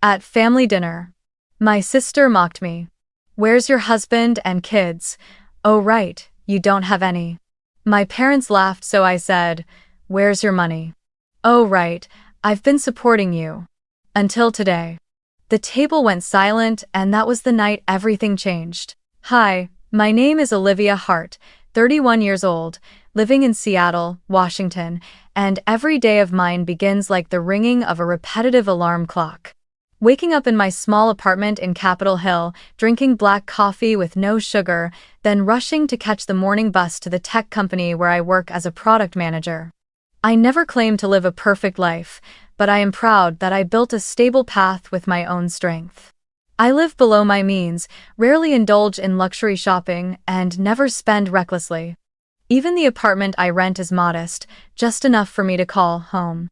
At family dinner, my sister mocked me. "Where's your husband and kids? Oh right, you don't have any." My parents laughed, so I said, "Where's your money?" "Oh right, I've been supporting you." Until today. The table went silent, and that was the night everything changed. Hi, my name is Olivia Hart, 31 years old, living in Seattle, Washington, and every day of mine begins like the ringing of a repetitive alarm clock. Waking up in my small apartment in Capitol Hill, drinking black coffee with no sugar, then rushing to catch the morning bus to the tech company where I work as a product manager. I never claimed to live a perfect life, but I am proud that I built a stable path with my own strength. I live below my means, rarely indulge in luxury shopping, and never spend recklessly. Even the apartment I rent is modest, just enough for me to call home.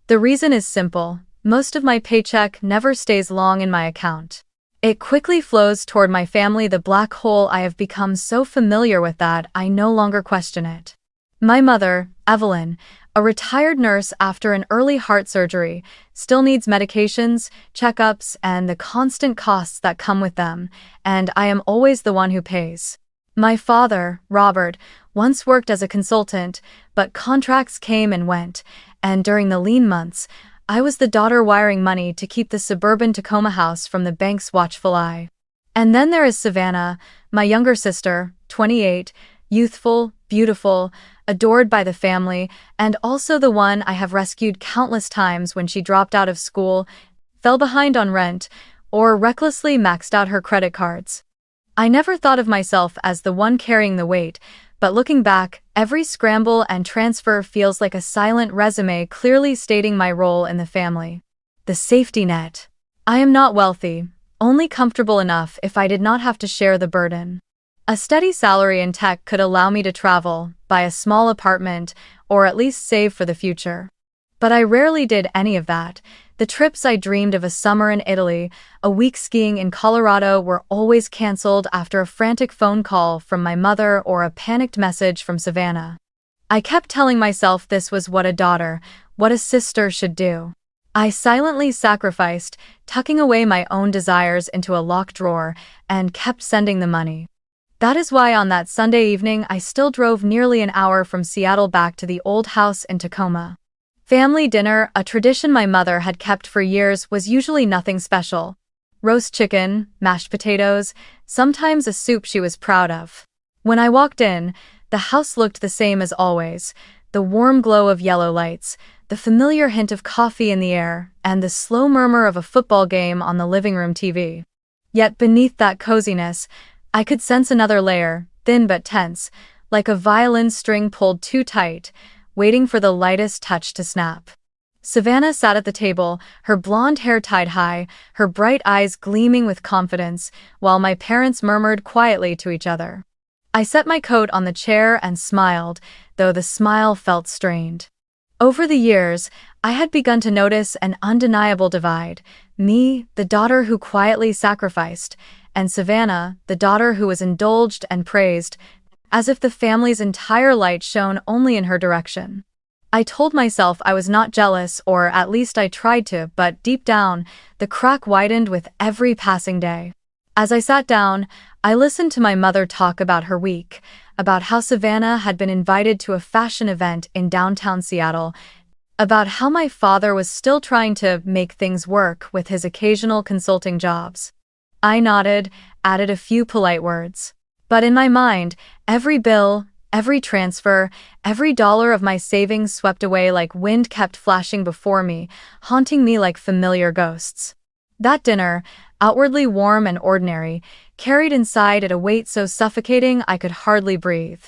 The reason is simple: most of my paycheck never stays long in my account. It quickly flows toward my family, the black hole I have become so familiar with that I no longer question it. My mother, Evelyn, a retired nurse after an early heart surgery, still needs medications, checkups, and the constant costs that come with them, and I am always the one who pays. My father, Robert, once worked as a consultant, but contracts came and went, and during the lean months, I was the daughter wiring money to keep the suburban Tacoma house from the bank's watchful eye. And then there is Savannah, my younger sister, 28, youthful, beautiful, adored by the family, and also the one I have rescued countless times when she dropped out of school, fell behind on rent, or recklessly maxed out her credit cards. I never thought of myself as the one carrying the weight, but looking back, every scramble and transfer feels like a silent resume clearly stating my role in the family. The safety net. I am not wealthy, only comfortable enough if I did not have to share the burden. A steady salary in tech could allow me to travel, buy a small apartment, or at least save for the future. But I rarely did any of that. The trips I dreamed of, a summer in Italy, a week skiing in Colorado, were always canceled after a frantic phone call from my mother or a panicked message from Savannah. I kept telling myself this was what a daughter, what a sister should do. I silently sacrificed, tucking away my own desires into a locked drawer, and kept sending the money. That is why on that Sunday evening I still drove nearly an hour from Seattle back to the old house in Tacoma. Family dinner, a tradition my mother had kept for years, was usually nothing special. Roast chicken, mashed potatoes, sometimes a soup she was proud of. When I walked in, the house looked the same as always: the warm glow of yellow lights, the familiar hint of coffee in the air, and the slow murmur of a football game on the living room TV. Yet beneath that coziness, I could sense another layer, thin but tense, like a violin string pulled too tight, waiting for the lightest touch to snap. Savannah sat at the table, her blonde hair tied high, her bright eyes gleaming with confidence, while my parents murmured quietly to each other. I set my coat on the chair and smiled, though the smile felt strained. Over the years, I had begun to notice an undeniable divide: me, the daughter who quietly sacrificed, and Savannah, the daughter who was indulged and praised, as if the family's entire light shone only in her direction. I told myself I was not jealous, or at least I tried to, but deep down, the crack widened with every passing day. As I sat down, I listened to my mother talk about her week, about how Savannah had been invited to a fashion event in downtown Seattle, about how my father was still trying to make things work with his occasional consulting jobs. I nodded, added a few polite words. But in my mind, every bill, every transfer, every dollar of my savings swept away like wind kept flashing before me, haunting me like familiar ghosts. That dinner, outwardly warm and ordinary, carried inside it a weight so suffocating I could hardly breathe.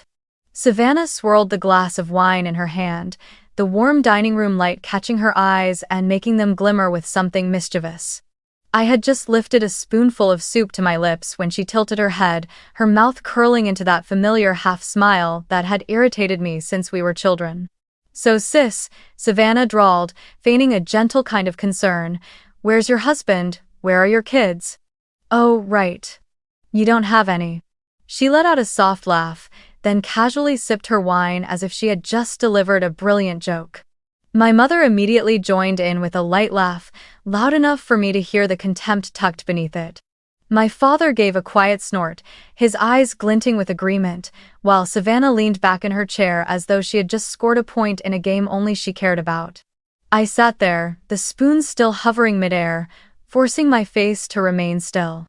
Savannah swirled the glass of wine in her hand, the warm dining room light catching her eyes and making them glimmer with something mischievous. I had just lifted a spoonful of soup to my lips when she tilted her head, her mouth curling into that familiar half-smile that had irritated me since we were children. "So sis," Savannah drawled, feigning a gentle kind of concern, "where's your husband? Where are your kids?" "Oh, right. You don't have any." She let out a soft laugh, then casually sipped her wine as if she had just delivered a brilliant joke. My mother immediately joined in with a light laugh, loud enough for me to hear the contempt tucked beneath it. My father gave a quiet snort, his eyes glinting with agreement, while Savannah leaned back in her chair as though she had just scored a point in a game only she cared about. I sat there, the spoon still hovering midair, forcing my face to remain still.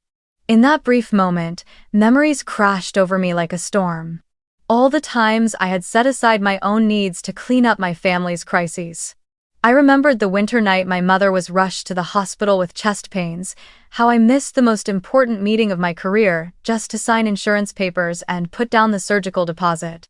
In that brief moment, memories crashed over me like a storm. All the times I had set aside my own needs to clean up my family's crises. I remembered the winter night my mother was rushed to the hospital with chest pains, how I missed the most important meeting of my career just to sign insurance papers and put down the surgical deposit.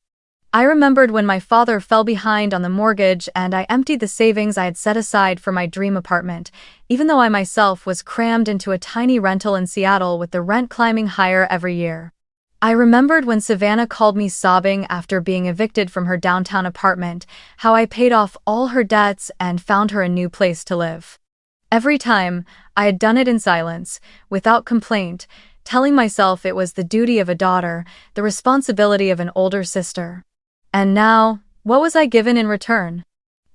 I remembered when my father fell behind on the mortgage and I emptied the savings I had set aside for my dream apartment, even though I myself was crammed into a tiny rental in Seattle with the rent climbing higher every year. I remembered when Savannah called me sobbing after being evicted from her downtown apartment, how I paid off all her debts and found her a new place to live. Every time, I had done it in silence, without complaint, telling myself it was the duty of a daughter, the responsibility of an older sister. And now, what was I given in return?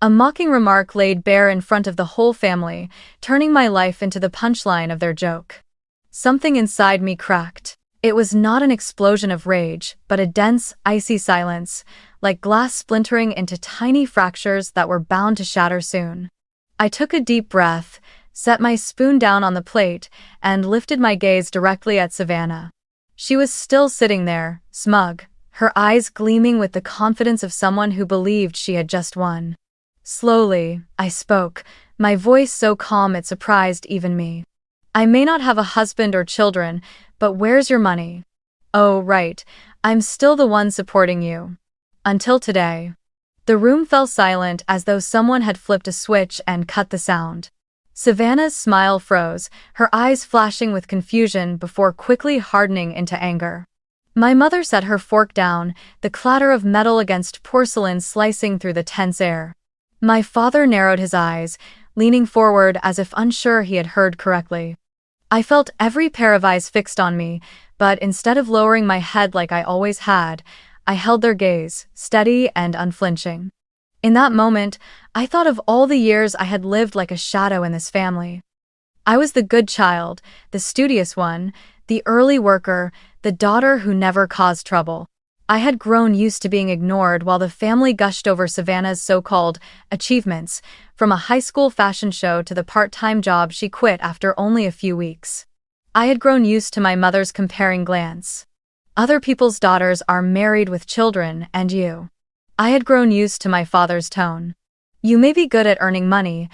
A mocking remark laid bare in front of the whole family, turning my life into the punchline of their joke. Something inside me cracked. It was not an explosion of rage, but a dense, icy silence, like glass splintering into tiny fractures that were bound to shatter soon. I took a deep breath, set my spoon down on the plate, and lifted my gaze directly at Savannah. She was still sitting there, smug, her eyes gleaming with the confidence of someone who believed she had just won. Slowly, I spoke, my voice so calm it surprised even me. I may not have a husband or children, but where's your money? Oh, right, I'm still the one supporting you. Until today. The room fell silent as though someone had flipped a switch and cut the sound. Savannah's smile froze, her eyes flashing with confusion before quickly hardening into anger. My mother set her fork down, the clatter of metal against porcelain slicing through the tense air. My father narrowed his eyes, leaning forward as if unsure he had heard correctly. I felt every pair of eyes fixed on me, but instead of lowering my head like I always had, I held their gaze, steady and unflinching. In that moment, I thought of all the years I had lived like a shadow in this family. I was the good child, the studious one, the early worker, the daughter who never caused trouble. I had grown used to being ignored while the family gushed over Savannah's so-called achievements, from a high school fashion show to the part-time job she quit after only a few weeks. I had grown used to my mother's comparing glance. Other people's daughters are married with children, and you. I had grown used to my father's tone. You may be good at earning money,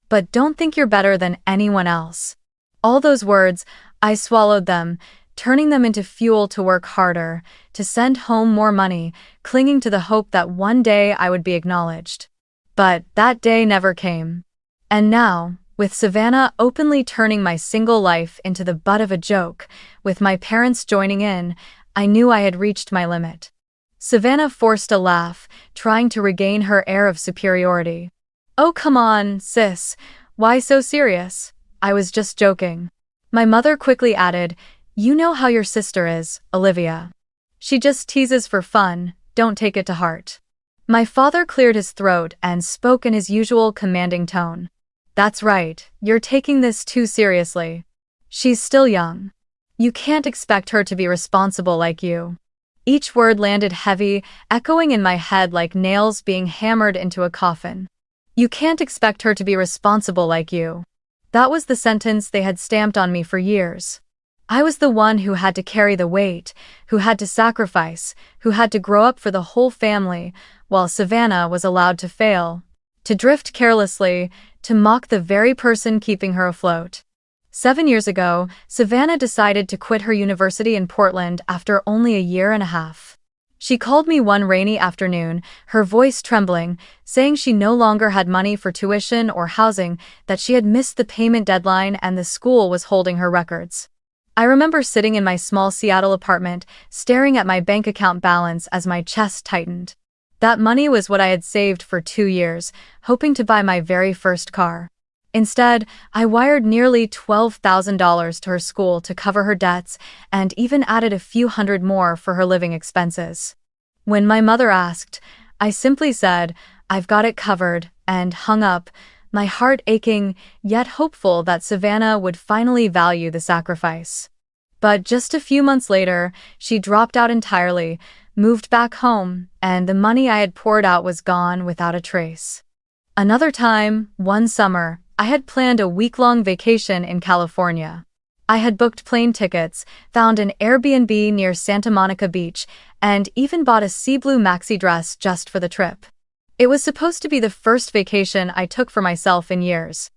but don't think you're better than anyone else. All those words, I swallowed them, turning them into fuel to work harder, to send home more money, clinging to the hope that one day I would be acknowledged. But that day never came. And now, with Savannah openly turning my single life into the butt of a joke, with my parents joining in, I knew I had reached my limit. Savannah forced a laugh, trying to regain her air of superiority. Oh, come on, sis. Why so serious? I was just joking. My mother quickly added, you know how your sister is, Olivia. She just teases for fun, don't take it to heart. My father cleared his throat and spoke in his usual commanding tone. That's right, you're taking this too seriously. She's still young. You can't expect her to be responsible like you. Each word landed heavy, echoing in my head like nails being hammered into a coffin. You can't expect her to be responsible like you. That was the sentence they had stamped on me for years. I was the one who had to carry the weight, who had to sacrifice, who had to grow up for the whole family, while Savannah was allowed to fail, to drift carelessly, to mock the very person keeping her afloat. 7 years ago, Savannah decided to quit her university in Portland after only a year and a half. She called me one rainy afternoon, her voice trembling, saying she no longer had money for tuition or housing, that she had missed the payment deadline and the school was holding her records. I remember sitting in my small Seattle apartment, staring at my bank account balance as my chest tightened. That money was what I had saved for 2 years, hoping to buy my very first car. Instead, I wired nearly $12,000 to her school to cover her debts and even added a few hundred more for her living expenses. When my mother asked, I simply said, I've got it covered, and hung up, my heart aching, yet hopeful that Savannah would finally value the sacrifice. But just a few months later, she dropped out entirely, moved back home, and the money I had poured out was gone without a trace. Another time, one summer, I had planned a week-long vacation in California. I had booked plane tickets, found an Airbnb near Santa Monica Beach, and even bought a sea blue maxi dress just for the trip. It was supposed to be the first vacation I took for myself in years.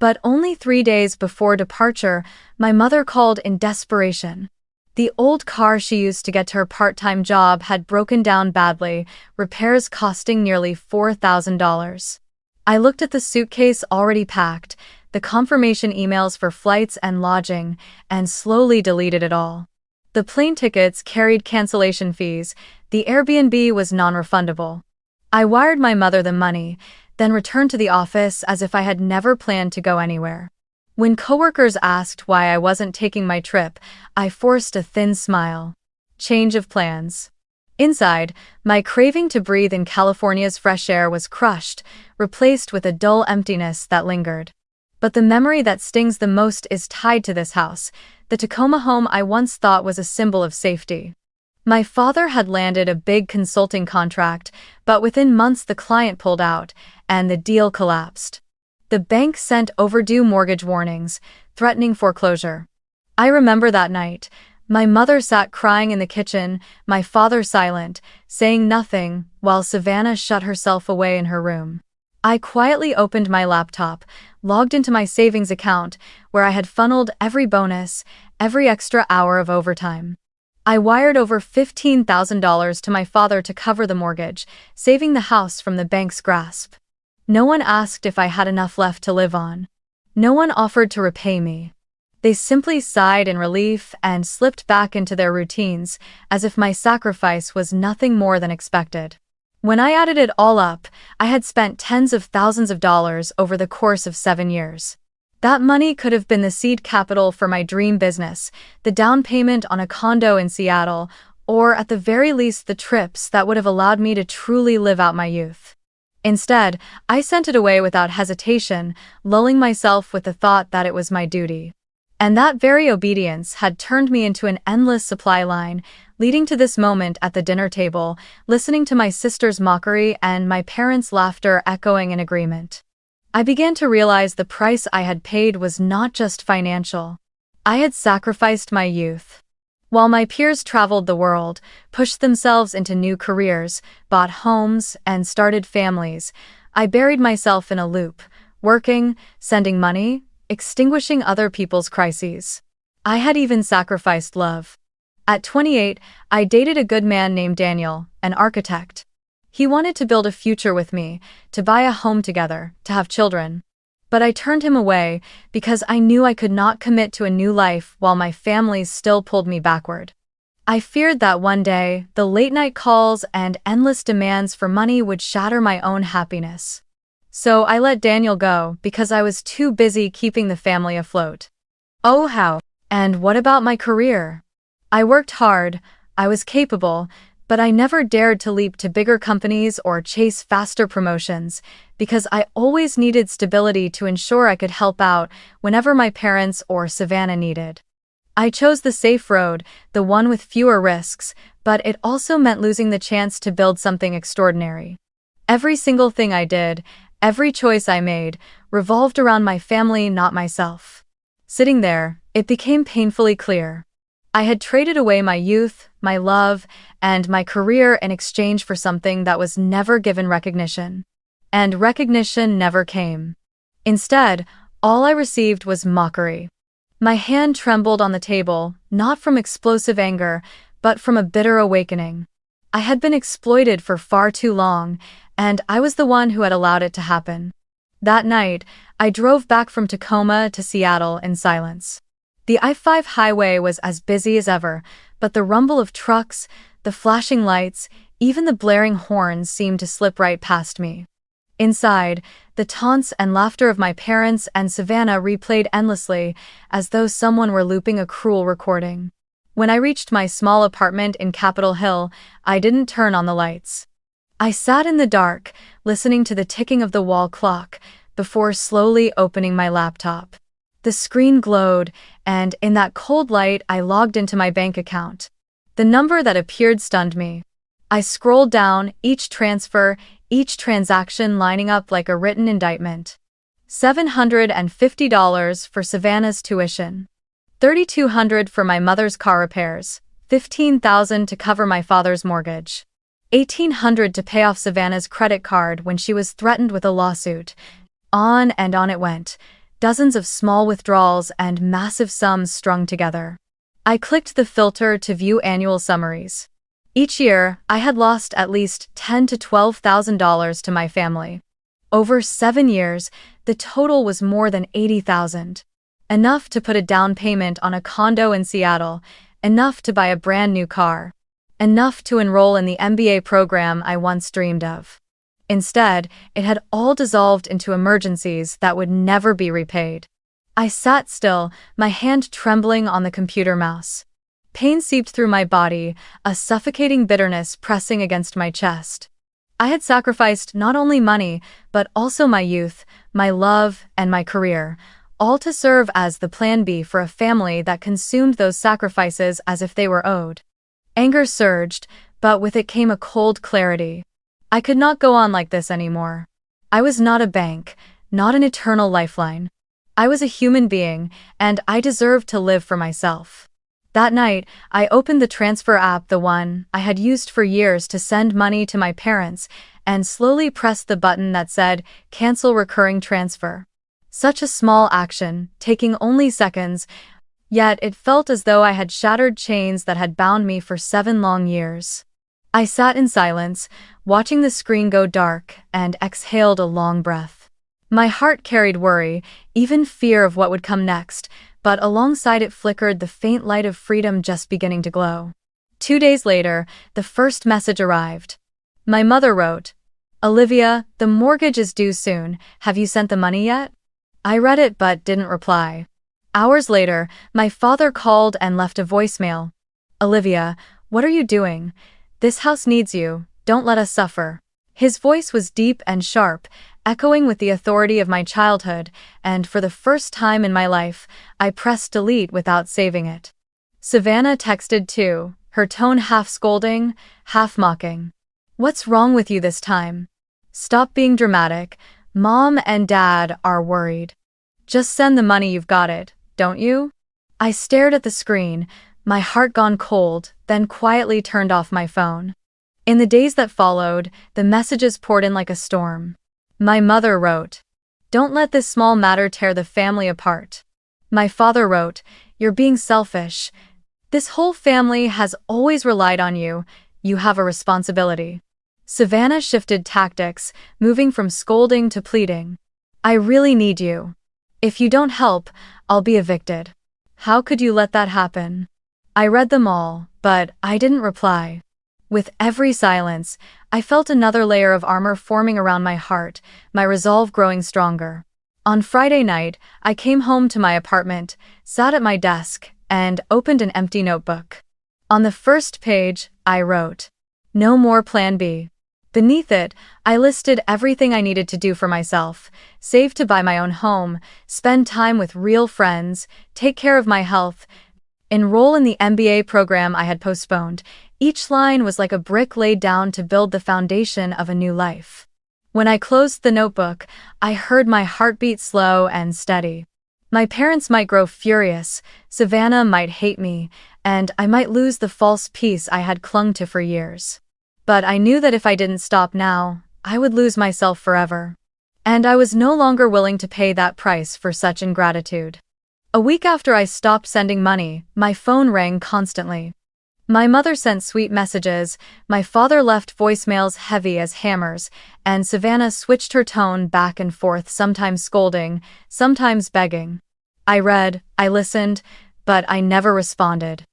But only 3 days before departure, my mother called in desperation. The old car she used to get to her part-time job had broken down badly, repairs costing nearly $4,000. I looked at the suitcase already packed, the confirmation emails for flights and lodging, and slowly deleted it all. The plane tickets carried cancellation fees, the Airbnb was non-refundable. I wired my mother the money, then returned to the office as if I had never planned to go anywhere. When coworkers asked why I wasn't taking my trip, I forced a thin smile. Change of plans. Inside, my craving to breathe in California's fresh air was crushed, replaced with a dull emptiness that lingered. But the memory that stings the most is tied to this house, the Tacoma home I once thought was a symbol of safety. My father had landed a big consulting contract, but within months the client pulled out, and the deal collapsed. The bank sent overdue mortgage warnings, threatening foreclosure. I remember that night. My mother sat crying in the kitchen, my father silent, saying nothing, while Savannah shut herself away in her room. I quietly opened my laptop, logged into my savings account, where I had funneled every bonus, every extra hour of overtime. I wired over $15,000 to my father to cover the mortgage, saving the house from the bank's grasp. No one asked if I had enough left to live on. No one offered to repay me. They simply sighed in relief and slipped back into their routines, as if my sacrifice was nothing more than expected. When I added it all up, I had spent tens of thousands of dollars over the course of 7 years. That money could have been the seed capital for my dream business, the down payment on a condo in Seattle, or at the very least the trips that would have allowed me to truly live out my youth. Instead, I sent it away without hesitation, lulling myself with the thought that it was my duty. And that very obedience had turned me into an endless supply line, leading to this moment at the dinner table, listening to my sister's mockery and my parents' laughter echoing in agreement. I began to realize the price I had paid was not just financial. I had sacrificed my youth. While my peers traveled the world, pushed themselves into new careers, bought homes, and started families, I buried myself in a loop, working, sending money, extinguishing other people's crises. I had even sacrificed love. At 28, I dated a good man named Daniel, an architect. He wanted to build a future with me, to buy a home together, to have children. But I turned him away because I knew I could not commit to a new life while my family still pulled me backward. I feared that one day, the late-night calls and endless demands for money would shatter my own happiness. So I let Daniel go because I was too busy keeping the family afloat. Oh how! And what about my career? I worked hard, I was capable, but I never dared to leap to bigger companies or chase faster promotions because I always needed stability to ensure I could help out whenever my parents or Savannah needed. I chose the safe road, the one with fewer risks, but it also meant losing the chance to build something extraordinary. Every single thing I did, every choice I made, revolved around my family, not myself. Sitting there, it became painfully clear. I had traded away my youth, my love, and my career in exchange for something that was never given recognition. And recognition never came. Instead, all I received was mockery. My hand trembled on the table, not from explosive anger, but from a bitter awakening. I had been exploited for far too long, and I was the one who had allowed it to happen. That night, I drove back from Tacoma to Seattle in silence. The I-5 highway was as busy as ever, but the rumble of trucks, the flashing lights, even the blaring horns seemed to slip right past me. Inside, the taunts and laughter of my parents and Savannah replayed endlessly, as though someone were looping a cruel recording. When I reached my small apartment in Capitol Hill, I didn't turn on the lights. I sat in the dark, listening to the ticking of the wall clock, before slowly opening my laptop. The screen glowed, and in that cold light I logged into my bank account. The number that appeared stunned me. I scrolled down, each transfer, each transaction lining up like a written indictment. $750 for Savannah's tuition. $3,200 for my mother's car repairs. $15,000 to cover my father's mortgage. $1,800 to pay off Savannah's credit card when she was threatened with a lawsuit. On and on it went. Dozens of small withdrawals and massive sums strung together. I clicked the filter to view annual summaries. Each year, I had lost at least $10,000 to $12,000 to my family. Over 7 years, the total was more than $80,000. Enough to put a down payment on a condo in Seattle, enough to buy a brand new car, enough to enroll in the MBA program I once dreamed of. Instead, it had all dissolved into emergencies that would never be repaid. I sat still, my hand trembling on the computer mouse. Pain seeped through my body, a suffocating bitterness pressing against my chest. I had sacrificed not only money, but also my youth, my love, and my career, all to serve as the plan B for a family that consumed those sacrifices as if they were owed. Anger surged, but with it came a cold clarity. I could not go on like this anymore. I was not a bank, not an eternal lifeline. I was a human being, and I deserved to live for myself. That night, I opened the transfer app, the one I had used for years to send money to my parents, and slowly pressed the button that said, "Cancel recurring transfer." Such a small action, taking only seconds, yet it felt as though I had shattered chains that had bound me for 7 long years. I sat in silence, watching the screen go dark, and exhaled a long breath. My heart carried worry, even fear of what would come next, but alongside it flickered the faint light of freedom just beginning to glow. 2 days later, the first message arrived. My mother wrote, "Olivia, the mortgage is due soon. Have you sent the money yet?" I read it but didn't reply. Hours later, my father called and left a voicemail. "Olivia, what are you doing? This house needs you. Don't let us suffer." His voice was deep and sharp, echoing with the authority of my childhood, and for the first time in my life, I pressed delete without saving it. Savannah texted too, her tone half scolding, half mocking. "What's wrong with you this time? Stop being dramatic. Mom and Dad are worried. Just send the money, you've got it, don't you?" I stared at the screen, my heart gone cold, then quietly turned off my phone. In the days that followed, the messages poured in like a storm. My mother wrote, "Don't let this small matter tear the family apart." My father wrote, "You're being selfish. This whole family has always relied on you. You have a responsibility." Savannah shifted tactics, moving from scolding to pleading. "I really need you. If you don't help, I'll be evicted. How could you let that happen?" I read them all, but I didn't reply. With every silence, I felt another layer of armor forming around my heart, my resolve growing stronger. On Friday night, I came home to my apartment, sat at my desk, and opened an empty notebook. On the first page, I wrote, "No more Plan B." Beneath it, I listed everything I needed to do for myself: save to buy my own home, spend time with real friends, take care of my health, enroll in the MBA program I had postponed. Each line was like a brick laid down to build the foundation of a new life. When I closed the notebook, I heard my heartbeat slow and steady. My parents might grow furious, Savannah might hate me, and I might lose the false peace I had clung to for years. But I knew that if I didn't stop now, I would lose myself forever. And I was no longer willing to pay that price for such ingratitude. A week after I stopped sending money, my phone rang constantly. My mother sent sweet messages, my father left voicemails heavy as hammers, and Savannah switched her tone back and forth, sometimes scolding, sometimes begging. I read, I listened, but I never responded.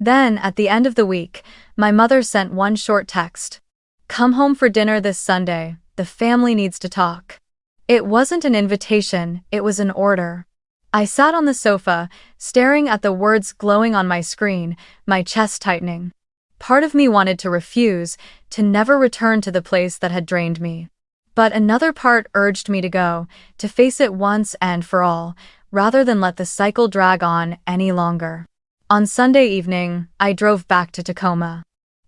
Then, at the end of the week, my mother sent one short text. "Come home for dinner this Sunday, the family needs to talk." It wasn't an invitation, it was an order. I sat on the sofa, staring at the words glowing on my screen, my chest tightening. Part of me wanted to refuse, to never return to the place that had drained me. But another part urged me to go, to face it once and for all, rather than let the cycle drag on any longer. On Sunday evening, I drove back to Tacoma.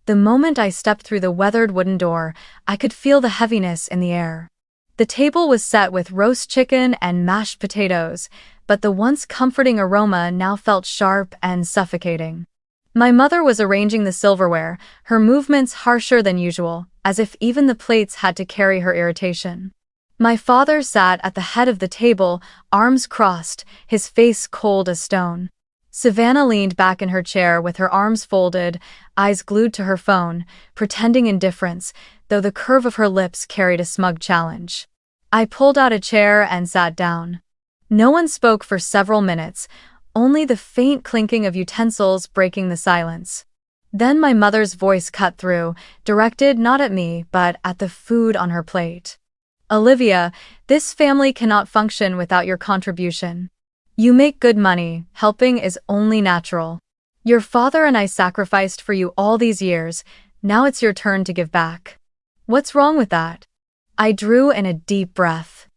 The moment I stepped through the weathered wooden door, I could feel the heaviness in the air. The table was set with roast chicken and mashed potatoes, but the once comforting aroma now felt sharp and suffocating. My mother was arranging the silverware, her movements harsher than usual, as if even the plates had to carry her irritation. My father sat at the head of the table, arms crossed, his face cold as stone. Savannah leaned back in her chair with her arms folded, eyes glued to her phone, pretending indifference, though the curve of her lips carried a smug challenge. I pulled out a chair and sat down. No one spoke for several minutes, only the faint clinking of utensils breaking the silence. Then my mother's voice cut through, directed not at me but at the food on her plate. "Olivia, this family cannot function without your contribution. You make good money, helping is only natural. Your father and I sacrificed for you all these years, now it's your turn to give back. What's wrong with that?" I drew in a deep breath.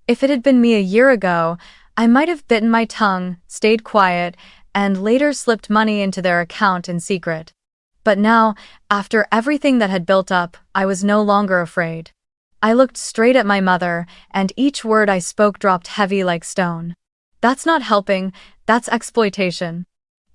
If it had been me a year ago, I might have bitten my tongue, stayed quiet, and later slipped money into their account in secret. But now, after everything that had built up, I was no longer afraid. I looked straight at my mother, and each word I spoke dropped heavy like stone. "That's not helping, that's exploitation."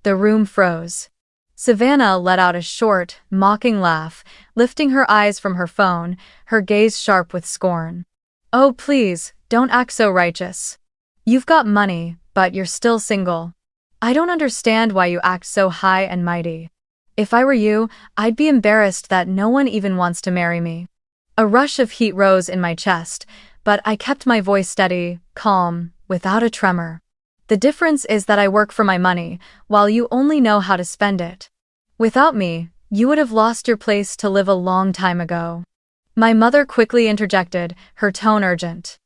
The room froze. Savannah let out a short, mocking laugh, lifting her eyes from her phone, her gaze sharp with scorn. "Oh, please, don't act so righteous. You've got money, but you're still single. I don't understand why you act so high and mighty. If I were you, I'd be embarrassed that no one even wants to marry me." A rush of heat rose in my chest, but I kept my voice steady, calm, without a tremor. "The difference is that I work for my money, while you only know how to spend it. Without me, you would have lost your place to live a long time ago." My mother quickly interjected, her tone urgent.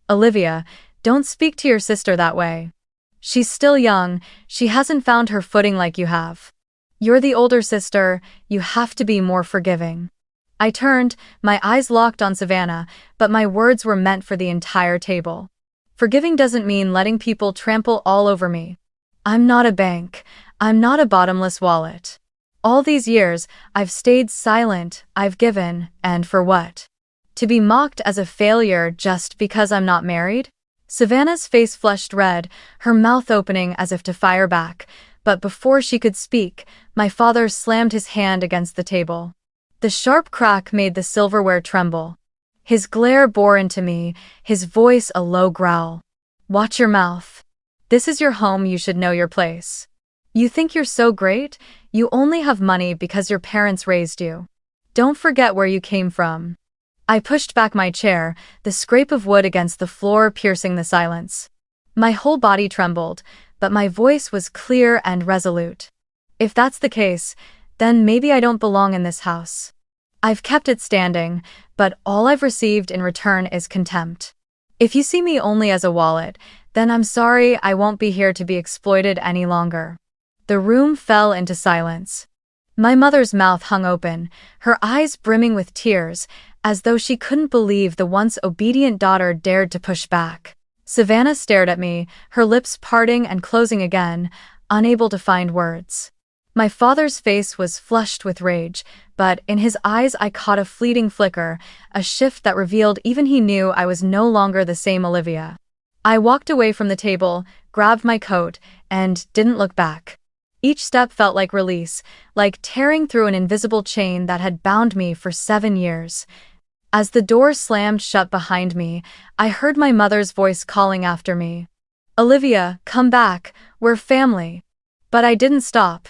"Olivia, don't speak to your sister that way. She's still young, she hasn't found her footing like you have. You're the older sister, you have to be more forgiving." I turned, my eyes locked on Savannah, but my words were meant for the entire table. Forgiving doesn't mean letting people trample all over me. I'm not a bank, I'm not a bottomless wallet. All these years, I've stayed silent, I've given, and for what? To be mocked as a failure just because I'm not married? Savannah's face flushed red, her mouth opening as if to fire back, but before she could speak, my father slammed his hand against the table. The sharp crack made the silverware tremble. His glare bore into me, his voice a low growl. "Watch your mouth. This is your home, you should know your place. You think you're so great? You only have money because your parents raised you. Don't forget where you came from." I pushed back my chair, the scrape of wood against the floor piercing the silence. My whole body trembled, but my voice was clear and resolute. "If that's the case, then maybe I don't belong in this house. I've kept it standing, but all I've received in return is contempt. If you see me only as a wallet, then I'm sorry, I won't be here to be exploited any longer." The room fell into silence. My mother's mouth hung open, her eyes brimming with tears, as though she couldn't believe the once obedient daughter dared to push back. Savannah stared at me, her lips parting and closing again, unable to find words. My father's face was flushed with rage, but in his eyes I caught a fleeting flicker, a shift that revealed even he knew I was no longer the same Olivia. I walked away from the table, grabbed my coat, and didn't look back. Each step felt like release, like tearing through an invisible chain that had bound me for 7 years. As the door slammed shut behind me, I heard my mother's voice calling after me. "Olivia, come back, we're family." But I didn't stop.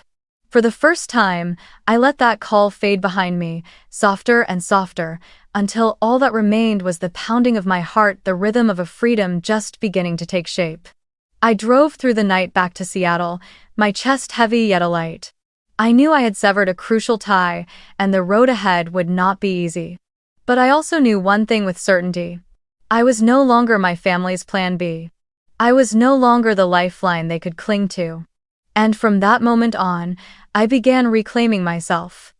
For the first time, I let that call fade behind me, softer and softer, until all that remained was the pounding of my heart, the rhythm of a freedom just beginning to take shape. I drove through the night back to Seattle, my chest heavy yet alight. I knew I had severed a crucial tie, and the road ahead would not be easy. But I also knew one thing with certainty. I was no longer my family's plan B. I was no longer the lifeline they could cling to. And from that moment on, I began reclaiming myself.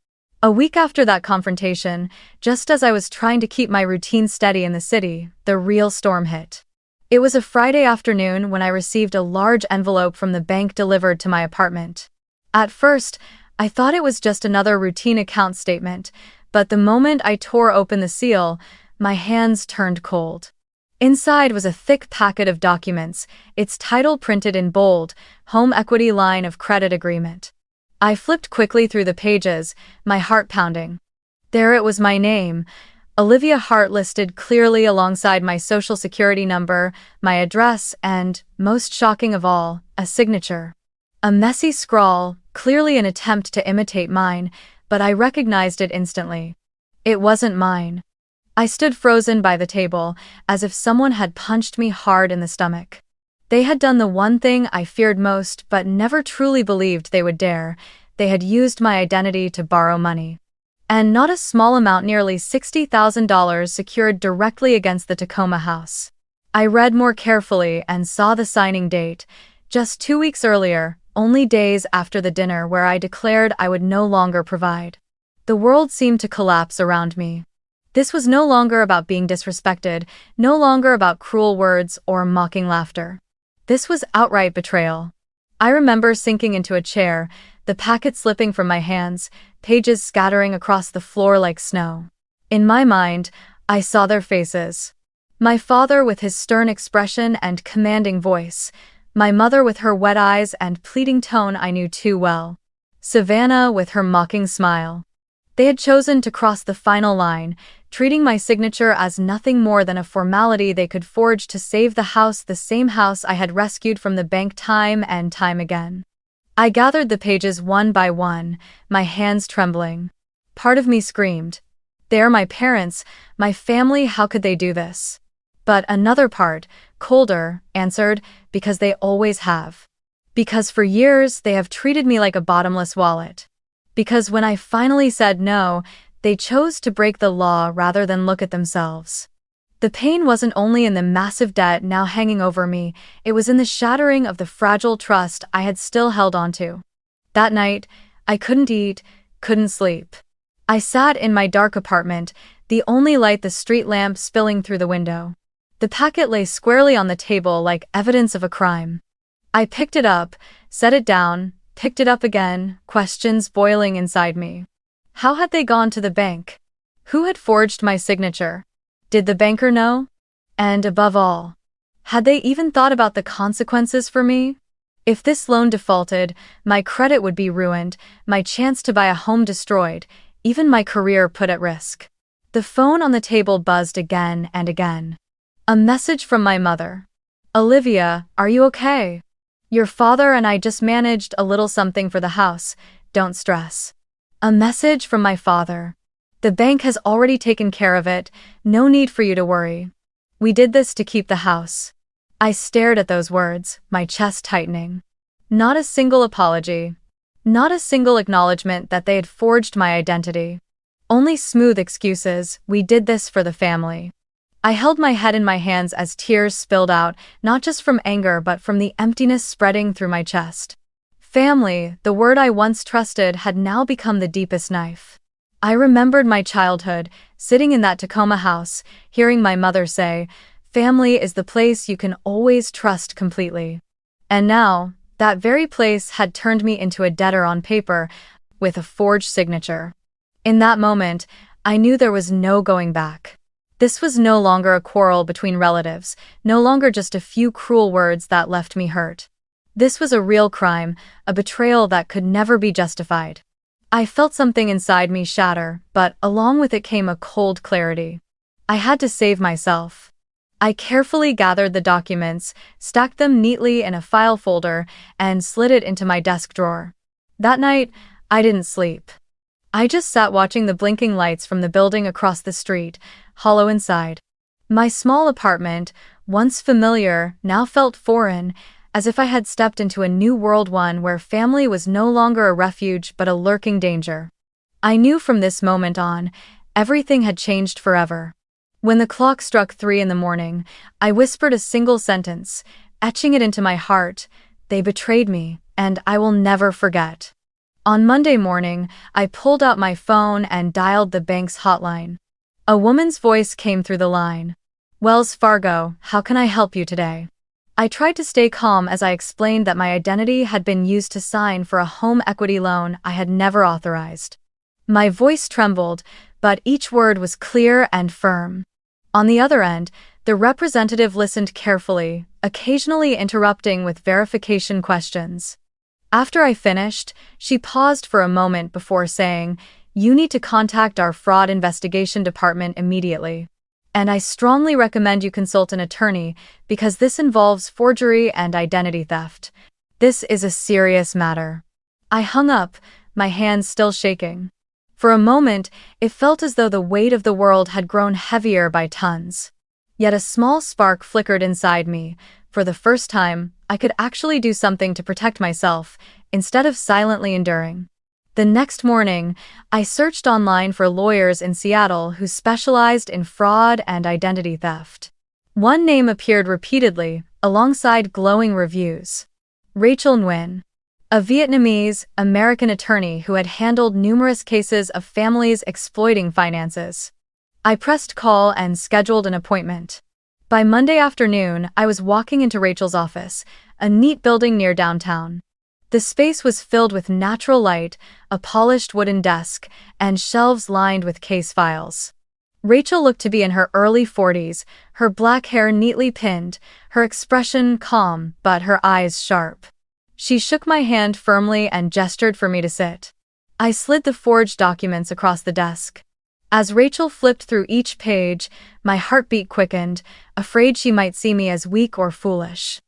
A week after that confrontation, just as I was trying to keep my routine steady in the city, the real storm hit. It was a Friday afternoon when I received a large envelope from the bank delivered to my apartment. At first, I thought it was just another routine account statement, but the moment I tore open the seal, my hands turned cold. Inside was a thick packet of documents, its title printed in bold, Home Equity Line of Credit Agreement. I flipped quickly through the pages, my heart pounding. There it was, my name, Olivia Hart, listed clearly alongside my social security number, my address, and, most shocking of all, a signature. A messy scrawl, clearly an attempt to imitate mine, but I recognized it instantly. It wasn't mine. I stood frozen by the table, as if someone had punched me hard in the stomach. They had done the one thing I feared most but never truly believed they would dare. They had used my identity to borrow money. And not a small amount, nearly $60,000 secured directly against the Tacoma house. I read more carefully and saw the signing date, just 2 weeks earlier, only days after the dinner where I declared I would no longer provide. The world seemed to collapse around me. This was no longer about being disrespected, no longer about cruel words or mocking laughter. This was outright betrayal. I remember sinking into a chair, the packet slipping from my hands, pages scattering across the floor like snow. In my mind, I saw their faces. My father with his stern expression and commanding voice, my mother with her wet eyes and pleading tone I knew too well, Savannah with her mocking smile. They had chosen to cross the final line, treating my signature as nothing more than a formality they could forge to save the house, the same house I had rescued from the bank time and time again. I gathered the pages one by one, my hands trembling. Part of me screamed, "They're my parents, my family, how could they do this?" But another part, colder, answered, "Because they always have. Because for years they have treated me like a bottomless wallet. Because when I finally said no, they chose to break the law rather than look at themselves." The pain wasn't only in the massive debt now hanging over me, it was in the shattering of the fragile trust I had still held onto. That night, I couldn't eat, couldn't sleep. I sat in my dark apartment, the only light the street lamp spilling through the window. The packet lay squarely on the table like evidence of a crime. I picked it up, set it down, picked it up again, questions boiling inside me. How had they gone to the bank? Who had forged my signature? Did the banker know? And above all, had they even thought about the consequences for me? If this loan defaulted, my credit would be ruined, my chance to buy a home destroyed, even my career put at risk. The phone on the table buzzed again and again. A message from my mother. "Olivia, are you okay? Your father and I just managed a little something for the house, don't stress." A message from my father. "The bank has already taken care of it, no need for you to worry. We did this to keep the house." I stared at those words, my chest tightening. Not a single apology. Not a single acknowledgement that they had forged my identity. Only smooth excuses, "We did this for the family." I held my head in my hands as tears spilled out, not just from anger but from the emptiness spreading through my chest. Family, the word I once trusted, had now become the deepest knife. I remembered my childhood, sitting in that Tacoma house, hearing my mother say, "Family is the place you can always trust completely." And now, that very place had turned me into a debtor on paper, with a forged signature. In that moment, I knew there was no going back. This was no longer a quarrel between relatives, no longer just a few cruel words that left me hurt. This was a real crime, a betrayal that could never be justified. I felt something inside me shatter, but along with it came a cold clarity. I had to save myself. I carefully gathered the documents, stacked them neatly in a file folder, and slid it into my desk drawer. That night, I didn't sleep. I just sat watching the blinking lights from the building across the street, hollow inside. My small apartment, once familiar, now felt foreign, as if I had stepped into a new world, one where family was no longer a refuge but a lurking danger. I knew from this moment on, everything had changed forever. When the clock struck 3 in the morning, I whispered a single sentence, etching it into my heart: "They betrayed me, and I will never forget." On Monday morning, I pulled out my phone and dialed the bank's hotline. A woman's voice came through the line. "Wells Fargo, how can I help you today?" I tried to stay calm as I explained that my identity had been used to sign for a home equity loan I had never authorized. My voice trembled, but each word was clear and firm. On the other end, the representative listened carefully, occasionally interrupting with verification questions. After I finished, she paused for a moment before saying, "You need to contact our fraud investigation department immediately. And I strongly recommend you consult an attorney because this involves forgery and identity theft. This is a serious matter." I hung up, my hands still shaking. For a moment, it felt as though the weight of the world had grown heavier by tons. Yet a small spark flickered inside me. For the first time, I could actually do something to protect myself, instead of silently enduring. The next morning, I searched online for lawyers in Seattle who specialized in fraud and identity theft. One name appeared repeatedly, alongside glowing reviews. Rachel Nguyen, a Vietnamese-American attorney who had handled numerous cases of families exploiting finances. I pressed call and scheduled an appointment. By Monday afternoon, I was walking into Rachel's office, a neat building near downtown. The space was filled with natural light, a polished wooden desk, and shelves lined with case files. Rachel looked to be in her early 40s, her black hair neatly pinned, her expression calm but her eyes sharp. She shook my hand firmly and gestured for me to sit. I slid the forged documents across the desk. As Rachel flipped through each page, my heartbeat quickened, afraid she might see me as weak or foolish.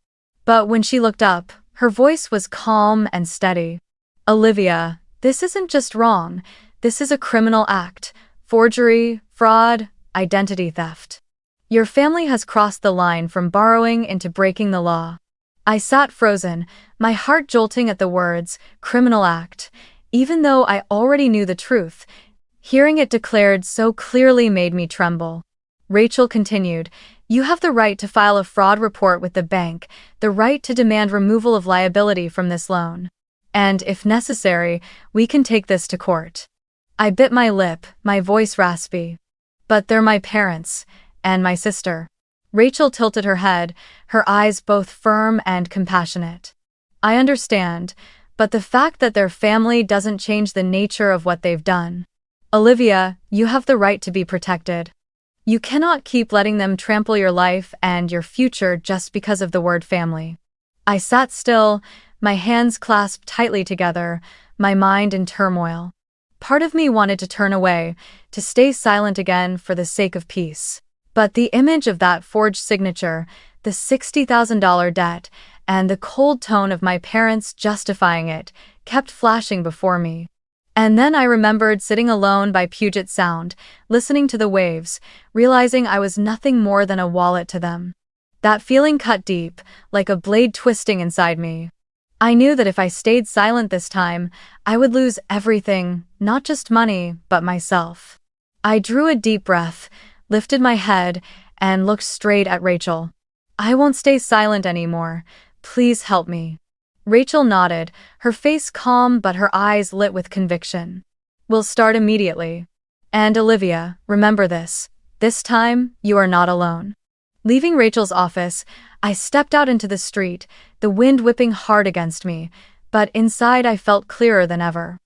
But when she looked up, her voice was calm and steady. "Olivia, this isn't just wrong. This is a criminal act. Forgery, fraud, identity theft. Your family has crossed the line from borrowing into breaking the law." I sat frozen, my heart jolting at the words, "criminal act." Even though I already knew the truth, hearing it declared so clearly made me tremble. Rachel continued, "You have the right to file a fraud report with the bank, the right to demand removal of liability from this loan. And, if necessary, we can take this to court." I bit my lip, my voice raspy. "But they're my parents, and my sister." Rachel tilted her head, her eyes both firm and compassionate. "I understand, but the fact that their family doesn't change the nature of what they've done. Olivia, you have the right to be protected. You cannot keep letting them trample your life and your future just because of the word family." I sat still, my hands clasped tightly together, my mind in turmoil. Part of me wanted to turn away, to stay silent again for the sake of peace. But the image of that forged signature, the $60,000 debt, and the cold tone of my parents justifying it, kept flashing before me. And then I remembered sitting alone by Puget Sound, listening to the waves, realizing I was nothing more than a wallet to them. That feeling cut deep, like a blade twisting inside me. I knew that if I stayed silent this time, I would lose everything, not just money, but myself. I drew a deep breath, lifted my head, and looked straight at Rachel. "I won't stay silent anymore. Please help me." Rachel nodded, her face calm but her eyes lit with conviction. "We'll start immediately. And Olivia, remember this. This time, you are not alone." Leaving Rachel's office, I stepped out into the street, the wind whipping hard against me, but inside I felt clearer than ever.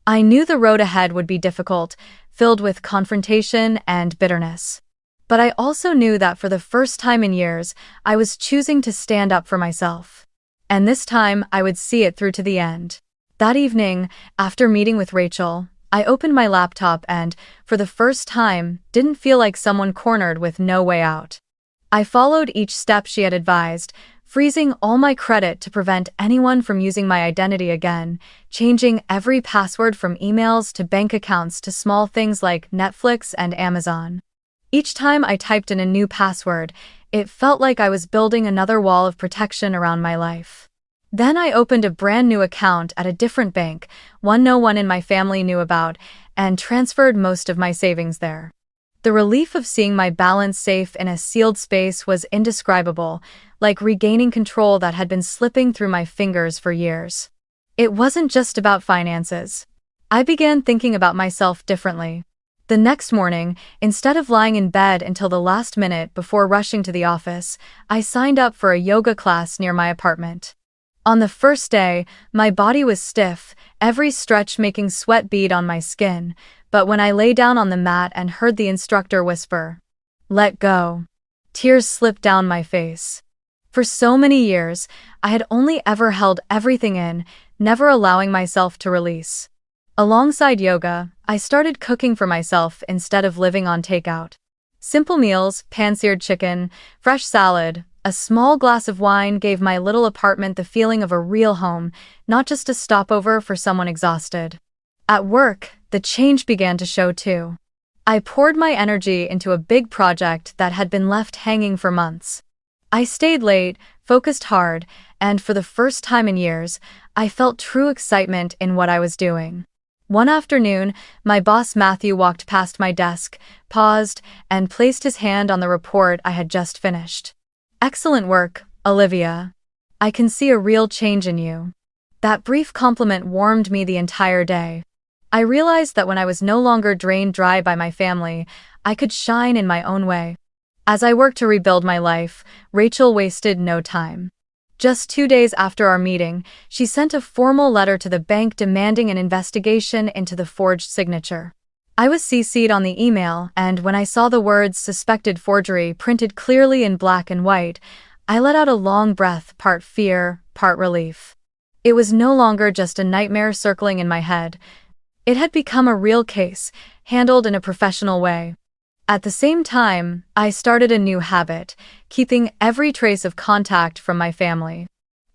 I knew the road ahead would be difficult, filled with confrontation and bitterness. But I also knew that for the first time in years, I was choosing to stand up for myself. And this time, I would see it through to the end. That evening, after meeting with Rachel, I opened my laptop and, for the first time, didn't feel like someone cornered with no way out. I followed each step she had advised, freezing all my credit to prevent anyone from using my identity again, changing every password from emails to bank accounts to small things like Netflix and Amazon. Each time I typed in a new password, it felt like I was building another wall of protection around my life. Then I opened a brand new account at a different bank, one no one in my family knew about, and transferred most of my savings there. The relief of seeing my balance safe in a sealed space was indescribable, like regaining control that had been slipping through my fingers for years. It wasn't just about finances. I began thinking about myself differently. The next morning, instead of lying in bed until the last minute before rushing to the office, I signed up for a yoga class near my apartment. On the first day, my body was stiff, every stretch making sweat bead on my skin, but when I lay down on the mat and heard the instructor whisper, "Let go," tears slipped down my face. For so many years, I had only ever held everything in, never allowing myself to release. Alongside yoga, I started cooking for myself instead of living on takeout. Simple meals, pan-seared chicken, fresh salad, a small glass of wine gave my little apartment the feeling of a real home, not just a stopover for someone exhausted. At work, the change began to show too. I poured my energy into a big project that had been left hanging for months. I stayed late, focused hard, and for the first time in years, I felt true excitement in what I was doing. One afternoon, my boss Matthew walked past my desk, paused, and placed his hand on the report I had just finished. "Excellent work, Olivia. I can see a real change in you." That brief compliment warmed me the entire day. I realized that when I was no longer drained dry by my family, I could shine in my own way. As I worked to rebuild my life, Rachel wasted no time. Just 2 days after our meeting, she sent a formal letter to the bank demanding an investigation into the forged signature. I was CC'd on the email, and when I saw the words "suspected forgery" printed clearly in black and white, I let out a long breath, part fear, part relief. It was no longer just a nightmare circling in my head. It had become a real case, handled in a professional way. At the same time, I started a new habit, keeping every trace of contact from my family.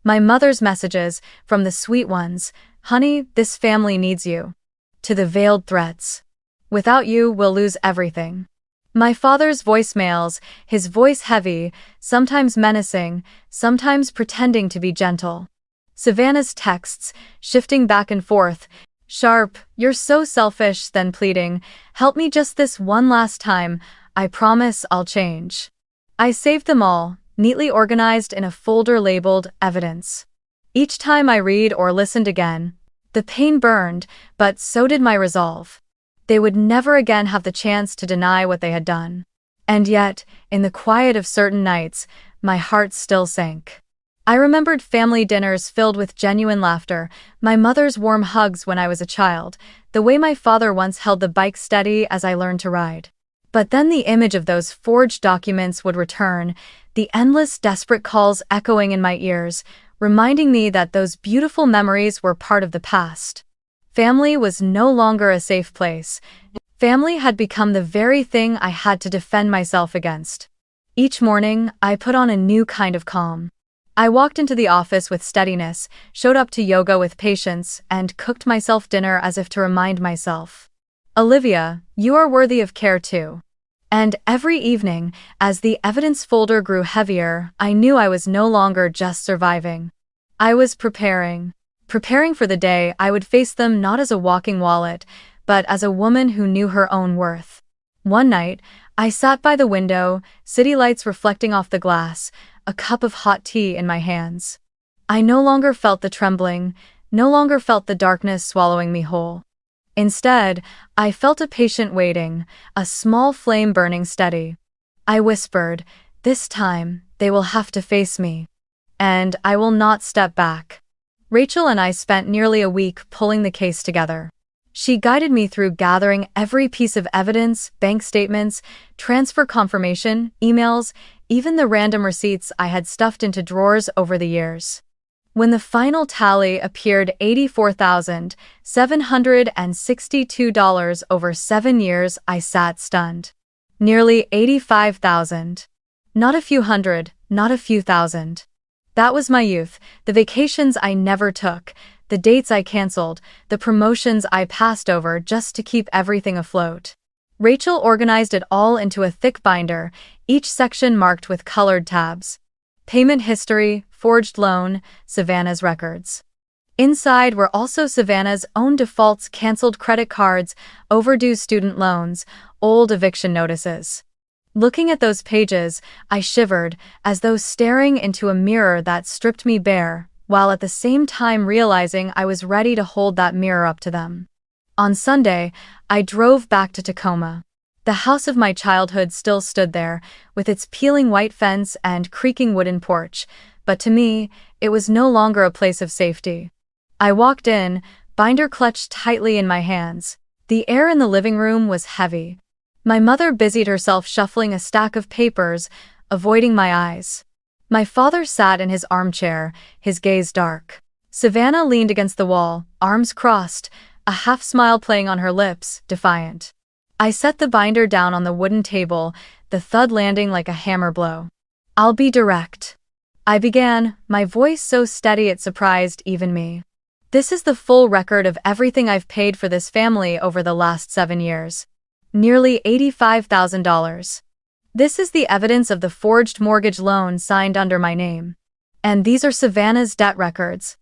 My mother's messages, from the sweet ones, "Honey, this family needs you," to the veiled threats, "Without you, we'll lose everything." My father's voicemails, his voice heavy, sometimes menacing, sometimes pretending to be gentle. Savannah's texts, shifting back and forth, sharp, "You're so selfish," then pleading, "Help me just this one last time, I promise I'll change." I saved them all, neatly organized in a folder labeled "Evidence." Each time I read or listened again, the pain burned, but so did my resolve. They would never again have the chance to deny what they had done. And yet, in the quiet of certain nights, my heart still sank. I remembered family dinners filled with genuine laughter, my mother's warm hugs when I was a child, the way my father once held the bike steady as I learned to ride. But then the image of those forged documents would return, the endless desperate calls echoing in my ears, reminding me that those beautiful memories were part of the past. Family was no longer a safe place. Family had become the very thing I had to defend myself against. Each morning, I put on a new kind of calm. I walked into the office with steadiness, showed up to yoga with patience, and cooked myself dinner as if to remind myself, "Olivia, you are worthy of care too." And every evening, as the evidence folder grew heavier, I knew I was no longer just surviving. I was preparing for the day I would face them not as a walking wallet, but as a woman who knew her own worth. One night, I sat by the window, city lights reflecting off the glass, a cup of hot tea in my hands. I no longer felt the trembling, no longer felt the darkness swallowing me whole. Instead, I felt a patient waiting, a small flame burning steady. I whispered, "This time, they will have to face me. And I will not step back." Rachel and I spent nearly a week pulling the case together. She guided me through gathering every piece of evidence, bank statements, transfer confirmation, emails, even the random receipts I had stuffed into drawers over the years. When the final tally appeared, $84,762 over 7 years, I sat stunned. Nearly $85,000. Not a few hundred, not a few thousand. That was my youth, the vacations I never took, the dates I canceled, the promotions I passed over just to keep everything afloat. Rachel organized it all into a thick binder, each section marked with colored tabs. Payment history, forged loan, Savannah's records. Inside were also Savannah's own defaults, canceled credit cards, overdue student loans, old eviction notices. Looking at those pages, I shivered, as though staring into a mirror that stripped me bare, while at the same time realizing I was ready to hold that mirror up to them. On Sunday, I drove back to Tacoma. The house of my childhood still stood there, with its peeling white fence and creaking wooden porch, but to me, it was no longer a place of safety. I walked in, binder clutched tightly in my hands. The air in the living room was heavy. My mother busied herself shuffling a stack of papers, avoiding my eyes. My father sat in his armchair, his gaze dark. Savannah leaned against the wall, arms crossed, a half-smile playing on her lips, defiant. I set the binder down on the wooden table, the thud landing like a hammer blow. "I'll be direct," I began, my voice so steady it surprised even me. "This is the full record of everything I've paid for this family over the last 7 years. Nearly $85,000. This is the evidence of the forged mortgage loan signed under my name. And these are Savannah's debt records."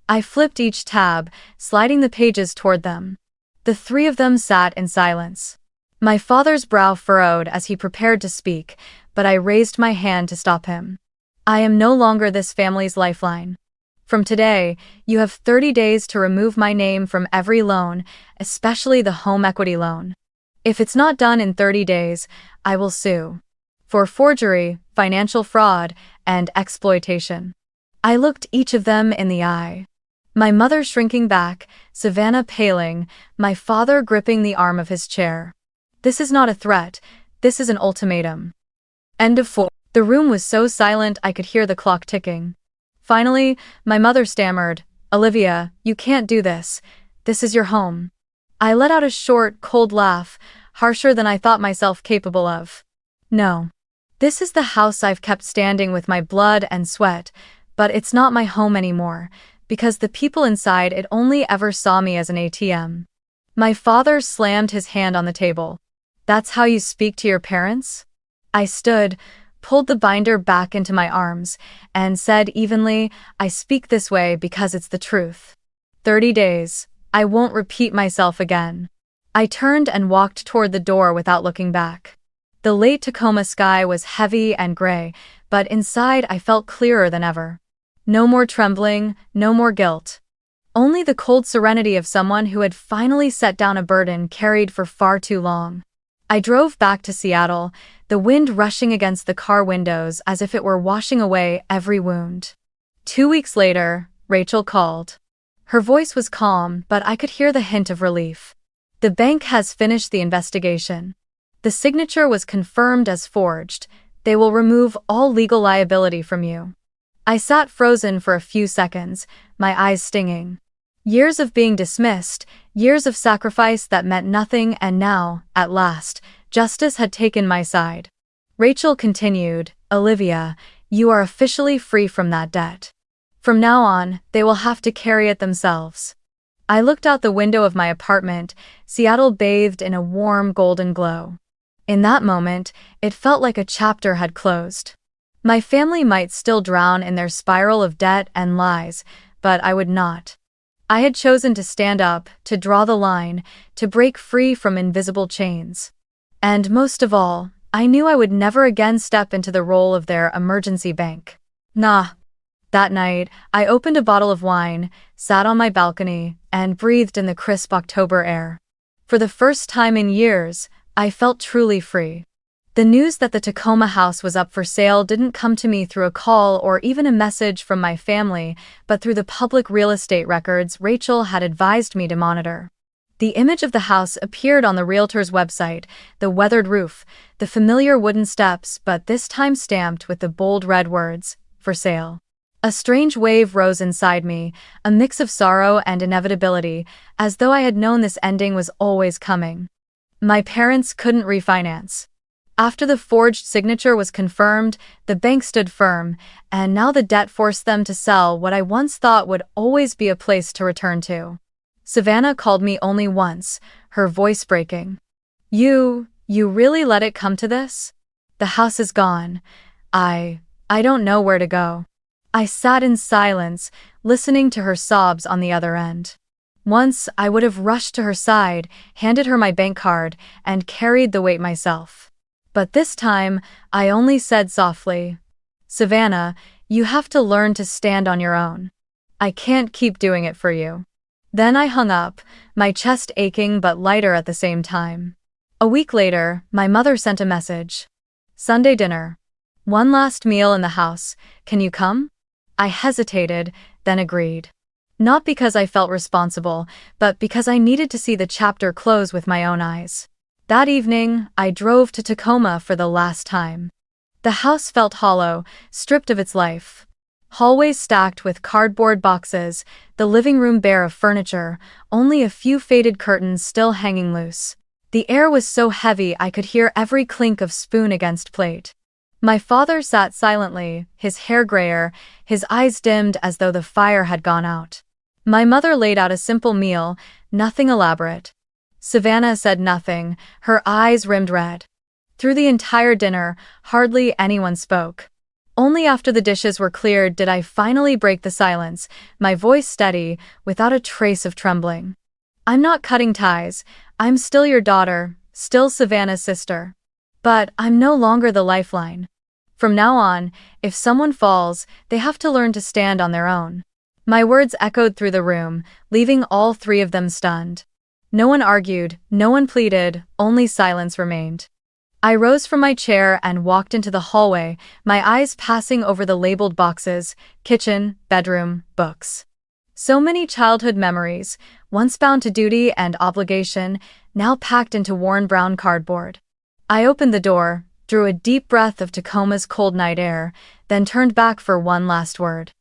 I flipped each tab, sliding the pages toward them. The three of them sat in silence. My father's brow furrowed as he prepared to speak, but I raised my hand to stop him. "I am no longer this family's lifeline. From today, you have 30 days to remove my name from every loan, especially the home equity loan. If it's not done in 30 days, I will sue. For forgery, financial fraud, and exploitation." I looked each of them in the eye. My mother shrinking back, Savannah paling, my father gripping the arm of his chair. "This is not a threat, this is an ultimatum." End of 4. The room was so silent I could hear the clock ticking. Finally, my mother stammered, "Olivia, you can't do this. This is your home." I let out a short, cold laugh, harsher than I thought myself capable of. "No. This is the house I've kept standing with my blood and sweat, but it's not my home anymore, because the people inside it only ever saw me as an ATM." My father slammed his hand on the table. "That's how you speak to your parents?" I stood, pulled the binder back into my arms, and said evenly, "I speak this way because it's the truth. 30 days. I won't repeat myself again." I turned and walked toward the door without looking back. The late Tacoma sky was heavy and gray, but inside I felt clearer than ever. No more trembling, no more guilt. Only the cold serenity of someone who had finally set down a burden carried for far too long. I drove back to Seattle, the wind rushing against the car windows as if it were washing away every wound. 2 weeks later, Rachel called. Her voice was calm, but I could hear the hint of relief. "The bank has finished the investigation. The signature was confirmed as forged. They will remove all legal liability from you." I sat frozen for a few seconds, my eyes stinging. Years of being dismissed, years of sacrifice that meant nothing, and now, at last, justice had taken my side. Rachel continued, "Olivia, you are officially free from that debt. From now on, they will have to carry it themselves." I looked out the window of my apartment, Seattle bathed in a warm golden glow. In that moment, it felt like a chapter had closed. My family might still drown in their spiral of debt and lies, but I would not. I had chosen to stand up, to draw the line, to break free from invisible chains. And most of all, I knew I would never again step into the role of their emergency bank. That night, I opened a bottle of wine, sat on my balcony, and breathed in the crisp October air. For the first time in years, I felt truly free. The news that the Tacoma house was up for sale didn't come to me through a call or even a message from my family, but through the public real estate records Rachel had advised me to monitor. The image of the house appeared on the realtor's website, the weathered roof, the familiar wooden steps, but this time stamped with the bold red words, "For sale." A strange wave rose inside me, a mix of sorrow and inevitability, as though I had known this ending was always coming. My parents couldn't refinance. After the forged signature was confirmed, the bank stood firm, and now the debt forced them to sell what I once thought would always be a place to return to. Savannah called me only once, her voice breaking. You really let it come to this? The house is gone. I don't know where to go." I sat in silence, listening to her sobs on the other end. Once, I would have rushed to her side, handed her my bank card, and carried the weight myself. But this time, I only said softly, "Savannah, you have to learn to stand on your own. I can't keep doing it for you. Then I hung up, my chest aching but lighter at the same time. A week later, my mother sent a message. Sunday dinner. One last meal in the house. Can you come? I hesitated, then agreed. Not because I felt responsible, but because I needed to see the chapter close with my own eyes. That evening, I drove to Tacoma for the last time. The house felt hollow, stripped of its life. Hallways stacked with cardboard boxes, the living room bare of furniture, only a few faded curtains still hanging loose. The air was so heavy I could hear every clink of spoon against plate. My father sat silently, his hair grayer, his eyes dimmed as though the fire had gone out. My mother laid out a simple meal, nothing elaborate. Savannah said nothing, her eyes rimmed red. Through the entire dinner, hardly anyone spoke. Only after the dishes were cleared did I finally break the silence, my voice steady, without a trace of trembling. I'm not cutting ties. I'm still your daughter, still Savannah's sister. But I'm no longer the lifeline. From now on, if someone falls, they have to learn to stand on their own. My words echoed through the room, leaving all three of them stunned. No one argued, no one pleaded, only silence remained. I rose from my chair and walked into the hallway, my eyes passing over the labeled boxes, kitchen, bedroom, books. So many childhood memories, once bound to duty and obligation, now packed into worn brown cardboard. I opened the door, drew a deep breath of Tacoma's cold night air, then turned back for one last word.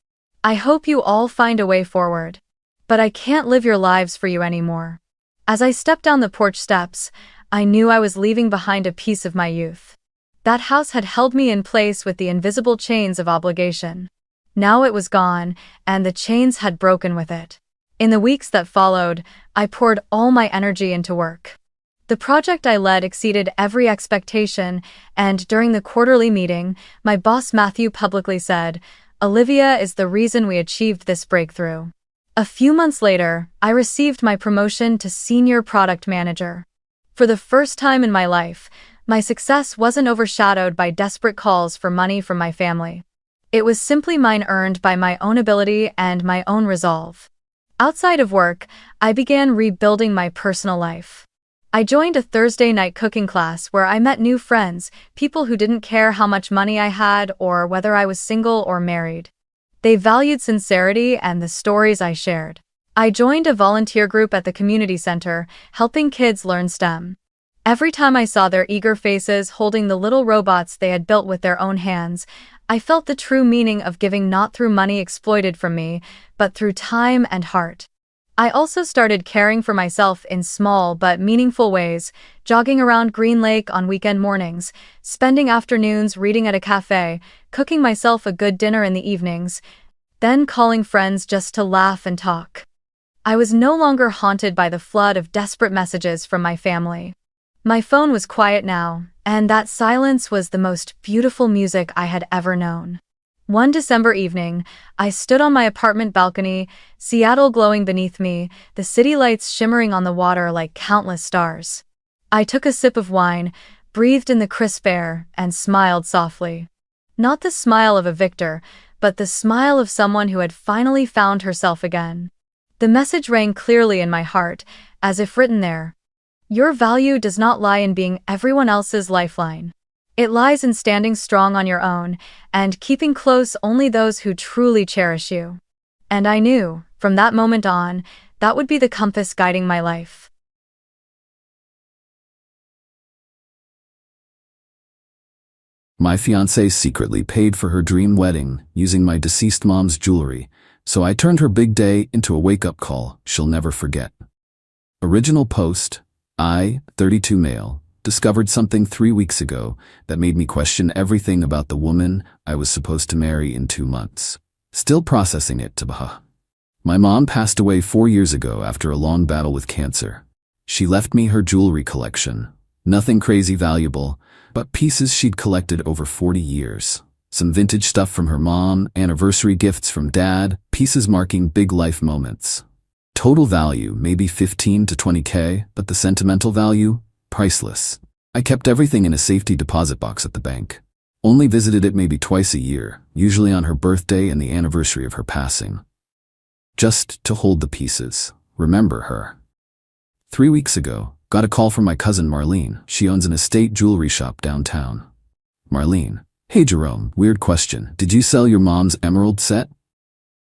I hope you all find a way forward. But I can't live your lives for you anymore. As I stepped down the porch steps, I knew I was leaving behind a piece of my youth. That house had held me in place with the invisible chains of obligation. Now it was gone, and the chains had broken with it. In the weeks that followed, I poured all my energy into work. The project I led exceeded every expectation, and during the quarterly meeting, my boss Matthew publicly said, "Olivia is the reason we achieved this breakthrough." A few months later, I received my promotion to Senior Product Manager. For the first time in my life, my success wasn't overshadowed by desperate calls for money from my family. It was simply mine, earned by my own ability and my own resolve. Outside of work, I began rebuilding my personal life. I joined a Thursday night cooking class where I met new friends, people who didn't care how much money I had or whether I was single or married. They valued sincerity and the stories I shared. I joined a volunteer group at the community center, helping kids learn STEM. Every time I saw their eager faces holding the little robots they had built with their own hands, I felt the true meaning of giving, not through money exploited from me, but through time and heart. I also started caring for myself in small but meaningful ways, jogging around Green Lake on weekend mornings, spending afternoons reading at a cafe, cooking myself a good dinner in the evenings, then calling friends just to laugh and talk. I was no longer haunted by the flood of desperate messages from my family. My phone was quiet now, and that silence was the most beautiful music I had ever known. One December evening, I stood on my apartment balcony, Seattle glowing beneath me, the city lights shimmering on the water like countless stars. I took a sip of wine, breathed in the crisp air, and smiled softly. Not the smile of a victor, but the smile of someone who had finally found herself again. The message rang clearly in my heart, as if written there. Your value does not lie in being everyone else's lifeline. It lies in standing strong on your own, and keeping close only those who truly cherish you. And I knew, from that moment on, that would be the compass guiding my life. My fiancée secretly paid for her dream wedding using my deceased mom's jewelry, so I turned her big day into a wake-up call she'll never forget. Original post, I, 32 male, discovered something 3 weeks ago that made me question everything about the woman I was supposed to marry in 2 months. Still processing it, Tabaha. My mom passed away 4 years ago after a long battle with cancer. She left me her jewelry collection. Nothing crazy valuable, but pieces she'd collected over 40 years. Some vintage stuff from her mom, anniversary gifts from dad, pieces marking big life moments. Total value maybe 15 to 20K, but the sentimental value? Priceless. I kept everything in a safety deposit box at the bank. Only visited it maybe twice a year, usually on her birthday and the anniversary of her passing. just to hold the pieces. Remember her. 3 weeks ago, got a call from my cousin Marlene. She owns an estate jewelry shop downtown. Marlene: "Hey Jerome, weird question. Did you sell your mom's emerald set?"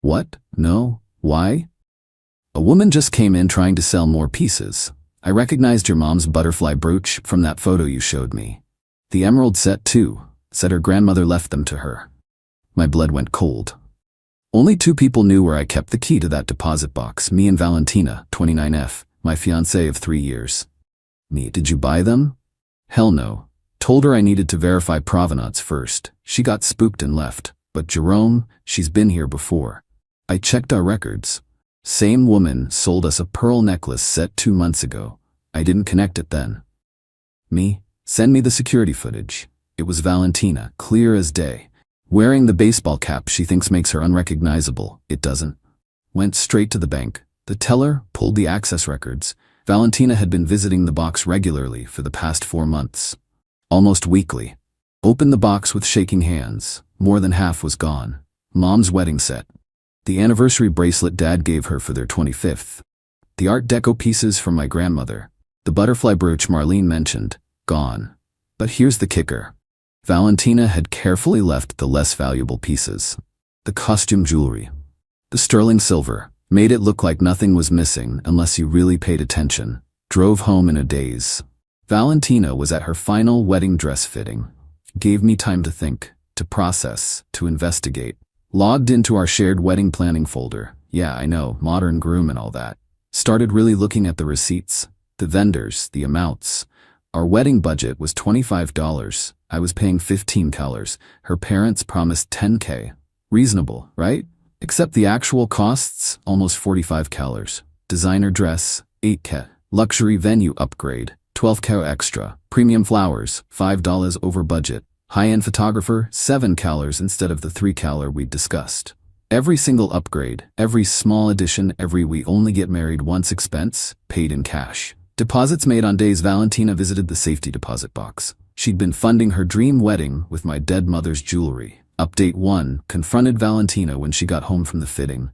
"What? No. Why?" "A woman just came in trying to sell more pieces. I recognized your mom's butterfly brooch from that photo you showed me. The emerald set too. Said her grandmother left them to her." My blood went cold. Only 2 people knew where I kept the key to that deposit box, me and Valentina, 29F, my fiancée of 3 years. Me: "Did you buy them?" "Hell no. Told her I needed to verify provenance first. She got spooked and left. But Jerome, she's been here before. I checked our records. Same woman sold us a pearl necklace set 2 months ago. I didn't connect it then." Me: "Send me the security footage." It was Valentina, clear as day. Wearing the baseball cap she thinks makes her unrecognizable. It doesn't. Went straight to the bank. The teller pulled the access records. Valentina had been visiting the box regularly for the past 4 months. Almost weekly. Opened the box with shaking hands. More than half was gone. Mom's wedding set. The anniversary bracelet Dad gave her for their 25th. The Art Deco pieces from my grandmother. The butterfly brooch Marlene mentioned. Gone. But here's the kicker. Valentina had carefully left the less valuable pieces. The costume jewelry. The sterling silver. Made it look like nothing was missing unless you really paid attention. Drove home in a daze. Valentina was at her final wedding dress fitting. Gave me time to think, to process, to investigate. Logged into our shared wedding planning folder. Yeah, I know, modern groom and all that. Started really looking at the receipts, the vendors, the amounts. Our wedding budget was $25. I was paying $15. Her parents promised $10K. Reasonable, right? Except the actual costs, almost $45. Designer dress, $8K. Luxury venue upgrade, $12K extra. Premium flowers, $5 over budget. High-end photographer, $7 instead of the $3 we'd discussed. Every single upgrade, every small addition, every we only get married once expense, paid in cash. Deposits made on days Valentina visited the safety deposit box. She'd been funding her dream wedding with my dead mother's jewelry. Update 1, confronted Valentina when she got home from the fitting.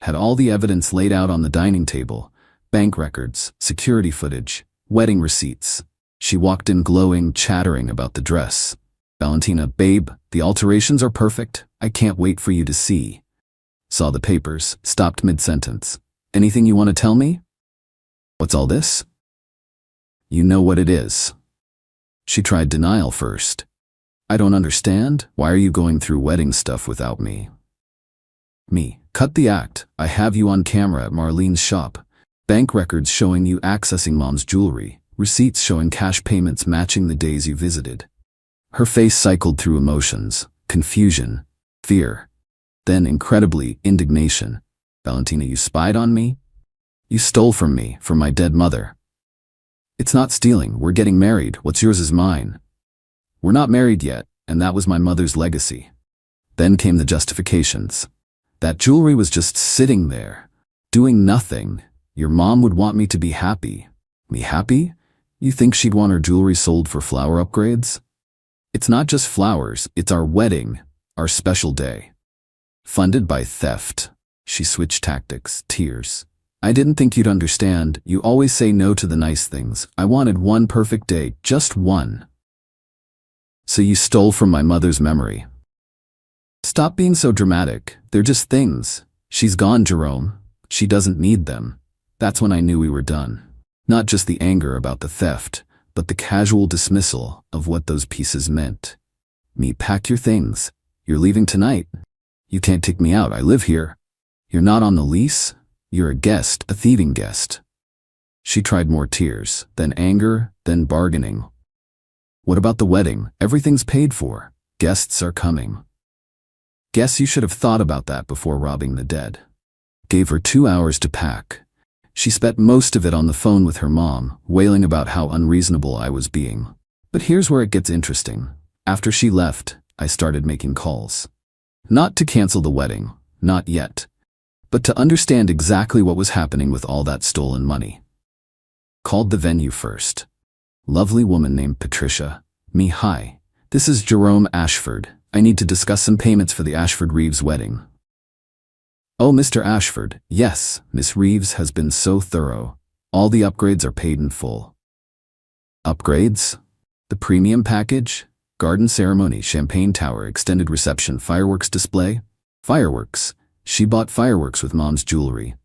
Had all the evidence laid out on the dining table. Bank records, security footage, wedding receipts. She walked in glowing, chattering about the dress. Valentina: "Babe, the alterations are perfect. I can't wait for you to see." Saw the papers, stopped mid-sentence. "Anything you want to tell me?" "What's all this?" "You know what it is." She tried denial first. "I don't understand. Why are you going through wedding stuff without me?" Me: "Cut the act. I have you on camera at Marlene's shop. Bank records showing you accessing mom's jewelry. Receipts showing cash payments matching the days you visited." Her face cycled through emotions, confusion, fear, then incredibly, indignation. "Valentina, you spied on me? You stole from me, from my dead mother." "It's not stealing, we're getting married, what's yours is mine." "We're not married yet, and that was my mother's legacy." Then came the justifications. "That jewelry was just sitting there, doing nothing. Your mom would want me to be happy." Me happy? You think she'd want her jewelry sold for flower upgrades? "It's not just flowers, it's our wedding, our special day." Funded by theft. She switched tactics, tears. "I didn't think you'd understand. You always say no to the nice things. I wanted one perfect day, just one." "So you stole from my mother's memory." "Stop being so dramatic. They're just things. She's gone, Jerome. She doesn't need them." That's when I knew we were done. Not just the anger about the theft, but the casual dismissal of what those pieces meant. Me: "Pack your things. You're leaving tonight. You can't take me out, I live here. You're not on the lease. You're a guest, a thieving guest." She tried more tears, then anger, then bargaining. "What about the wedding? Everything's paid for. Guests are coming." Guess you should have thought about that before robbing the dead. Gave her 2 hours to pack. She spent most of it on the phone with her mom, wailing about how unreasonable I was being. But here's where it gets interesting. After she left, I started making calls. Not to cancel the wedding, not yet, but to understand exactly what was happening with all that stolen money. Called the venue first. Lovely woman named Patricia. Me: "Hi, this is Jerome Ashford. I need to discuss some payments for the Ashford Reeves wedding." Oh, Mr. Ashford, yes, Miss Reeves has been so thorough. All the upgrades are paid in full. Upgrades? The premium package? Garden ceremony, champagne tower, extended reception, fireworks display? Fireworks. She bought fireworks with Mom's jewelry.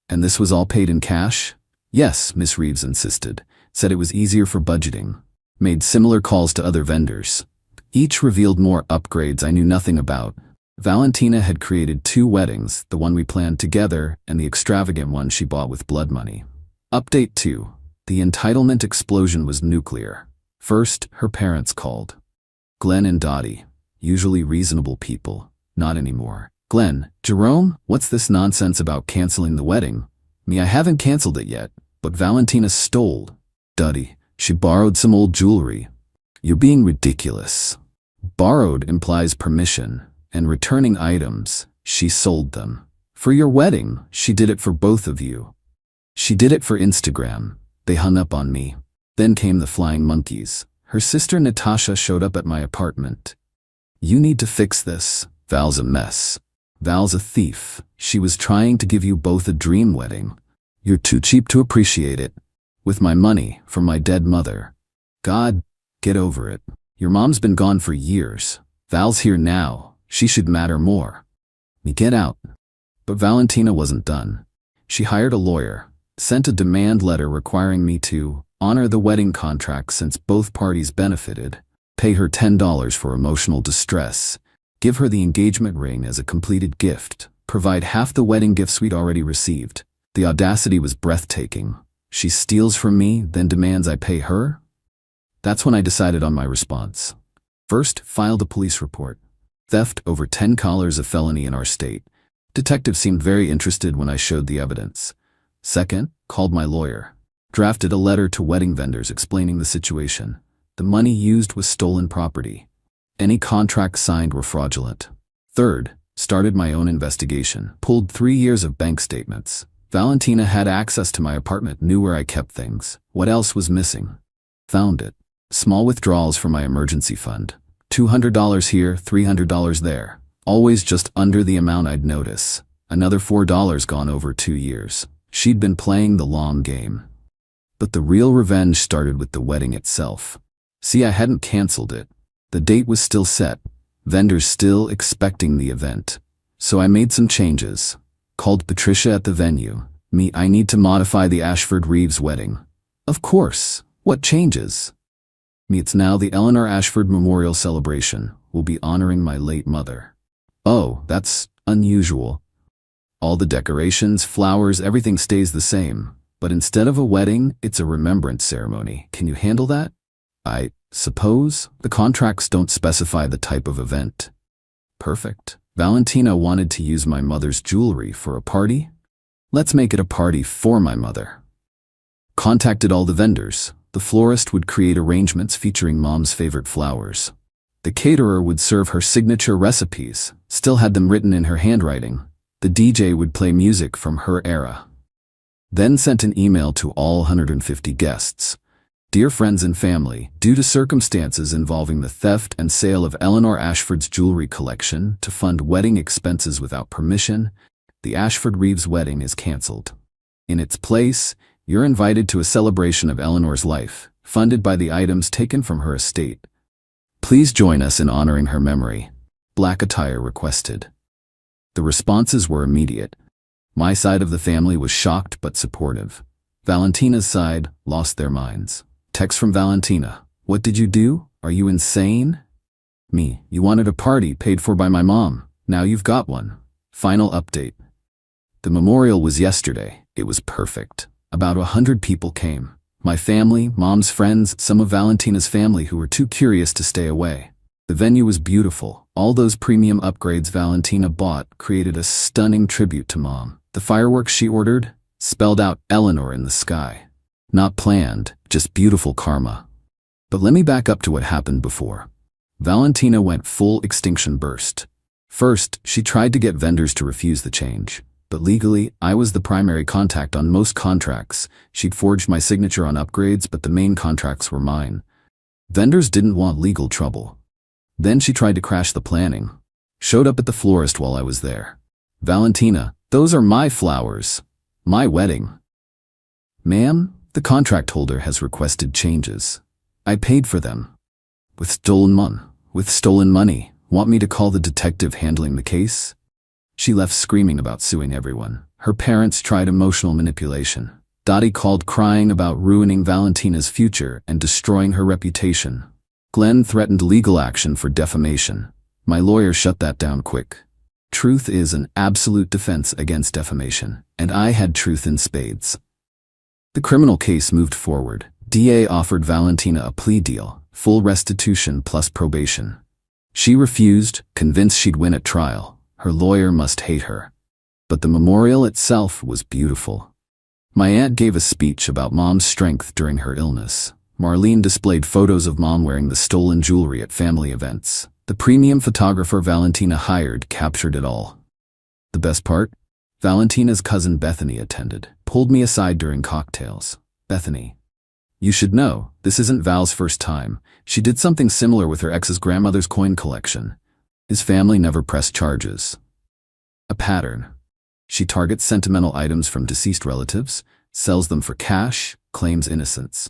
And this was all paid in cash? Yes, Miss Reeves insisted. Said it was easier for budgeting. Made similar calls to other vendors. Each revealed more upgrades I knew nothing about. Valentina had created 2 weddings, the one we planned together and the extravagant one she bought with blood money. Update 2. The entitlement explosion was nuclear. First, her parents called. Glenn and Dottie, usually reasonable people, not anymore. Glenn, Jerome, what's this nonsense about canceling the wedding? Me, I haven't canceled it yet, but Valentina stole. Dottie, she borrowed some old jewelry. You're being ridiculous. Borrowed implies permission, and returning items, she sold them. For your wedding, she did it for both of you. She did it for Instagram. They hung up on me. Then came the flying monkeys. Her sister Natasha showed up at my apartment. You need to fix this. Val's a mess. Val's a thief. She was trying to give you both a dream wedding. You're too cheap to appreciate it. With my money from my dead mother. God, get over it. Your mom's been gone for years. Val's here now. She should matter more. Me, get out. But Valentina wasn't done. She hired a lawyer, sent a demand letter requiring me to honor the wedding contract since both parties benefited, pay her $10 for emotional distress, give her the engagement ring as a completed gift, provide half the wedding gifts we'd already received. The audacity was breathtaking. She steals from me, then demands I pay her? That's when I decided on my response. First, filed a police report. Theft over $10 a felony in our state. Detectives seemed very interested when I showed the evidence. Second, called my lawyer. Drafted a letter to wedding vendors explaining the situation. The money used was stolen property. Any contracts signed were fraudulent. Third, started my own investigation. Pulled 3 years of bank statements. Valentina had access to my apartment, knew where I kept things. What else was missing? Found it. Small withdrawals from my emergency fund. $200 here, $300 there. Always just under the amount I'd notice. Another $4 gone over 2 years. She'd been playing the long game. But the real revenge started with the wedding itself. See, I hadn't canceled it. The date was still set. Vendors still expecting the event. So I made some changes. Called Patricia at the venue. Me, I need to modify the Ashford Reeves wedding. Of course. What changes? Me, it's now the Eleanor Ashford Memorial Celebration. We'll be honoring my late mother. Oh, that's unusual. All the decorations, flowers, everything stays the same. But instead of a wedding, it's a remembrance ceremony. Can you handle that? I suppose. The contracts don't specify the type of event. Perfect. Valentina wanted to use my mother's jewelry for a party? Let's make it a party for my mother. Contacted all the vendors. The florist would create arrangements featuring Mom's favorite flowers. The caterer would serve her signature recipes, still had them written in her handwriting. The DJ would play music from her era. Then sent an email to all 150 guests. Dear friends and family, due to circumstances involving the theft and sale of Eleanor Ashford's jewelry collection to fund wedding expenses without permission, the Ashford Reeves wedding is canceled. In its place, you're invited to a celebration of Eleanor's life, funded by the items taken from her estate. Please join us in honoring her memory. Black attire requested. The responses were immediate. My side of the family was shocked but supportive. Valentina's side lost their minds. Text from Valentina. What did you do? Are you insane? Me. You wanted a party paid for by my mom. Now you've got one. Final update. The memorial was yesterday. It was perfect. About 100 people came. My family, Mom's friends, some of Valentina's family who were too curious to stay away. The venue was beautiful. All those premium upgrades Valentina bought created a stunning tribute to Mom. The fireworks she ordered spelled out Eleanor in the sky. Not planned, just beautiful karma. But let me back up to what happened before. Valentina went full extinction burst. First, she tried to get vendors to refuse the change. But legally, I was the primary contact on most contracts. She'd forged my signature on upgrades, but the main contracts were mine. Vendors didn't want legal trouble. Then she tried to crash the planning. Showed up at the florist while I was there. Valentina, those are my flowers. My wedding. Ma'am, the contract holder has requested changes. I paid for them. With stolen money. Want me to call the detective handling the case? She left screaming about suing everyone. Her parents tried emotional manipulation. Dottie called crying about ruining Valentina's future and destroying her reputation. Glenn threatened legal action for defamation. My lawyer shut that down quick. Truth is an absolute defense against defamation, and I had truth in spades. The criminal case moved forward. DA offered Valentina a plea deal, full restitution plus probation. She refused, convinced she'd win at trial. Her lawyer must hate her. But the memorial itself was beautiful. My aunt gave a speech about Mom's strength during her illness. Marlene displayed photos of Mom wearing the stolen jewelry at family events. The premium photographer Valentina hired captured it all. The best part? Valentina's cousin Bethany attended, pulled me aside during cocktails. Bethany. You should know, this isn't Val's first time. She did something similar with her ex's grandmother's coin collection. His family never pressed charges. A pattern. She targets sentimental items from deceased relatives, sells them for cash, claims innocence.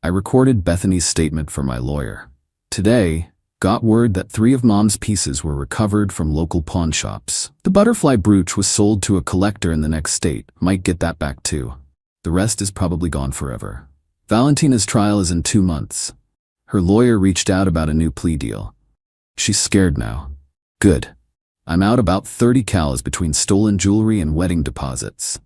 I recorded Bethany's statement for my lawyer. Today, got word that 3 of Mom's pieces were recovered from local pawn shops. The butterfly brooch was sold to a collector in the next state. Might get that back too. The rest is probably gone forever. Valentina's trial is in 2 months. Her lawyer reached out about a new plea deal. She's scared now. Good. I'm out about 30 cows between stolen jewelry and wedding deposits.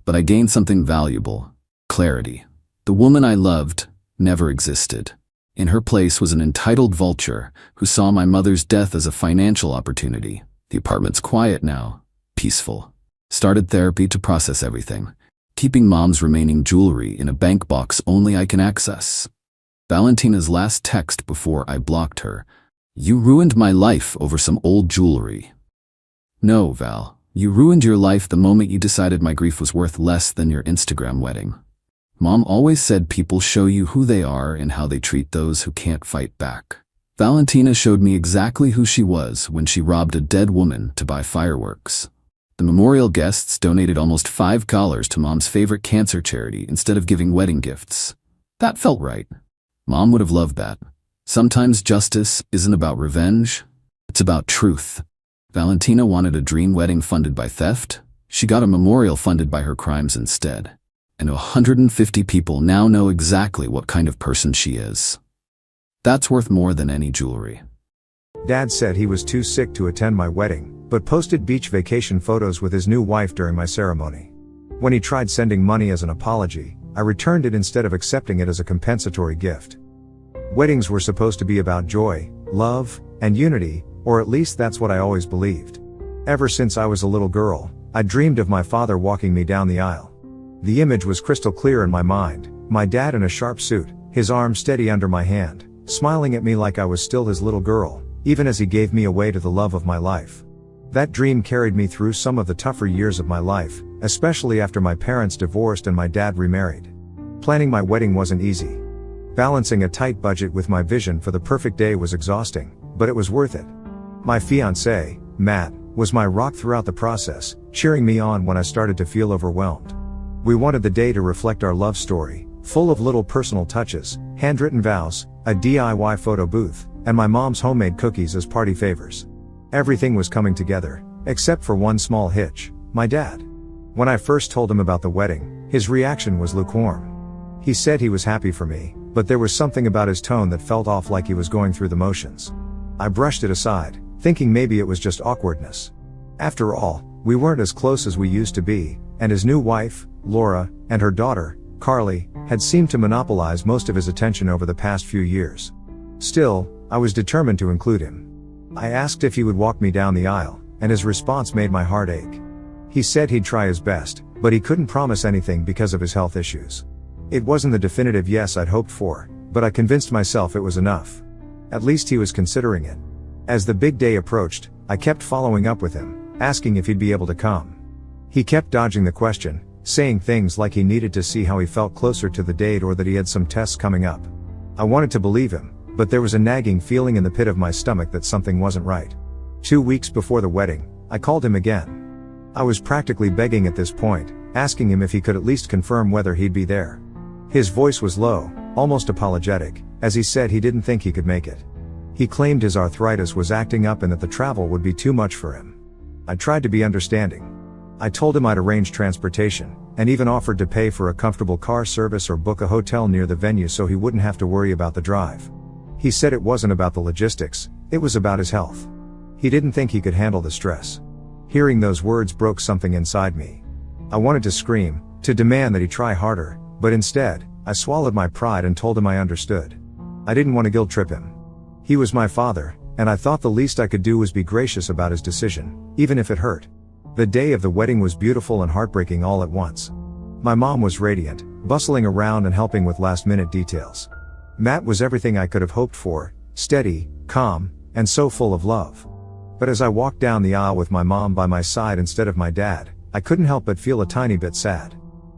But I gained something valuable. Clarity. The woman I loved never existed. In her place was an entitled vulture who saw my mother's death as a financial opportunity. The apartment's quiet now. Peaceful. Started therapy to process everything. Keeping Mom's remaining jewelry in a bank box only I can access. Valentina's last text before I blocked her. You ruined my life over some old jewelry. No, Val. You ruined your life the moment you decided my grief was worth less than your Instagram wedding. Mom always said people show you who they are and how they treat those who can't fight back. Valentina showed me exactly who she was when she robbed a dead woman to buy fireworks. The memorial guests donated almost $5 to Mom's favorite cancer charity instead of giving wedding gifts. That felt right. Mom would have loved that. Sometimes justice isn't about revenge, it's about truth. Valentina wanted a dream wedding funded by theft. She got a memorial funded by her crimes instead. And 150 people now know exactly what kind of person she is. That's worth more than any jewelry. Dad said he was too sick to attend my wedding, but posted beach vacation photos with his new wife during my ceremony. When he tried sending money as an apology, I returned it instead of accepting it as a compensatory gift. Weddings were supposed to be about joy, love, and unity, or at least that's what I always believed. Ever since I was a little girl, I dreamed of my father walking me down the aisle. The image was crystal clear in my mind, my dad in a sharp suit, his arm steady under my hand, smiling at me like I was still his little girl, even as he gave me away to the love of my life. That dream carried me through some of the tougher years of my life, especially after my parents divorced and my dad remarried. Planning my wedding wasn't easy. Balancing a tight budget with my vision for the perfect day was exhausting, but it was worth it. My fiancé, Matt, was my rock throughout the process, cheering me on when I started to feel overwhelmed. We wanted the day to reflect our love story, full of little personal touches, handwritten vows, a DIY photo booth, and my mom's homemade cookies as party favors. Everything was coming together, except for one small hitch, my dad. When I first told him about the wedding, his reaction was lukewarm. He said he was happy for me, but there was something about his tone that felt off, like he was going through the motions. I brushed it aside, thinking maybe it was just awkwardness. After all, we weren't as close as we used to be, and his new wife, Laura, and her daughter, Carly, had seemed to monopolize most of his attention over the past few years. Still, I was determined to include him. I asked if he would walk me down the aisle, and his response made my heart ache. He said he'd try his best, but he couldn't promise anything because of his health issues. It wasn't the definitive yes I'd hoped for, but I convinced myself it was enough. At least he was considering it. As the big day approached, I kept following up with him, asking if he'd be able to come. He kept dodging the question, saying things like he needed to see how he felt closer to the date or that he had some tests coming up. I wanted to believe him, but there was a nagging feeling in the pit of my stomach that something wasn't right. 2 weeks before the wedding, I called him again. I was practically begging at this point, asking him if he could at least confirm whether he'd be there. His voice was low, almost apologetic, as he said he didn't think he could make it. He claimed his arthritis was acting up and that the travel would be too much for him. I tried to be understanding. I told him I'd arrange transportation, and even offered to pay for a comfortable car service or book a hotel near the venue so he wouldn't have to worry about the drive. He said it wasn't about the logistics, it was about his health. He didn't think he could handle the stress. Hearing those words broke something inside me. I wanted to scream, to demand that he try harder, but instead, I swallowed my pride and told him I understood. I didn't want to guilt trip him. He was my father, and I thought the least I could do was be gracious about his decision, even if it hurt. The day of the wedding was beautiful and heartbreaking all at once. My mom was radiant, bustling around and helping with last-minute details. Matt was everything I could have hoped for, steady, calm, and so full of love. But as I walked down the aisle with my mom by my side instead of my dad, I couldn't help but feel a tiny bit sad.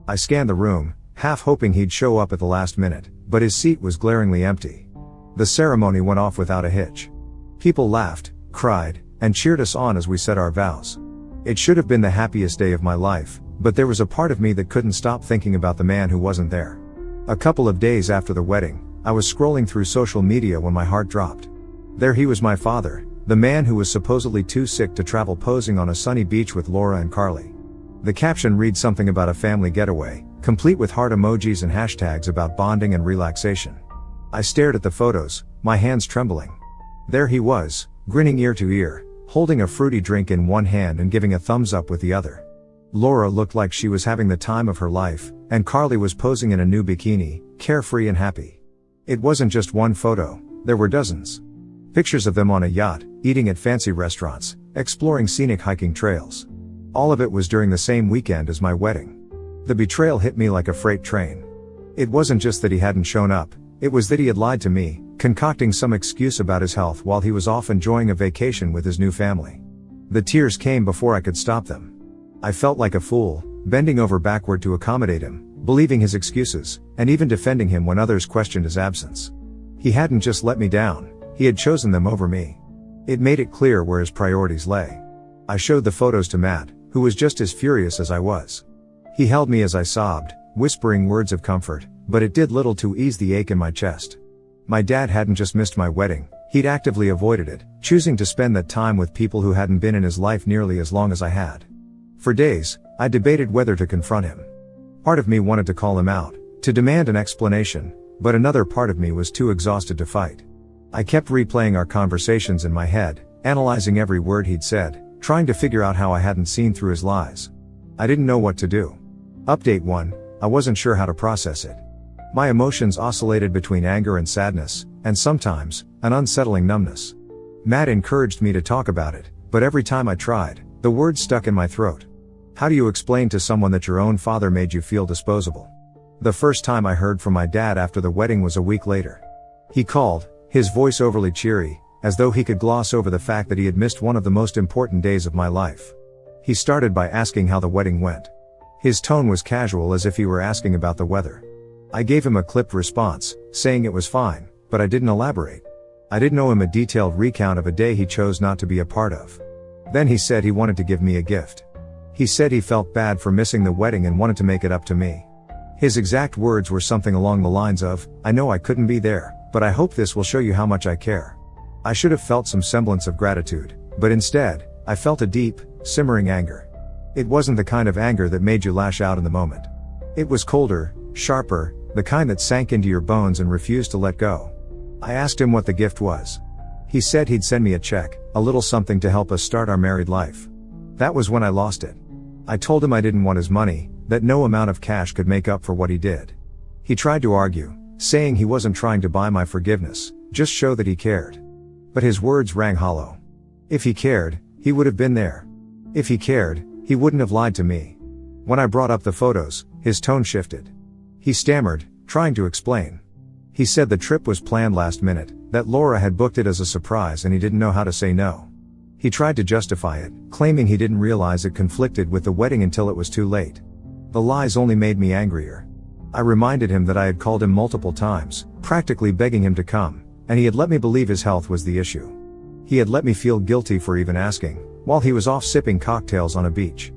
I scanned the room, half hoping he'd show up at the last minute, but his seat was glaringly empty. The ceremony went off without a hitch. People laughed, cried, and cheered us on as we said our vows. It should have been the happiest day of my life, but there was a part of me that couldn't stop thinking about the man who wasn't there. A couple of days after the wedding, I was scrolling through social media when my heart dropped. There he was, my father, the man who was supposedly too sick to travel, posing on a sunny beach with Laura and Carly. The caption reads something about a family getaway, complete with heart emojis and hashtags about bonding and relaxation. I stared at the photos, my hands trembling. There he was, grinning ear to ear, holding a fruity drink in one hand and giving a thumbs up with the other. Laura looked like she was having the time of her life, and Carly was posing in a new bikini, carefree and happy. It wasn't just one photo, there were dozens. Pictures of them on a yacht, eating at fancy restaurants, exploring scenic hiking trails. All of it was during the same weekend as my wedding. The betrayal hit me like a freight train. It wasn't just that he hadn't shown up, it was that he had lied to me, concocting some excuse about his health while he was off enjoying a vacation with his new family. The tears came before I could stop them. I felt like a fool, bending over backward to accommodate him, believing his excuses, and even defending him when others questioned his absence. He hadn't just let me down, he had chosen them over me. It made it clear where his priorities lay. I showed the photos to Matt, who was just as furious as I was. He held me as I sobbed, whispering words of comfort, but it did little to ease the ache in my chest. My dad hadn't just missed my wedding, he'd actively avoided it, choosing to spend that time with people who hadn't been in his life nearly as long as I had. For days, I debated whether to confront him. Part of me wanted to call him out, to demand an explanation, but another part of me was too exhausted to fight. I kept replaying our conversations in my head, analyzing every word he'd said, trying to figure out how I hadn't seen through his lies. I didn't know what to do. Update 1, I wasn't sure how to process it. My emotions oscillated between anger and sadness, and sometimes, an unsettling numbness. Matt encouraged me to talk about it, but every time I tried, the words stuck in my throat. How do you explain to someone that your own father made you feel disposable? The first time I heard from my dad after the wedding was a week later. He called, his voice overly cheery, as though he could gloss over the fact that he had missed one of the most important days of my life. He started by asking how the wedding went. His tone was casual, as if he were asking about the weather. I gave him a clipped response, saying it was fine, but I didn't elaborate. I didn't owe him a detailed recount of a day he chose not to be a part of. Then he said he wanted to give me a gift. He said he felt bad for missing the wedding and wanted to make it up to me. His exact words were something along the lines of, "I know I couldn't be there, but I hope this will show you how much I care." I should have felt some semblance of gratitude, but instead, I felt a deep, simmering anger. It wasn't the kind of anger that made you lash out in the moment. It was colder, sharper, the kind that sank into your bones and refused to let go. I asked him what the gift was. He said he'd send me a check, a little something to help us start our married life. That was when I lost it. I told him I didn't want his money, that no amount of cash could make up for what he did. He tried to argue, saying he wasn't trying to buy my forgiveness, just show that he cared. But his words rang hollow. If he cared, he would have been there. If he cared, he wouldn't have lied to me. When I brought up the photos, his tone shifted. He stammered, trying to explain. He said the trip was planned last minute, that Laura had booked it as a surprise and he didn't know how to say no. He tried to justify it, claiming he didn't realize it conflicted with the wedding until it was too late. The lies only made me angrier. I reminded him that I had called him multiple times, practically begging him to come, and he had let me believe his health was the issue. He had let me feel guilty for even asking, while he was off sipping cocktails on a beach.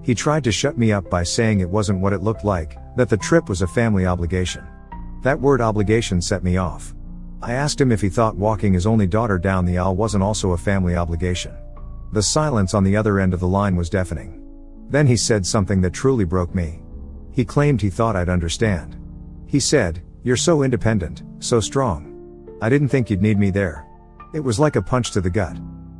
He tried to shut me up by saying it wasn't what it looked like, that the trip was a family obligation. That word obligation set me off. I asked him if he thought walking his only daughter down the aisle wasn't also a family obligation. The silence on the other end of the line was deafening. Then he said something that truly broke me. He claimed he thought I'd understand. He said, "You're so independent, so strong. I didn't think you'd need me there." It was like a punch to the gut.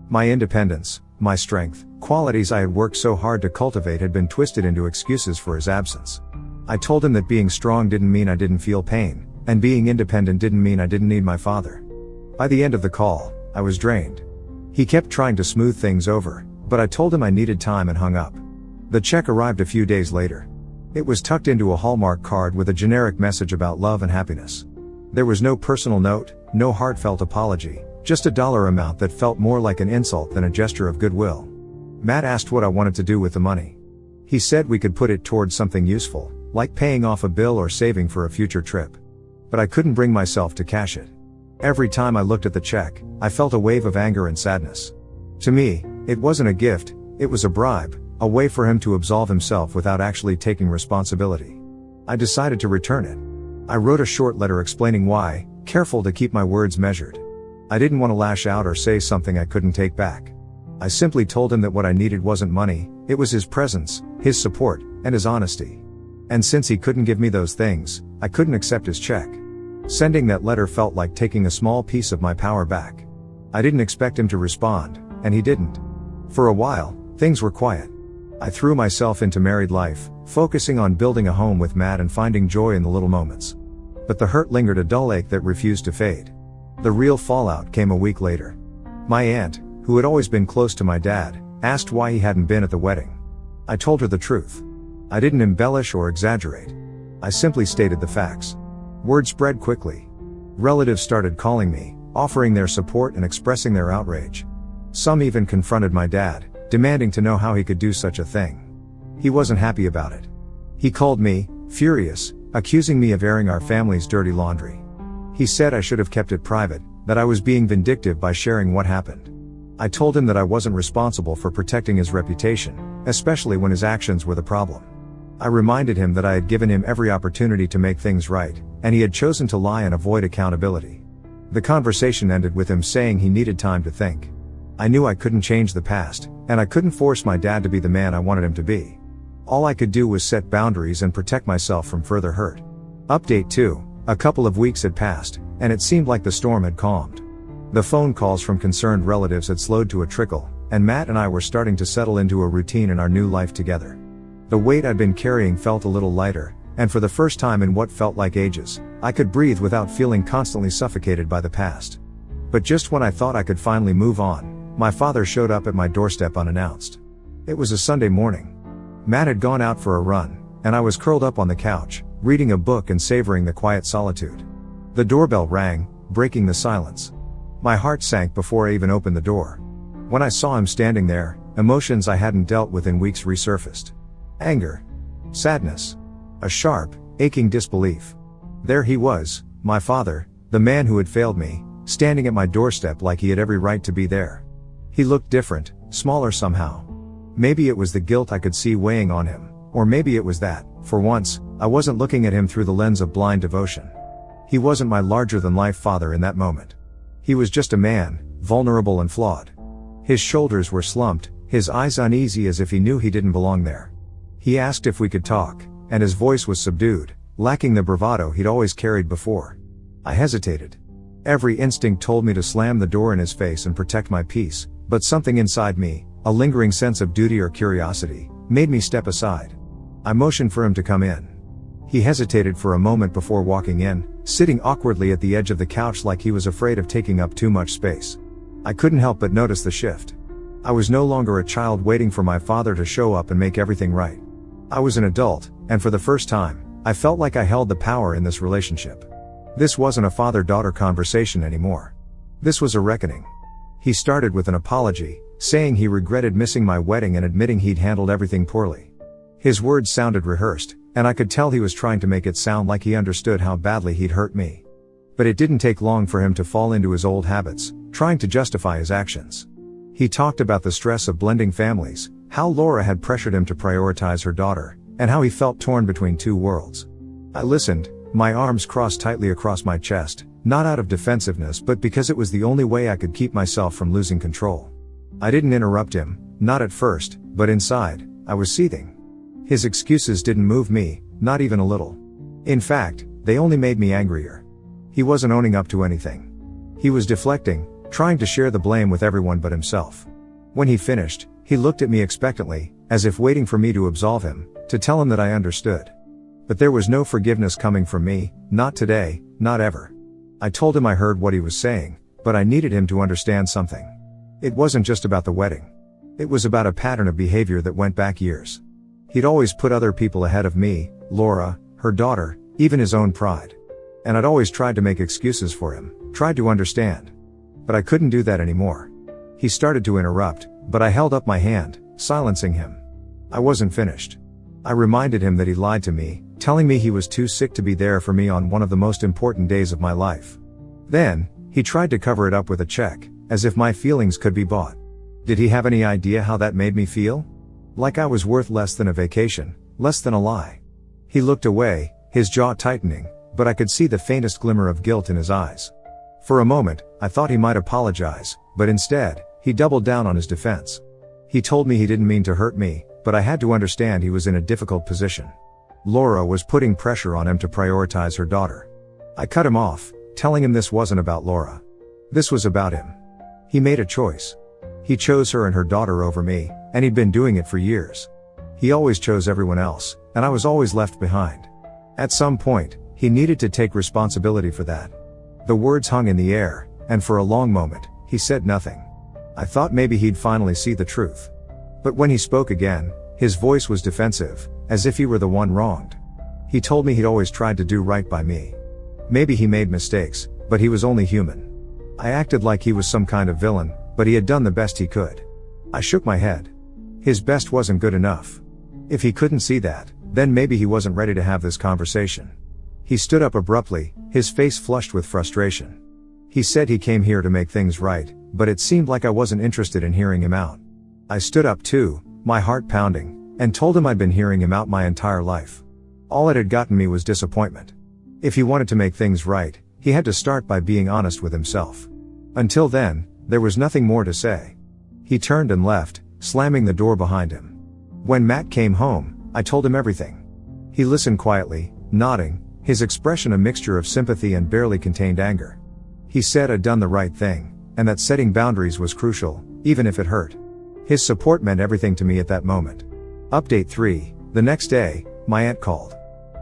My independence, my strength, qualities I had worked so hard to cultivate had been twisted into excuses for his absence. I told him that being strong didn't mean I didn't feel pain, and being independent didn't mean I didn't need my father. By the end of the call, I was drained. He kept trying to smooth things over, but I told him I needed time and hung up. The check arrived a few days later. It was tucked into a Hallmark card with a generic message about love and happiness. There was no personal note, no heartfelt apology, just a dollar amount that felt more like an insult than a gesture of goodwill. Matt asked what I wanted to do with the money. He said we could put it towards something useful, like paying off a bill or saving for a future trip. But I couldn't bring myself to cash it. Every time I looked at the check, I felt a wave of anger and sadness. To me, it wasn't a gift, it was a bribe, a way for him to absolve himself without actually taking responsibility. I decided to return it. I wrote a short letter explaining why, careful to keep my words measured. I didn't want to lash out or say something I couldn't take back. I simply told him that what I needed wasn't money, it was his presence, his support, and his honesty. And since he couldn't give me those things, I couldn't accept his check. Sending that letter felt like taking a small piece of my power back. I didn't expect him to respond, and he didn't. For a while, things were quiet. I threw myself into married life, focusing on building a home with Matt and finding joy in the little moments. But the hurt lingered, a dull ache that refused to fade. The real fallout came a week later. My aunt, who had always been close to my dad, asked why he hadn't been at the wedding. I told her the truth. I didn't embellish or exaggerate. I simply stated the facts. Word spread quickly. Relatives started calling me, offering their support and expressing their outrage. Some even confronted my dad, demanding to know how he could do such a thing. He wasn't happy about it. He called me, furious, accusing me of airing our family's dirty laundry. He said I should have kept it private, that I was being vindictive by sharing what happened. I told him that I wasn't responsible for protecting his reputation, especially when his actions were the problem. I reminded him that I had given him every opportunity to make things right, and he had chosen to lie and avoid accountability. The conversation ended with him saying he needed time to think. I knew I couldn't change the past, and I couldn't force my dad to be the man I wanted him to be. All I could do was set boundaries and protect myself from further hurt. Update 2. A couple of weeks had passed, and it seemed like the storm had calmed. The phone calls from concerned relatives had slowed to a trickle, and Matt and I were starting to settle into a routine in our new life together. The weight I'd been carrying felt a little lighter, and for the first time in what felt like ages, I could breathe without feeling constantly suffocated by the past. But just when I thought I could finally move on, my father showed up at my doorstep unannounced. It was a Sunday morning. Matt had gone out for a run, and I was curled up on the couch, reading a book and savoring the quiet solitude. The doorbell rang, breaking the silence. My heart sank before I even opened the door. When I saw him standing there, emotions I hadn't dealt with in weeks resurfaced. Anger. Sadness. A sharp, aching disbelief. There he was, my father, the man who had failed me, standing at my doorstep like he had every right to be there. He looked different, smaller somehow. Maybe it was the guilt I could see weighing on him, or maybe it was that, for once, I wasn't looking at him through the lens of blind devotion. He wasn't my larger-than-life father in that moment. He was just a man, vulnerable and flawed. His shoulders were slumped, his eyes uneasy as if he knew he didn't belong there. He asked if we could talk, and his voice was subdued, lacking the bravado he'd always carried before. I hesitated. Every instinct told me to slam the door in his face and protect my peace, but something inside me, a lingering sense of duty or curiosity, made me step aside. I motioned for him to come in. He hesitated for a moment before walking in, sitting awkwardly at the edge of the couch like he was afraid of taking up too much space. I couldn't help but notice the shift. I was no longer a child waiting for my father to show up and make everything right. I was an adult, and for the first time, I felt like I held the power in this relationship. This wasn't a father-daughter conversation anymore. This was a reckoning. He started with an apology, saying he regretted missing my wedding and admitting he'd handled everything poorly. His words sounded rehearsed, and I could tell he was trying to make it sound like he understood how badly he'd hurt me. But it didn't take long for him to fall into his old habits, trying to justify his actions. He talked about the stress of blending families, how Laura had pressured him to prioritize her daughter, and how he felt torn between two worlds. I listened, my arms crossed tightly across my chest, not out of defensiveness but because it was the only way I could keep myself from losing control. I didn't interrupt him, not at first, but inside, I was seething. His excuses didn't move me, not even a little. In fact, they only made me angrier. He wasn't owning up to anything. He was deflecting, trying to share the blame with everyone but himself. When he finished, he looked at me expectantly, as if waiting for me to absolve him, to tell him that I understood. But there was no forgiveness coming from me, not today, not ever. I told him I heard what he was saying, but I needed him to understand something. It wasn't just about the wedding. It was about a pattern of behavior that went back years. He'd always put other people ahead of me, Laura, her daughter, even his own pride. And I'd always tried to make excuses for him, tried to understand. But I couldn't do that anymore. He started to interrupt, but I held up my hand, silencing him. I wasn't finished. I reminded him that he lied to me, telling me he was too sick to be there for me on one of the most important days of my life. Then, he tried to cover it up with a check, as if my feelings could be bought. Did he have any idea how that made me feel? Like I was worth less than a vacation, less than a lie. He looked away, his jaw tightening, but I could see the faintest glimmer of guilt in his eyes. For a moment, I thought he might apologize, but instead, he doubled down on his defense. He told me he didn't mean to hurt me, but I had to understand he was in a difficult position. Laura was putting pressure on him to prioritize her daughter. I cut him off, telling him this wasn't about Laura. This was about him. He made a choice. He chose her and her daughter over me, and he'd been doing it for years. He always chose everyone else, and I was always left behind. At some point, he needed to take responsibility for that. The words hung in the air, and for a long moment, he said nothing. I thought maybe he'd finally see the truth. But when he spoke again, his voice was defensive, as if he were the one wronged. He told me he'd always tried to do right by me. Maybe he made mistakes, but he was only human. I acted like he was some kind of villain, but he had done the best he could. I shook my head. His best wasn't good enough. If he couldn't see that, then maybe he wasn't ready to have this conversation. He stood up abruptly, his face flushed with frustration. He said he came here to make things right, but it seemed like I wasn't interested in hearing him out. I stood up too, my heart pounding, and told him I'd been hearing him out my entire life. All it had gotten me was disappointment. If he wanted to make things right, he had to start by being honest with himself. Until then, there was nothing more to say. He turned and left, slamming the door behind him. When Matt came home, I told him everything. He listened quietly, nodding, his expression a mixture of sympathy and barely contained anger. He said I'd done the right thing, and that setting boundaries was crucial, even if it hurt. His support meant everything to me at that moment. Update 3, the next day, my aunt called.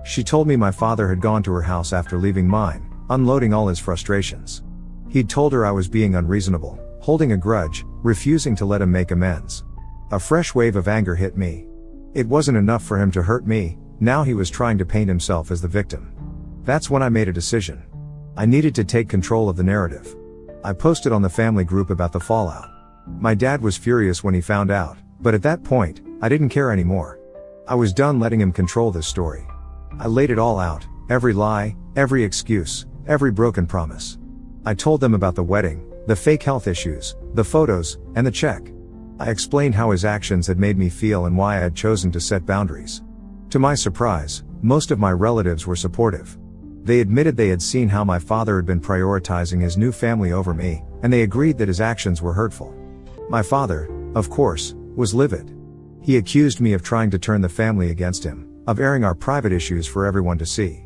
She told me my father had gone to her house after leaving mine, unloading all his frustrations. He'd told her I was being unreasonable, holding a grudge, refusing to let him make amends. A fresh wave of anger hit me. It wasn't enough for him to hurt me, now he was trying to paint himself as the victim. That's when I made a decision. I needed to take control of the narrative. I posted on the family group about the fallout. My dad was furious when he found out, but at that point, I didn't care anymore. I was done letting him control this story. I laid it all out, every lie, every excuse, every broken promise. I told them about the wedding, the fake health issues, the photos, and the check. I explained how his actions had made me feel and why I had chosen to set boundaries. To my surprise, most of my relatives were supportive. They admitted they had seen how my father had been prioritizing his new family over me, and they agreed that his actions were hurtful. My father, of course, was livid. He accused me of trying to turn the family against him, of airing our private issues for everyone to see.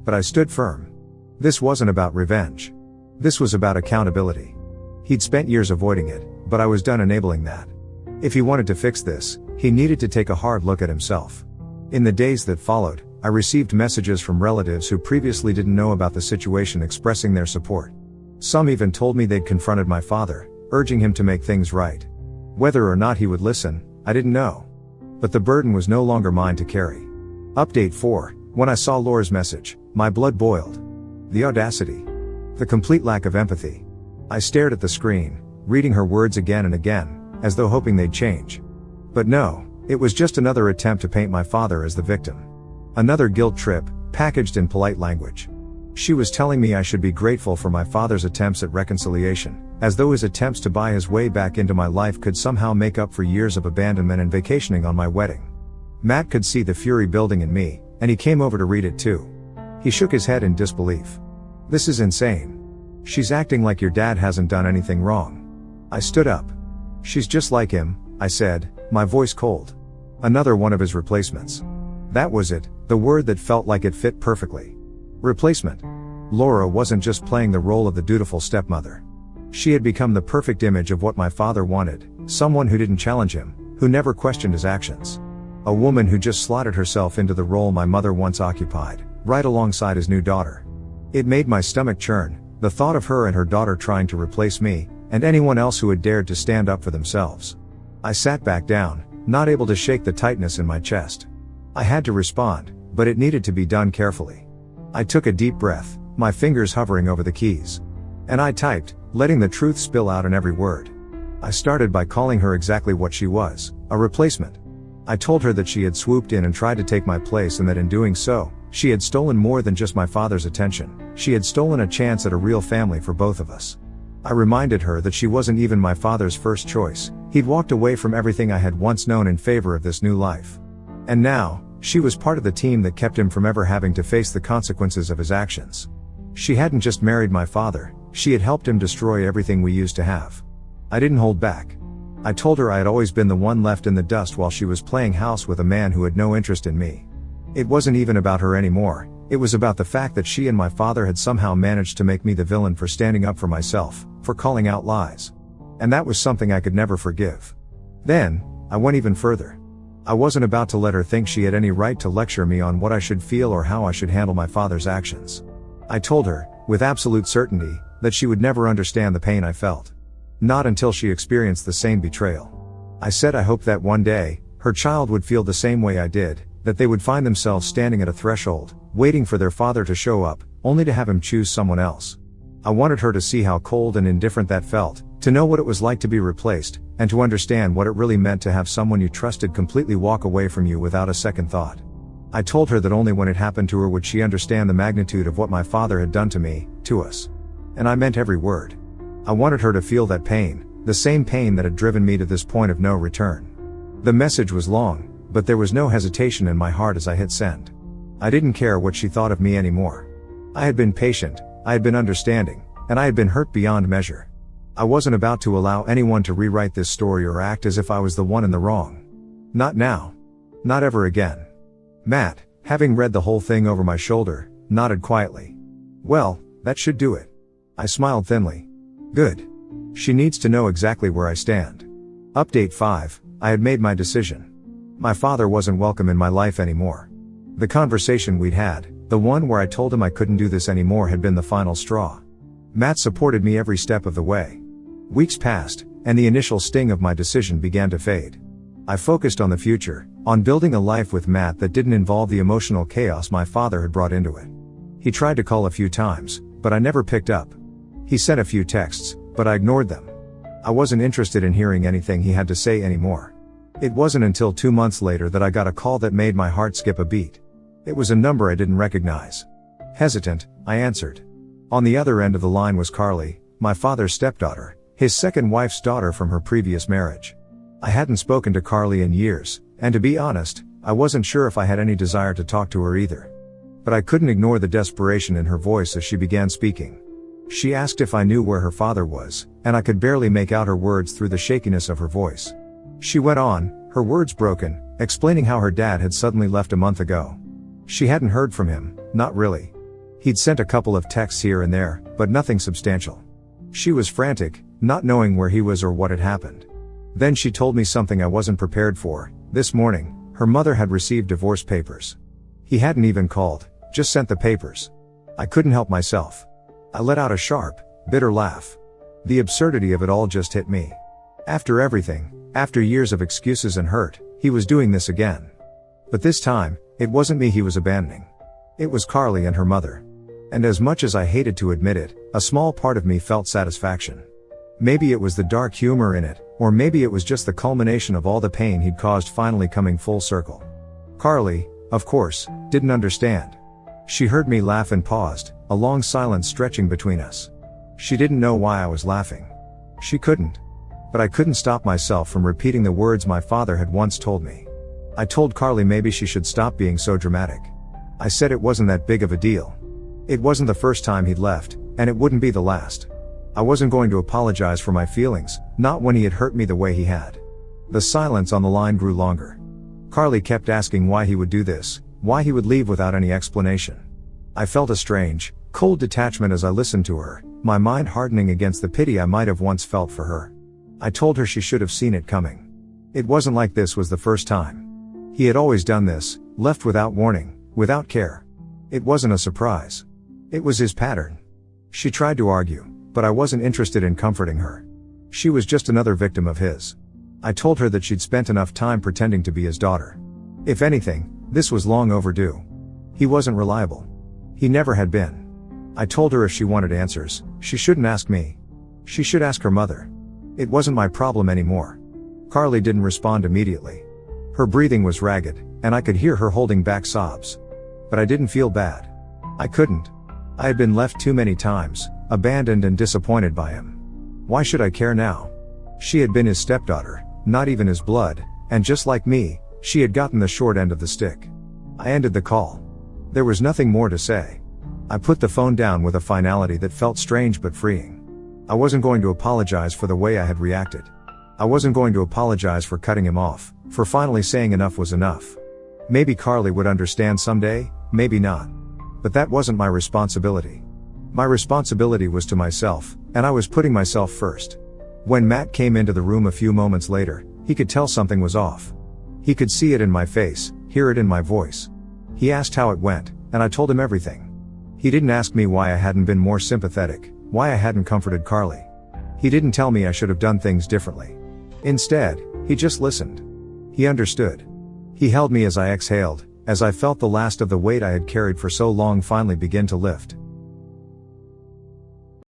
But I stood firm. This wasn't about revenge. This was about accountability. He'd spent years avoiding it, but I was done enabling that. If he wanted to fix this, he needed to take a hard look at himself. In the days that followed, I received messages from relatives who previously didn't know about the situation expressing their support. Some even told me they'd confronted my father, urging him to make things right. Whether or not he would listen, I didn't know. But the burden was no longer mine to carry. Update 4, when I saw Laura's message, my blood boiled. The audacity. The complete lack of empathy. I stared at the screen, reading her words again and again, as though hoping they'd change. But no, it was just another attempt to paint my father as the victim. Another guilt trip, packaged in polite language. She was telling me I should be grateful for my father's attempts at reconciliation, as though his attempts to buy his way back into my life could somehow make up for years of abandonment and vacationing on my wedding. Matt could see the fury building in me, and he came over to read it too. He shook his head in disbelief. "This is insane. She's acting like your dad hasn't done anything wrong." I stood up. "She's just like him," I said, my voice cold. Another one of his replacements. That was it, the word that felt like it fit perfectly. Replacement. Laura wasn't just playing the role of the dutiful stepmother. She had become the perfect image of what my father wanted, someone who didn't challenge him, who never questioned his actions. A woman who just slotted herself into the role my mother once occupied, right alongside his new daughter. It made my stomach churn, the thought of her and her daughter trying to replace me, and anyone else who had dared to stand up for themselves. I sat back down, not able to shake the tightness in my chest. I had to respond, but it needed to be done carefully. I took a deep breath, my fingers hovering over the keys. And I typed, letting the truth spill out in every word. I started by calling her exactly what she was, a replacement. I told her that she had swooped in and tried to take my place, and that in doing so, she had stolen more than just my father's attention. She had stolen a chance at a real family for both of us. I reminded her that she wasn't even my father's first choice. He'd walked away from everything I had once known in favor of this new life. And now, she was part of the team that kept him from ever having to face the consequences of his actions. She hadn't just married my father, she had helped him destroy everything we used to have. I didn't hold back. I told her I had always been the one left in the dust while she was playing house with a man who had no interest in me. It wasn't even about her anymore, it was about the fact that she and my father had somehow managed to make me the villain for standing up for myself, for calling out lies. And that was something I could never forgive. Then, I went even further. I wasn't about to let her think she had any right to lecture me on what I should feel or how I should handle my father's actions. I told her, with absolute certainty, that she would never understand the pain I felt. Not until she experienced the same betrayal. I said I hoped that one day, her child would feel the same way I did, that they would find themselves standing at a threshold, waiting for their father to show up, only to have him choose someone else. I wanted her to see how cold and indifferent that felt, to know what it was like to be replaced, and to understand what it really meant to have someone you trusted completely walk away from you without a second thought. I told her that only when it happened to her would she understand the magnitude of what my father had done to me, to us. And I meant every word. I wanted her to feel that pain, the same pain that had driven me to this point of no return. The message was long, but there was no hesitation in my heart as I hit send. I didn't care what she thought of me anymore. I had been patient, I had been understanding, and I had been hurt beyond measure. I wasn't about to allow anyone to rewrite this story or act as if I was the one in the wrong. Not now. Not ever again. Matt, having read the whole thing over my shoulder, nodded quietly. "Well, that should do it." I smiled thinly. "Good. She needs to know exactly where I stand." Update 5, I had made my decision. My father wasn't welcome in my life anymore. The conversation we'd had, the one where I told him I couldn't do this anymore, had been the final straw. Matt supported me every step of the way. Weeks passed, and the initial sting of my decision began to fade. I focused on the future, on building a life with Matt that didn't involve the emotional chaos my father had brought into it. He tried to call a few times, but I never picked up. He sent a few texts, but I ignored them. I wasn't interested in hearing anything he had to say anymore. It wasn't until 2 months later that I got a call that made my heart skip a beat. It was a number I didn't recognize. Hesitant, I answered. On the other end of the line was Carly, my father's stepdaughter, his second wife's daughter from her previous marriage. I hadn't spoken to Carly in years, and to be honest, I wasn't sure if I had any desire to talk to her either. But I couldn't ignore the desperation in her voice as she began speaking. She asked if I knew where her father was, and I could barely make out her words through the shakiness of her voice. She went on, her words broken, explaining how her dad had suddenly left a month ago. She hadn't heard from him, not really. He'd sent a couple of texts here and there, but nothing substantial. She was frantic, not knowing where he was or what had happened. Then she told me something I wasn't prepared for. This morning, her mother had received divorce papers. He hadn't even called, just sent the papers. I couldn't help myself. I let out a sharp, bitter laugh. The absurdity of it all just hit me. After everything, after years of excuses and hurt, he was doing this again. But this time, it wasn't me he was abandoning. It was Carly and her mother. And as much as I hated to admit it, a small part of me felt satisfaction. Maybe it was the dark humor in it, or maybe it was just the culmination of all the pain he'd caused finally coming full circle. Carly, of course, didn't understand. She heard me laugh and paused, a long silence stretching between us. She didn't know why I was laughing. She couldn't. But I couldn't stop myself from repeating the words my father had once told me. I told Carly maybe she should stop being so dramatic. I said it wasn't that big of a deal. It wasn't the first time he'd left, and it wouldn't be the last. I wasn't going to apologize for my feelings, not when he had hurt me the way he had. The silence on the line grew longer. Carly kept asking why he would do this, why he would leave without any explanation. I felt a strange, cold detachment as I listened to her, my mind hardening against the pity I might have once felt for her. I told her she should have seen it coming. It wasn't like this was the first time. He had always done this, left without warning, without care. It wasn't a surprise. It was his pattern. She tried to argue, but I wasn't interested in comforting her. She was just another victim of his. I told her that she'd spent enough time pretending to be his daughter. If anything, this was long overdue. He wasn't reliable. He never had been. I told her if she wanted answers, she shouldn't ask me. She should ask her mother. It wasn't my problem anymore. Carly didn't respond immediately. Her breathing was ragged, and I could hear her holding back sobs. But I didn't feel bad. I couldn't. I had been left too many times, abandoned and disappointed by him. Why should I care now? She had been his stepdaughter, not even his blood, and just like me, she had gotten the short end of the stick. I ended the call. There was nothing more to say. I put the phone down with a finality that felt strange but freeing. I wasn't going to apologize for the way I had reacted. I wasn't going to apologize for cutting him off, for finally saying enough was enough. Maybe Carly would understand someday, maybe not. But that wasn't my responsibility. My responsibility was to myself, and I was putting myself first. When Matt came into the room a few moments later, he could tell something was off. He could see it in my face, hear it in my voice. He asked how it went, and I told him everything. He didn't ask me why I hadn't been more sympathetic, why I hadn't comforted Carly. He didn't tell me I should have done things differently. Instead, he just listened. He understood. He held me as I exhaled, as I felt the last of the weight I had carried for so long finally begin to lift.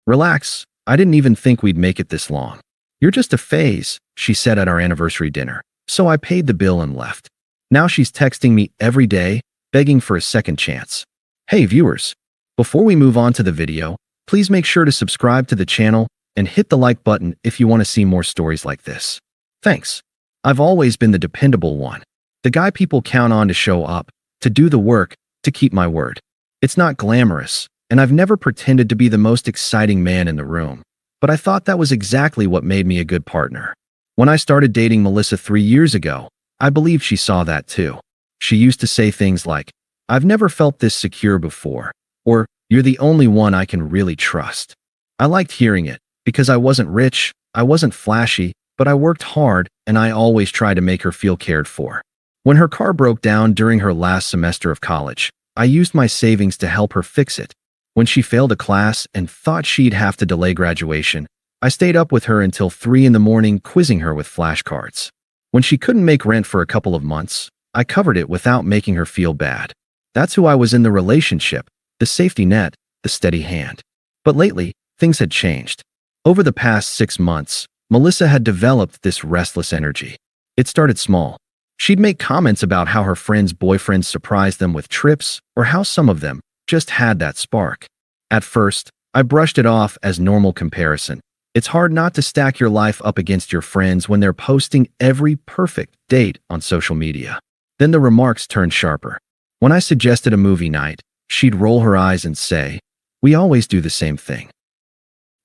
Relax, I didn't even think we'd make it this long. You're just a phase, she said at our anniversary dinner, so I paid the bill and left. Now she's texting me every day, begging for a second chance. Hey viewers, before we move on to the video, please make sure to subscribe to the channel and hit the like button if you want to see more stories like this. Thanks. I've always been the dependable one. The guy people count on to show up, to do the work, to keep my word. It's not glamorous, and I've never pretended to be the most exciting man in the room. But I thought that was exactly what made me a good partner. When I started dating Melissa 3 years ago, I believe she saw that too. She used to say things like, "I've never felt this secure before," or "You're the only one I can really trust." I liked hearing it, because I wasn't rich, I wasn't flashy, but I worked hard, and I always tried to make her feel cared for. When her car broke down during her last semester of college, I used my savings to help her fix it. When she failed a class and thought she'd have to delay graduation, I stayed up with her until 3 in the morning quizzing her with flashcards. When she couldn't make rent for a couple of months, I covered it without making her feel bad. That's who I was in the relationship, the safety net, the steady hand. But lately, things had changed. Over the past 6 months, Melissa had developed this restless energy. It started small. She'd make comments about how her friends' boyfriends surprised them with trips, or how some of them just had that spark. At first, I brushed it off as normal comparison. It's hard not to stack your life up against your friends when they're posting every perfect date on social media. Then the remarks turned sharper. When I suggested a movie night, she'd roll her eyes and say, "We always do the same thing."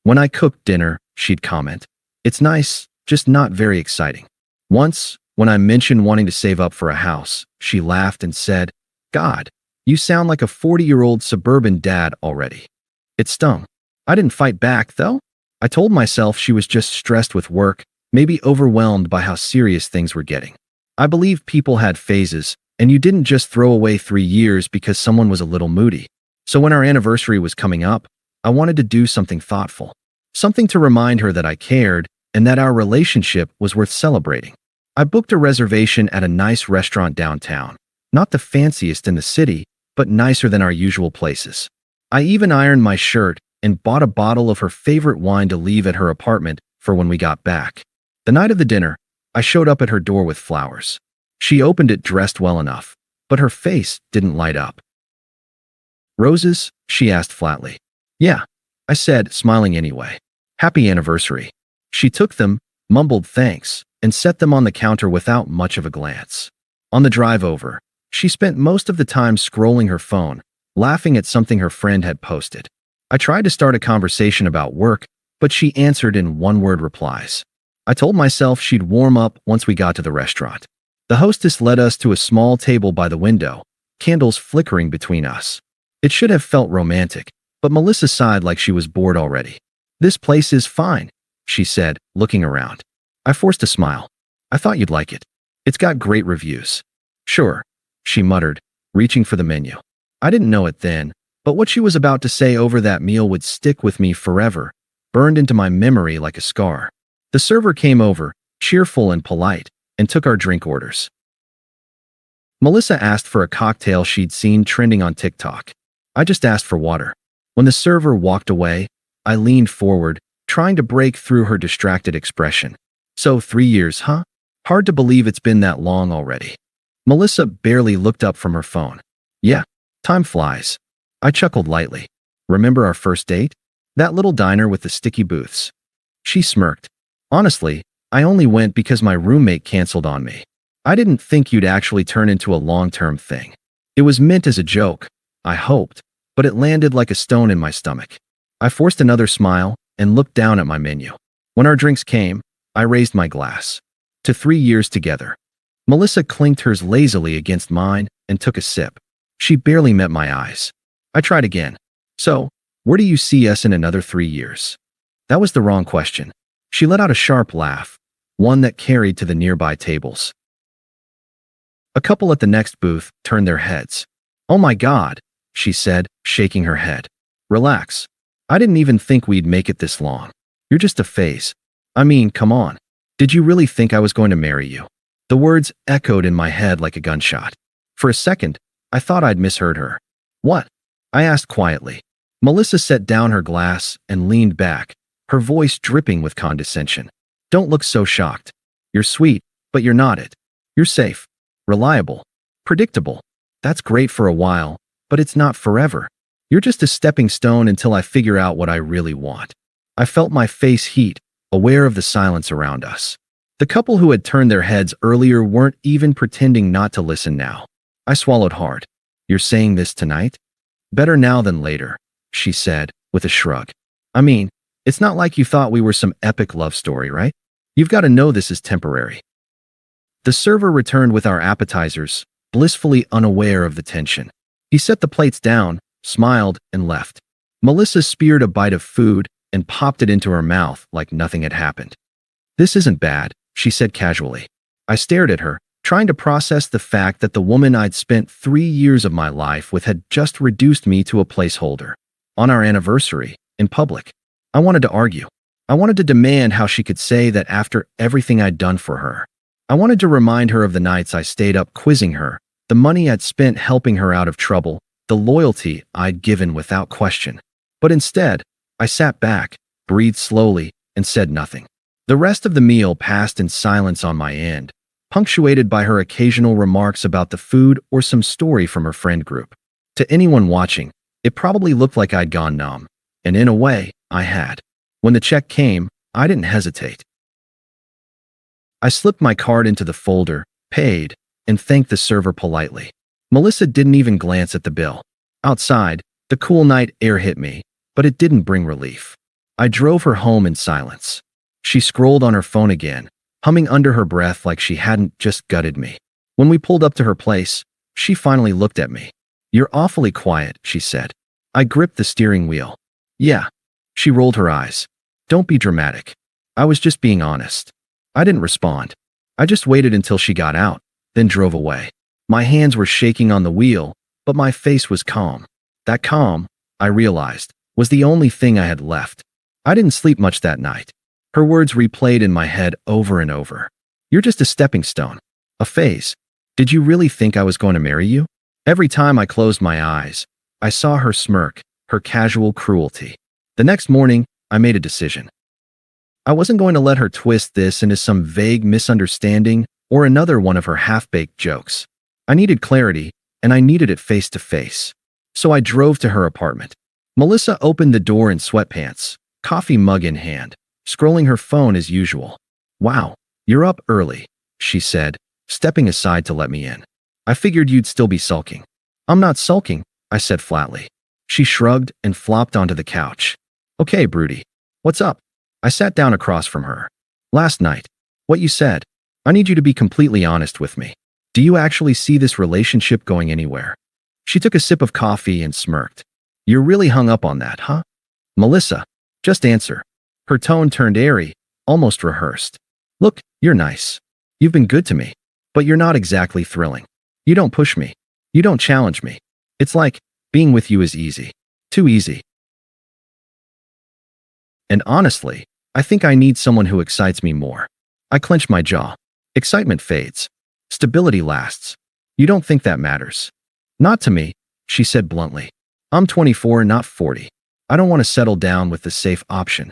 When I cooked dinner, she'd comment, "It's nice, just not very exciting." Once, when I mentioned wanting to save up for a house, she laughed and said, "God, you sound like a 40-year-old suburban dad already." It stung. I didn't fight back, though. I told myself she was just stressed with work, maybe overwhelmed by how serious things were getting. I believe people had phases, and you didn't just throw away 3 years because someone was a little moody. So when our anniversary was coming up, I wanted to do something thoughtful. Something to remind her that I cared and that our relationship was worth celebrating. I booked a reservation at a nice restaurant downtown. Not the fanciest in the city, but nicer than our usual places. I even ironed my shirt and bought a bottle of her favorite wine to leave at her apartment for when we got back. The night of the dinner, I showed up at her door with flowers. She opened it dressed well enough, but her face didn't light up. Roses? She asked flatly. Yeah, I said, smiling anyway. Happy anniversary. She took them, mumbled thanks, and set them on the counter without much of a glance. On the drive over, she spent most of the time scrolling her phone, laughing at something her friend had posted. I tried to start a conversation about work, but she answered in one-word replies. I told myself she'd warm up once we got to the restaurant. The hostess led us to a small table by the window, candles flickering between us. It should have felt romantic, but Melissa sighed like she was bored already. This place is fine, she said, looking around. I forced a smile. I thought you'd like it. It's got great reviews. Sure, she muttered, reaching for the menu. I didn't know it then, but what she was about to say over that meal would stick with me forever, burned into my memory like a scar. The server came over, cheerful and polite, and took our drink orders. Melissa asked for a cocktail she'd seen trending on TikTok. I just asked for water. When the server walked away, I leaned forward, trying to break through her distracted expression. So 3 years, huh? Hard to believe it's been that long already. Melissa barely looked up from her phone. Yeah, time flies. I chuckled lightly. Remember our first date? That little diner with the sticky booths. She smirked. Honestly, I only went because my roommate canceled on me. I didn't think you'd actually turn into a long-term thing. It was meant as a joke, I hoped, but it landed like a stone in my stomach. I forced another smile and looked down at my menu. When our drinks came, I raised my glass. To 3 years together. Melissa clinked hers lazily against mine and took a sip. She barely met my eyes. I tried again. So, where do you see us in another 3 years? That was the wrong question. She let out a sharp laugh, one that carried to the nearby tables. A couple at the next booth turned their heads. Oh my God, she said, shaking her head. Relax. I didn't even think we'd make it this long. You're just a phase. I mean, come on. Did you really think I was going to marry you? The words echoed in my head like a gunshot. For a second, I thought I'd misheard her. What? I asked quietly. Melissa set down her glass and leaned back, her voice dripping with condescension. Don't look so shocked. You're sweet, but you're not it. You're safe, reliable, predictable. That's great for a while, but it's not forever. You're just a stepping stone until I figure out what I really want. I felt my face heat, aware of the silence around us. The couple who had turned their heads earlier weren't even pretending not to listen now. I swallowed hard. You're saying this tonight? Better now than later, she said, with a shrug. I mean, it's not like you thought we were some epic love story, right? You've got to know this is temporary. The server returned with our appetizers, blissfully unaware of the tension. He set the plates down, smiled, and left. Melissa speared a bite of food and popped it into her mouth like nothing had happened. This isn't bad, she said casually. I stared at her, trying to process the fact that the woman I'd spent 3 years of my life with had just reduced me to a placeholder. On our anniversary, in public. I wanted to argue. I wanted to demand how she could say that after everything I'd done for her. I wanted to remind her of the nights I stayed up quizzing her, the money I'd spent helping her out of trouble, the loyalty I'd given without question. But instead, I sat back, breathed slowly, and said nothing. The rest of the meal passed in silence on my end, punctuated by her occasional remarks about the food or some story from her friend group. To anyone watching, it probably looked like I'd gone numb, and in a way, I had. When the check came, I didn't hesitate. I slipped my card into the folder, paid, and thanked the server politely. Melissa didn't even glance at the bill. Outside, the cool night air hit me, but it didn't bring relief. I drove her home in silence. She scrolled on her phone again, humming under her breath like she hadn't just gutted me. When we pulled up to her place, she finally looked at me. You're awfully quiet, she said. I gripped the steering wheel. Yeah. She rolled her eyes. Don't be dramatic. I was just being honest. I didn't respond. I just waited until she got out, then drove away. My hands were shaking on the wheel, but my face was calm. That calm, I realized, was the only thing I had left. I didn't sleep much that night. Her words replayed in my head over and over. You're just a stepping stone. A phase. Did you really think I was going to marry you? Every time I closed my eyes, I saw her smirk, her casual cruelty. The next morning, I made a decision. I wasn't going to let her twist this into some vague misunderstanding or another one of her half-baked jokes. I needed clarity, and I needed it face to face. So I drove to her apartment. Melissa opened the door in sweatpants, coffee mug in hand, scrolling her phone as usual. "Wow, you're up early," she said, stepping aside to let me in. "I figured you'd still be sulking." "I'm not sulking," I said flatly. She shrugged and flopped onto the couch. "Okay, Broody. What's up?" I sat down across from her. "Last night. What you said. I need you to be completely honest with me. Do you actually see this relationship going anywhere?" She took a sip of coffee and smirked. "You're really hung up on that, huh?" "Melissa, just answer." Her tone turned airy, almost rehearsed. "Look, you're nice. You've been good to me. But you're not exactly thrilling. You don't push me. You don't challenge me. It's like, being with you is easy. Too easy. And honestly, I think I need someone who excites me more." I clench my jaw. Excitement fades. Stability lasts. You don't think that matters? "Not to me," she said bluntly. "I'm 24, not 40. I don't want to settle down with the safe option.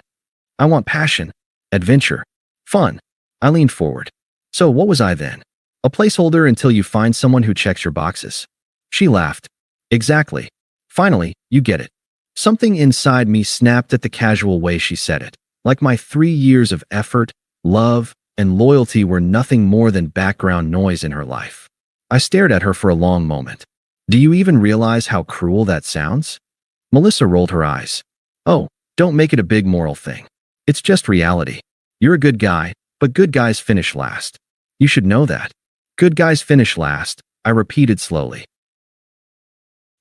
I want passion, adventure, fun." I leaned forward. "So what was I then? A placeholder until you find someone who checks your boxes?" She laughed. "Exactly. Finally, you get it." Something inside me snapped at the casual way she said it, like my 3 years of effort, love, and loyalty were nothing more than background noise in her life. I stared at her for a long moment. "Do you even realize how cruel that sounds?" Melissa rolled her eyes. "Oh, don't make it a big moral thing. It's just reality. You're a good guy, but good guys finish last. You should know that." "Good guys finish last," I repeated slowly.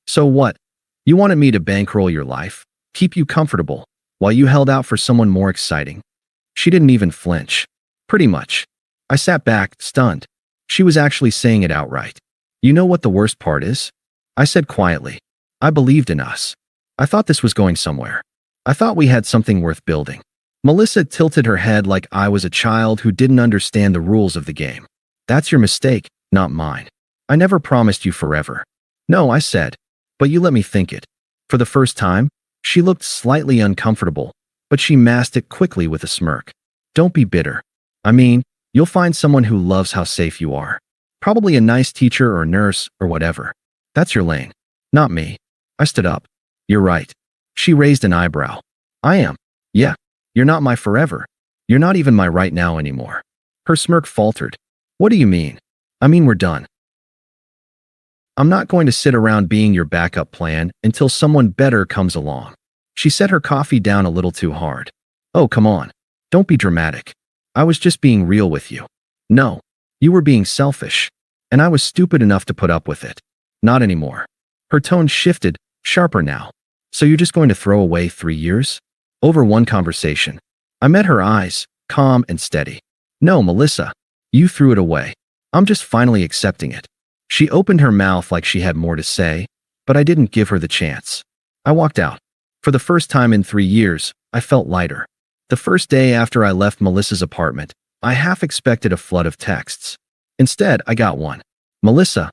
"So what? You wanted me to bankroll your life, keep you comfortable, while you held out for someone more exciting?" She didn't even flinch. "Pretty much." I sat back, stunned. She was actually saying it outright. "You know what the worst part is?" I said quietly. "I believed in us. I thought this was going somewhere. I thought we had something worth building." Melissa tilted her head like I was a child who didn't understand the rules of the game. "That's your mistake, not mine. I never promised you forever." "No," I said, "but you let me think it." For the first time, she looked slightly uncomfortable, but she masked it quickly with a smirk. "Don't be bitter. I mean, you'll find someone who loves how safe you are. Probably a nice teacher or nurse or whatever. That's your lane. Not me." I stood up. "You're right." She raised an eyebrow. "I am. Yeah. You're not my forever. You're not even my right now anymore." Her smirk faltered. "What do you mean?" "I mean we're done. I'm not going to sit around being your backup plan until someone better comes along." She set her coffee down a little too hard. "Oh, come on. Don't be dramatic. I was just being real with you." "No. You were being selfish. And I was stupid enough to put up with it." "Not anymore." Her tone shifted, sharper now. "So you're just going to throw away 3 years? Over one conversation?" I met her eyes, calm and steady. "No, Melissa. You threw it away. I'm just finally accepting it." She opened her mouth like she had more to say, but I didn't give her the chance. I walked out. For the first time in 3 years, I felt lighter. The first day after I left Melissa's apartment, I half expected a flood of texts. Instead, I got one. "Melissa,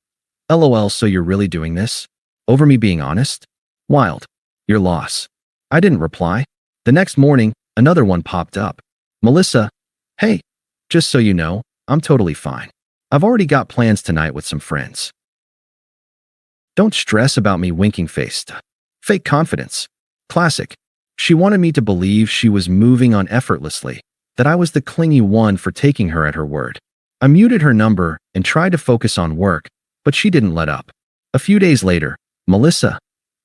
LOL, so you're really doing this? Over me being honest? Wild. Your loss." I didn't reply. The next morning, another one popped up. "Melissa, hey, just so you know, I'm totally fine. I've already got plans tonight with some friends. Don't stress about me." Winking faced. Fake confidence. Classic. She wanted me to believe she was moving on effortlessly, that I was the clingy one for taking her at her word. I muted her number and tried to focus on work, but she didn't let up. A few days later, "Melissa,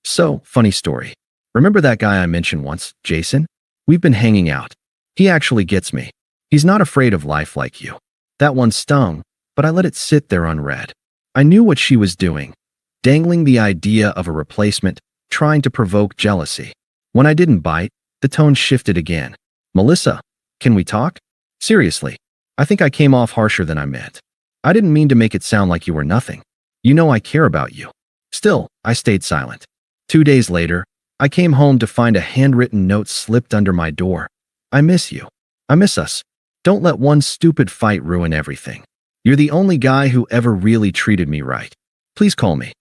so, funny story. Remember that guy I mentioned once, Jason? We've been hanging out. He actually gets me. He's not afraid of life like you." That one stung, but I let it sit there unread. I knew what she was doing, dangling the idea of a replacement, trying to provoke jealousy. When I didn't bite, the tone shifted again. "Melissa, can we talk? Seriously, I think I came off harsher than I meant. I didn't mean to make it sound like you were nothing. You know I care about you." Still, I stayed silent. 2 days later, I came home to find a handwritten note slipped under my door. "I miss you. I miss us. Don't let one stupid fight ruin everything. You're the only guy who ever really treated me right. Please call me."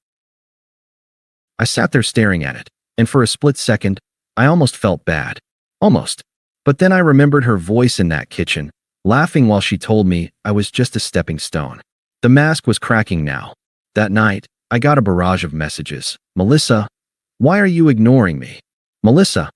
I sat there staring at it, and for a split second, I almost felt bad. Almost. But then I remembered her voice in that kitchen, laughing while she told me I was just a stepping stone. The mask was cracking now. That night, I got a barrage of messages. Melissa, why are you ignoring me? Melissa,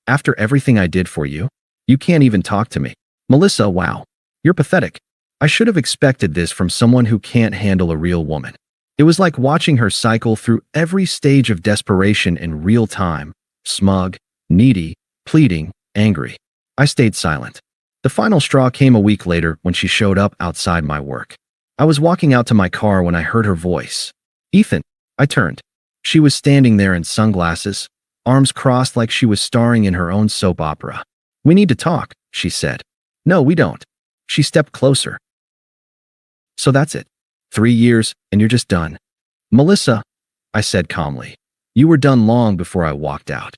after everything I did for you, you can't even talk to me. Melissa, wow, you're pathetic. I should have expected this from someone who can't handle a real woman. It was like watching her cycle through every stage of desperation in real time: smug, needy, pleading, angry. I stayed silent. The final straw came a week later when she showed up outside my work. I was walking out to my car when I heard her voice. Ethan. I turned. She was standing there in sunglasses, arms crossed like she was starring in her own soap opera. We need to talk, she said. No, we don't. She stepped closer. So that's it. 3 years, and you're just done. Melissa, I said calmly. You were done long before I walked out.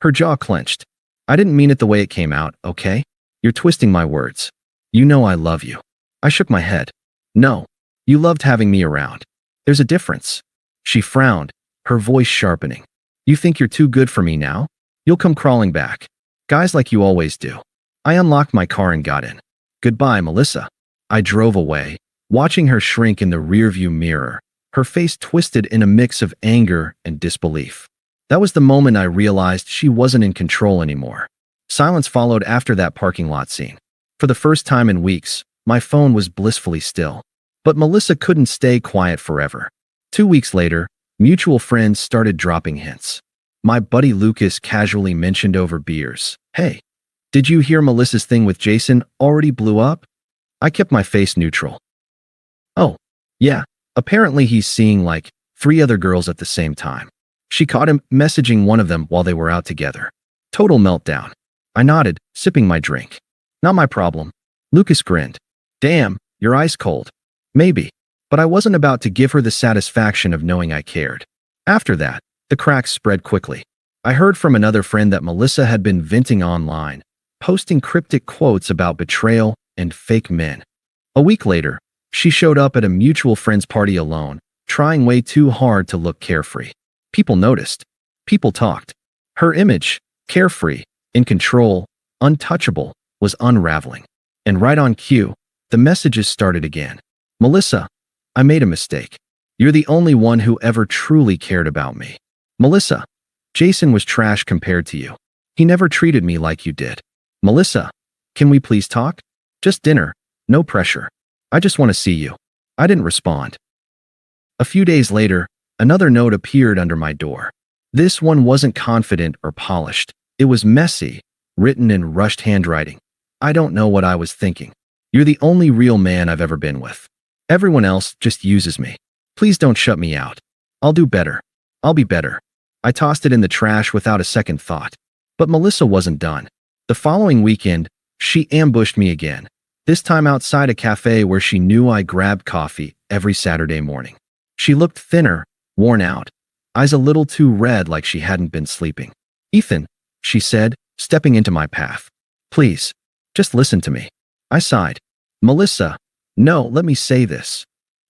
Her jaw clenched. I didn't mean it the way it came out, okay? You're twisting my words. You know I love you. I shook my head. No, you loved having me around. There's a difference. She frowned, her voice sharpening. You think you're too good for me now? You'll come crawling back. Guys like you always do. I unlocked my car and got in. Goodbye, Melissa. I drove away, watching her shrink in the rearview mirror, her face twisted in a mix of anger and disbelief. That was the moment I realized she wasn't in control anymore. Silence followed after that parking lot scene. For the first time in weeks, my phone was blissfully still. But Melissa couldn't stay quiet forever. 2 weeks later, mutual friends started dropping hints. My buddy Lucas casually mentioned over beers, "Hey, did you hear Melissa's thing with Jason already blew up?" I kept my face neutral. Oh, yeah, apparently he's seeing like 3 other girls at the same time. She caught him messaging one of them while they were out together. Total meltdown. I nodded, sipping my drink. Not my problem. Lucas grinned. Damn, you're ice cold. Maybe. But I wasn't about to give her the satisfaction of knowing I cared. After that, the cracks spread quickly. I heard from another friend that Melissa had been venting online, posting cryptic quotes about betrayal and fake men. A week later, she showed up at a mutual friend's party alone, trying way too hard to look carefree. People noticed. People talked. Her image, carefree, in control, untouchable, was unraveling. And right on cue, the messages started again. Melissa, I made a mistake. You're the only one who ever truly cared about me. Melissa, Jason was trash compared to you. He never treated me like you did. Melissa, can we please talk? Just dinner, no pressure. I just want to see you. I didn't respond. A few days later, another note appeared under my door. This one wasn't confident or polished. It was messy, written in rushed handwriting. I don't know what I was thinking. You're the only real man I've ever been with. Everyone else just uses me. Please don't shut me out. I'll do better. I'll be better. I tossed it in the trash without a second thought. But Melissa wasn't done. The following weekend, she ambushed me again, this time outside a cafe where she knew I grabbed coffee every Saturday morning. She looked thinner, worn out, eyes a little too red like she hadn't been sleeping. Ethan, she said, stepping into my path. Please, just listen to me. I sighed. Melissa, no, let me say this.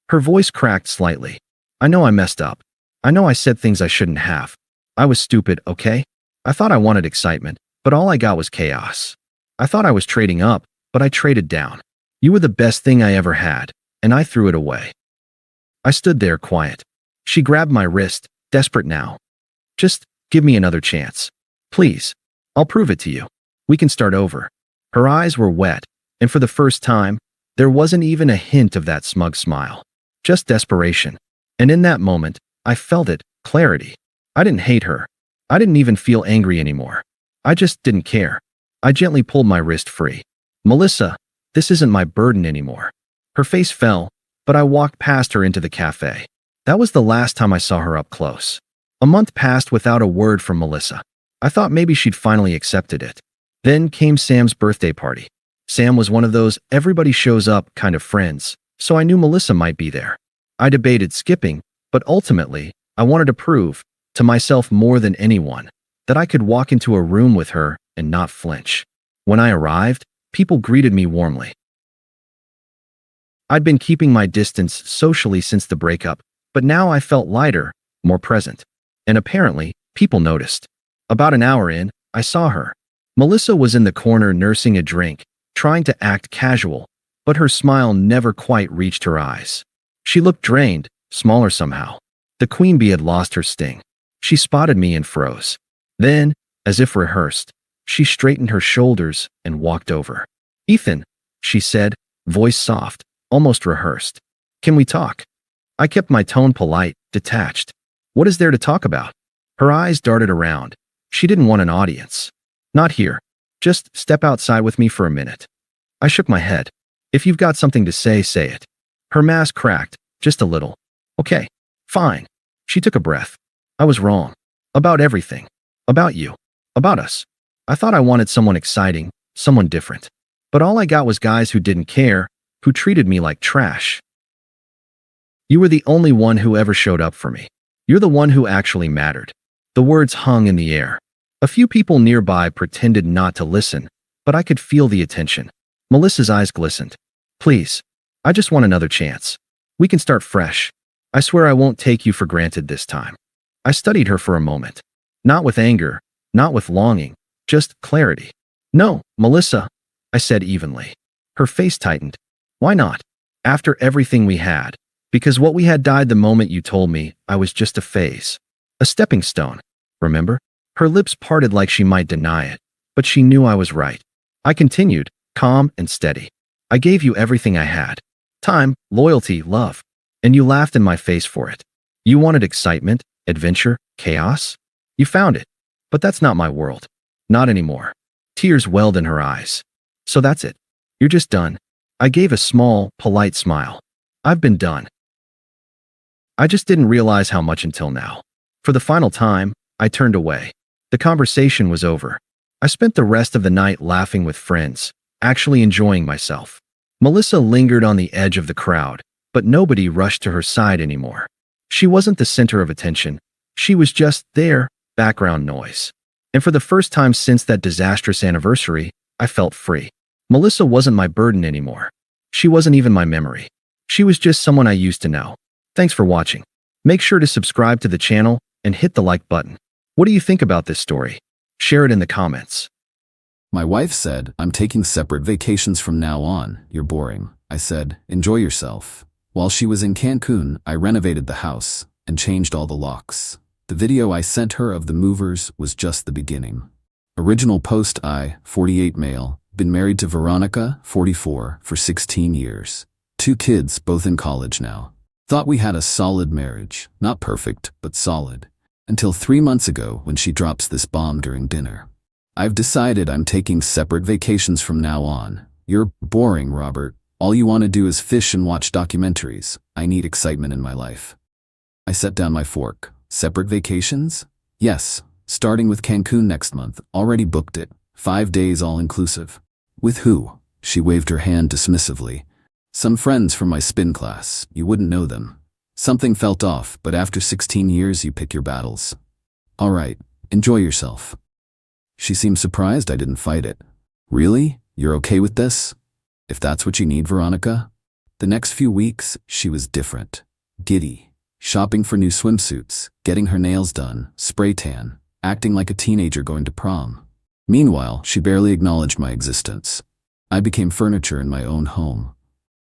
Her voice cracked slightly. I know I messed up. I know I said things I shouldn't have. I was stupid, okay? I thought I wanted excitement, but all I got was chaos. I thought I was trading up, but I traded down. You were the best thing I ever had, and I threw it away. I stood there quiet. She grabbed my wrist, desperate now. Just give me another chance. Please. I'll prove it to you. We can start over. Her eyes were wet, and for the first time, there wasn't even a hint of that smug smile. Just desperation. And in that moment, I felt it, clarity. I didn't hate her. I didn't even feel angry anymore. I just didn't care. I gently pulled my wrist free. Melissa, this isn't my burden anymore. Her face fell, but I walked past her into the cafe. That was the last time I saw her up close. A month passed without a word from Melissa. I thought maybe she'd finally accepted it. Then came Sam's birthday party. Sam was one of those everybody shows up kind of friends, so I knew Melissa might be there. I debated skipping, but ultimately, I wanted to prove, to myself more than anyone, that I could walk into a room with her and not flinch. When I arrived, people greeted me warmly. I'd been keeping my distance socially since the breakup, but now I felt lighter, more present. And apparently, people noticed. About an hour in, I saw her. Melissa was in the corner nursing a drink, trying to act casual, but her smile never quite reached her eyes. She looked drained, smaller somehow. The queen bee had lost her sting. She spotted me and froze. Then, as if rehearsed, she straightened her shoulders and walked over. "Ethan," she said, voice soft, almost rehearsed. "Can we talk?" I kept my tone polite, detached. "What is there to talk about?" Her eyes darted around. She didn't want an audience. "Not here. Just step outside with me for a minute." I shook my head. "If you've got something to say, say it." Her mask cracked, just a little. "Okay, fine." She took a breath. "I was wrong. About everything. About you. About us. I thought I wanted someone exciting, someone different. But all I got was guys who didn't care, who treated me like trash. You were the only one who ever showed up for me. You're the one who actually mattered." The words hung in the air. A few people nearby pretended not to listen, but I could feel the attention. Melissa's eyes glistened. "Please. I just want another chance. We can start fresh. I swear I won't take you for granted this time." I studied her for a moment. Not with anger, not with longing, just clarity. "No, Melissa," I said evenly. Her face tightened. "Why not? After everything we had. Because what we had died the moment you told me I was just a phase. A stepping stone. Remember?" Her lips parted like she might deny it, but she knew I was right. I continued, calm and steady. "I gave you everything I had. Time, loyalty, love. And you laughed in my face for it. You wanted excitement, adventure, chaos. You found it. But that's not my world. Not anymore." Tears welled in her eyes. "So that's it. You're just done." I gave a small, polite smile. "I've been done. I just didn't realize how much until now." For the final time, I turned away. The conversation was over. I spent the rest of the night laughing with friends, actually enjoying myself. Melissa lingered on the edge of the crowd, but nobody rushed to her side anymore. She wasn't the center of attention. She was just there, background noise. And for the first time since that disastrous anniversary, I felt free. Melissa wasn't my burden anymore. She wasn't even my memory. She was just someone I used to know. Thanks for watching. Make sure to subscribe to the channel and hit the like button. What do you think about this story? Share it in the comments. My wife said, "I'm taking separate vacations from now on. You're boring." I said, "Enjoy yourself." While she was in Cancun, I renovated the house and changed all the locks. The video I sent her of the movers was just the beginning. Original post: I, 48 male, been married to Veronica, 44, for 16 years. 2 kids, both in college now. Thought we had a solid marriage. Not perfect, but solid. Until 3 months ago when she drops this bomb during dinner. "I've decided I'm taking separate vacations from now on." "You're boring, Robert. All you want to do is fish and watch documentaries. I need excitement in my life." I set down my fork. "Separate vacations?" "Yes, starting with Cancun next month. Already booked it. 5 days all inclusive." "With who?" She waved her hand dismissively. "Some friends from my spin class. You wouldn't know them." Something felt off, but after 16 years you pick your battles. "All right, enjoy yourself." She seemed surprised I didn't fight it. "Really? You're okay with this? If that's what you need, Veronica?" The next few weeks, she was different. Giddy. Shopping for new swimsuits, getting her nails done, spray tan, acting like a teenager going to prom. Meanwhile, she barely acknowledged my existence. I became furniture in my own home.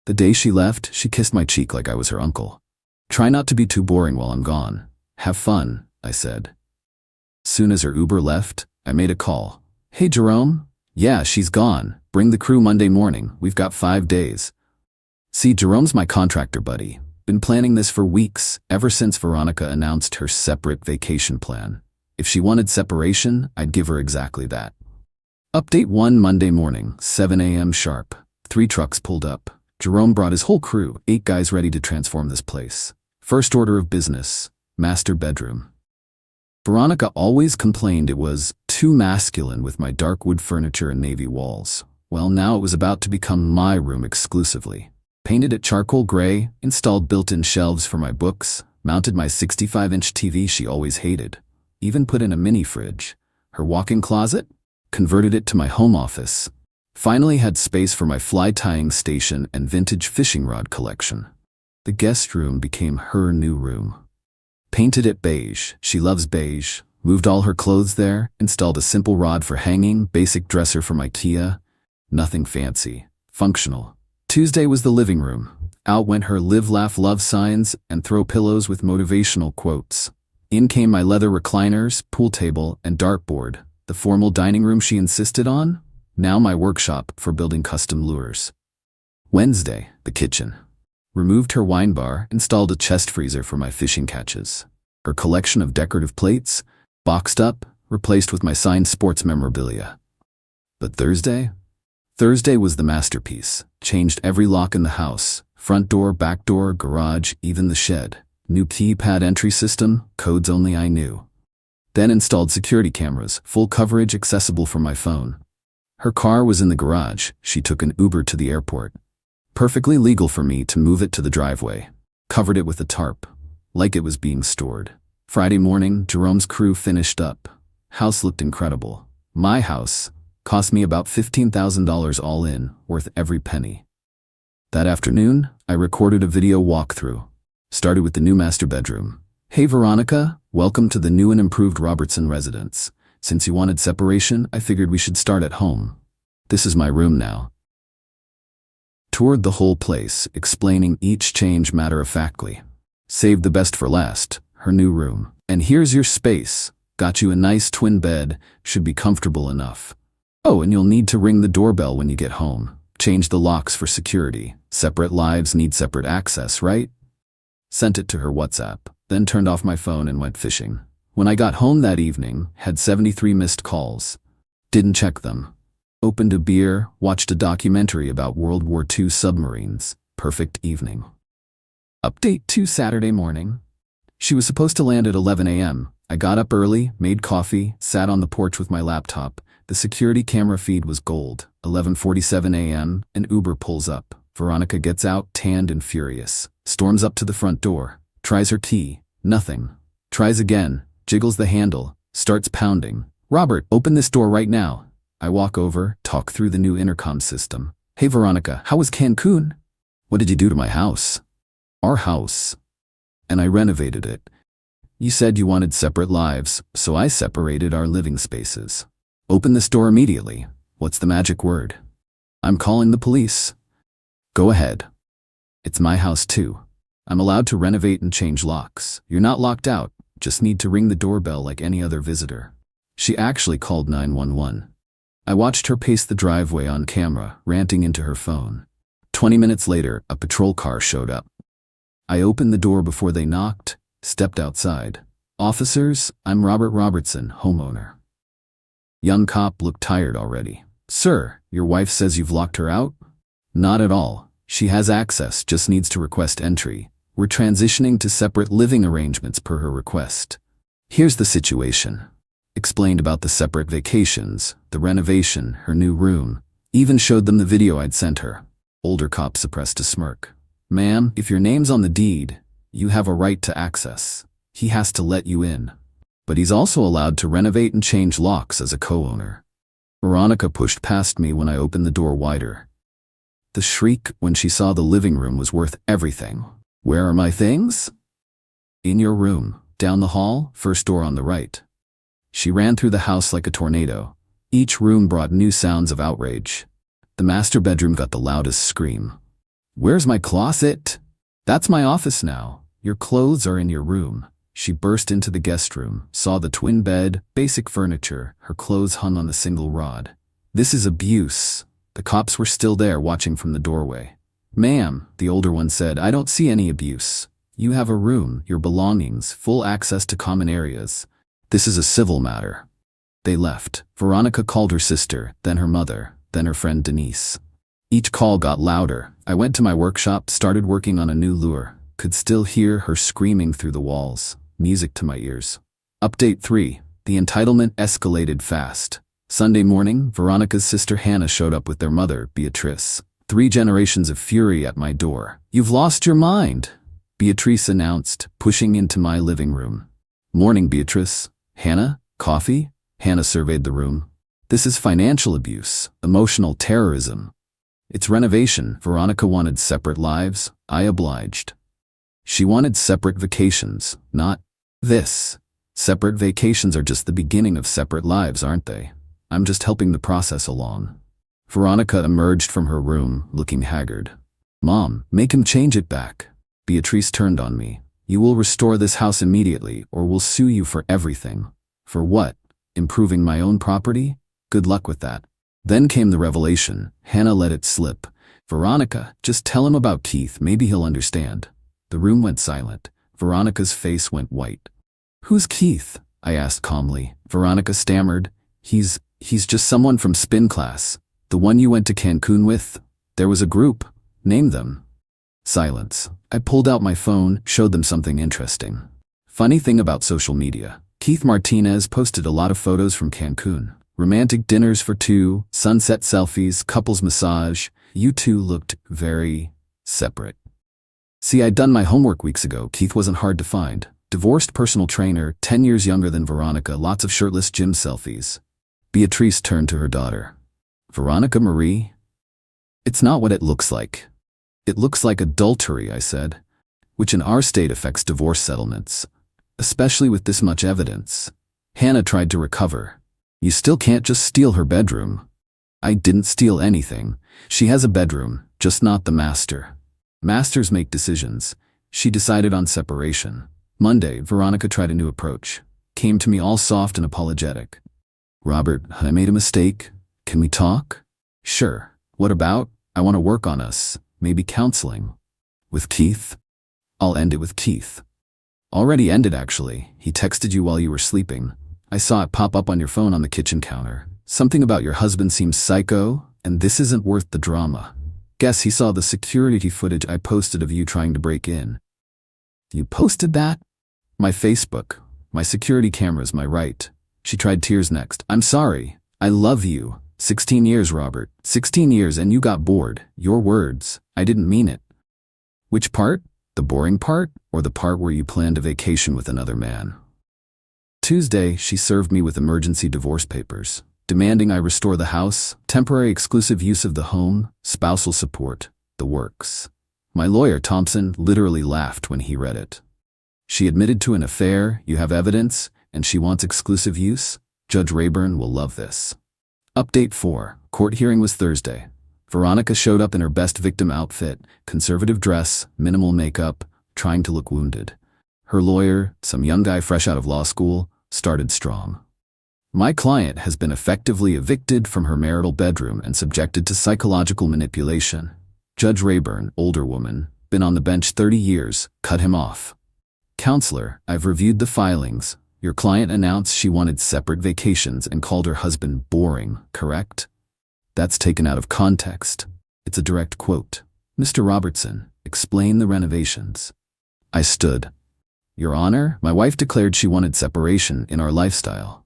The day she left, she kissed my cheek like I was her uncle. "Try not to be too boring while I'm gone. Have fun," I said. Soon as her Uber left, I made a call. "Hey, Jerome?" "Yeah, she's gone. Bring the crew Monday morning. We've got 5 days. See, Jerome's my contractor buddy. Been planning this for weeks, ever since Veronica announced her separate vacation plan. If she wanted separation, I'd give her exactly that. Update 1 Monday morning, 7 a.m. sharp. 3 trucks pulled up. Jerome brought his whole crew, 8 guys ready to transform this place. First order of business, master bedroom. Veronica always complained it was too masculine with my dark wood furniture and navy walls. Well, now it was about to become my room exclusively. Painted it charcoal gray, installed built-in shelves for my books, mounted my 65-inch TV she always hated, even put in a mini fridge. Her walk-in closet? Converted it to my home office. Finally had space for my fly tying station and vintage fishing rod collection. The guest room became her new room. Painted it beige, she loves beige, moved all her clothes there, installed a simple rod for hanging, basic dresser from IKEA. Nothing fancy, functional. Tuesday was the living room. Out went her live, laugh, love signs and throw pillows with motivational quotes. In came my leather recliners, pool table, and dartboard, the formal dining room she insisted on, now my workshop for building custom lures. Wednesday, the kitchen. Removed her wine bar, installed a chest freezer for my fishing catches. Her collection of decorative plates, boxed up, replaced with my signed sports memorabilia. But Thursday? Thursday was the masterpiece. Changed every lock in the house, front door, back door, garage, even the shed. New keypad entry system, codes only I knew. Then installed security cameras, full coverage accessible from my phone. Her car was in the garage. She took an Uber to the airport. Perfectly legal for me to move it to the driveway. Covered it with a tarp, like it was being stored. Friday morning, Jerome's crew finished up. House looked incredible. My house cost me about $15,000 all in, worth every penny. That afternoon, I recorded a video walkthrough. Started with the new master bedroom. Hey Veronica, welcome to the new and improved Robertson residence. Since you wanted separation, I figured we should start at home. This is my room now. Toured the whole place, explaining each change matter-of-factly. Saved the best for last, her new room. And here's your space. Got you a nice twin bed, should be comfortable enough. Oh, and you'll need to ring the doorbell when you get home. Change the locks for security. Separate lives need separate access, right? Sent it to her WhatsApp, then turned off my phone and went fishing. When I got home that evening, had 73 missed calls. Didn't check them. Opened a beer, watched a documentary about World War II submarines. Perfect evening. Update 2 Saturday morning. She was supposed to land at 11 a.m. I got up early, made coffee, sat on the porch with my laptop. The security camera feed was gold. 11:47 a.m., an Uber pulls up. Veronica gets out, tanned and furious. Storms up to the front door. Tries her key. Nothing. Tries again. Jiggles the handle. Starts pounding. Robert, open this door right now. I walk over, talk through the new intercom system. Hey Veronica, how was Cancun? What did you do to my house? Our house. And I renovated it. You said you wanted separate lives, so I separated our living spaces. Open this door immediately. What's the magic word? I'm calling the police. Go ahead. It's my house too. I'm allowed to renovate and change locks. You're not locked out, just need to ring the doorbell like any other visitor. She actually called 911. I watched her pace the driveway on camera, ranting into her phone. 20 minutes later, a patrol car showed up. I opened the door before they knocked, stepped outside. Officers, I'm Robert Robertson, homeowner. Young cop looked tired already. Sir, your wife says you've locked her out? Not at all. She has access, just needs to request entry. We're transitioning to separate living arrangements per her request. Here's the situation. Explained about the separate vacations, the renovation, her new room. Even showed them the video I'd sent her. Older cop suppressed a smirk. Ma'am, if your name's on the deed, you have a right to access. He has to let you in. But he's also allowed to renovate and change locks as a co-owner. Veronica pushed past me when I opened the door wider. The shriek when she saw the living room was worth everything. Where are my things? In your room, down the hall, first door on the right. She ran through the house like a tornado. Each room brought new sounds of outrage. The master bedroom got the loudest scream. Where's my closet? That's my office now. Your clothes are in your room. She burst into the guest room, saw the twin bed, basic furniture, her clothes hung on a single rod. This is abuse. The cops were still there watching from the doorway. Ma'am, the older one said, I don't see any abuse. You have a room, your belongings, full access to common areas. This is a civil matter. They left. Veronica called her sister, then her mother, then her friend Denise. Each call got louder. I went to my workshop, started working on a new lure. Could still hear her screaming through the walls. Music to my ears. Update 3. The entitlement escalated fast. Sunday morning, Veronica's sister Hannah showed up with their mother, Beatrice. 3 generations of fury at my door. You've lost your mind, Beatrice announced, pushing into my living room. Morning, Beatrice. Hannah, coffee? Hannah surveyed the room. This is financial abuse, emotional terrorism. It's renovation. Veronica wanted separate lives. I obliged. She wanted separate vacations, not this. Separate vacations are just the beginning of separate lives, aren't they? I'm just helping the process along. Veronica emerged from her room, looking haggard. Mom, make him change it back. Beatrice turned on me. You will restore this house immediately or we'll sue you for everything. For what? Improving my own property? Good luck with that. Then came the revelation. Hannah let it slip. Veronica, just tell him about Keith, maybe he'll understand. The room went silent. Veronica's face went white. Who's Keith? I asked calmly. Veronica stammered. He's just someone from spin class. The one you went to Cancun with? There was a group. Name them. Silence. I pulled out my phone, showed them something interesting. Funny thing about social media. Keith Martinez posted a lot of photos from Cancun. Romantic dinners for two, sunset selfies, couples massage. You two looked very separate. See, I'd done my homework weeks ago. Keith wasn't hard to find. Divorced personal trainer, 10 years younger than Veronica, lots of shirtless gym selfies. Beatrice turned to her daughter. Veronica Marie? It's not what it looks like. It looks like adultery, I said, which in our state affects divorce settlements, especially with this much evidence. Hannah tried to recover. You still can't just steal her bedroom. I didn't steal anything. She has a bedroom, just not the master. Masters make decisions. She decided on separation. Monday, Veronica tried a new approach. Came to me all soft and apologetic. Robert, I made a mistake. Can we talk? Sure. What about? I want to work on us. Maybe counseling. With Keith? I'll end it with Keith. Already ended, actually. He texted you while you were sleeping. I saw it pop up on your phone on the kitchen counter. Something about your husband seems psycho, and this isn't worth the drama. Guess he saw the security footage I posted of you trying to break in. You posted that? My Facebook. My security camera's my right. She tried tears next. I'm sorry. I love you. 16 years, Robert. 16 years and you got bored. Your words. I didn't mean it. Which part? The boring part? Or the part where you planned a vacation with another man? Tuesday, she served me with emergency divorce papers, demanding I restore the house, temporary exclusive use of the home, spousal support, the works. My lawyer, Thompson, literally laughed when he read it. She admitted to an affair, you have evidence, and she wants exclusive use? Judge Rayburn will love this. Update 4. Court hearing was Thursday. Veronica showed up in her best victim outfit, conservative dress, minimal makeup, trying to look wounded. Her lawyer, some young guy fresh out of law school, started strong. My client has been effectively evicted from her marital bedroom and subjected to psychological manipulation. Judge Rayburn, older woman, been on the bench 30 years, cut him off. Counselor, I've reviewed the filings. Your client announced she wanted separate vacations and called her husband boring, correct? That's taken out of context. It's a direct quote. Mr. Robertson, explain the renovations. I stood. Your Honor, my wife declared she wanted separation in our lifestyle.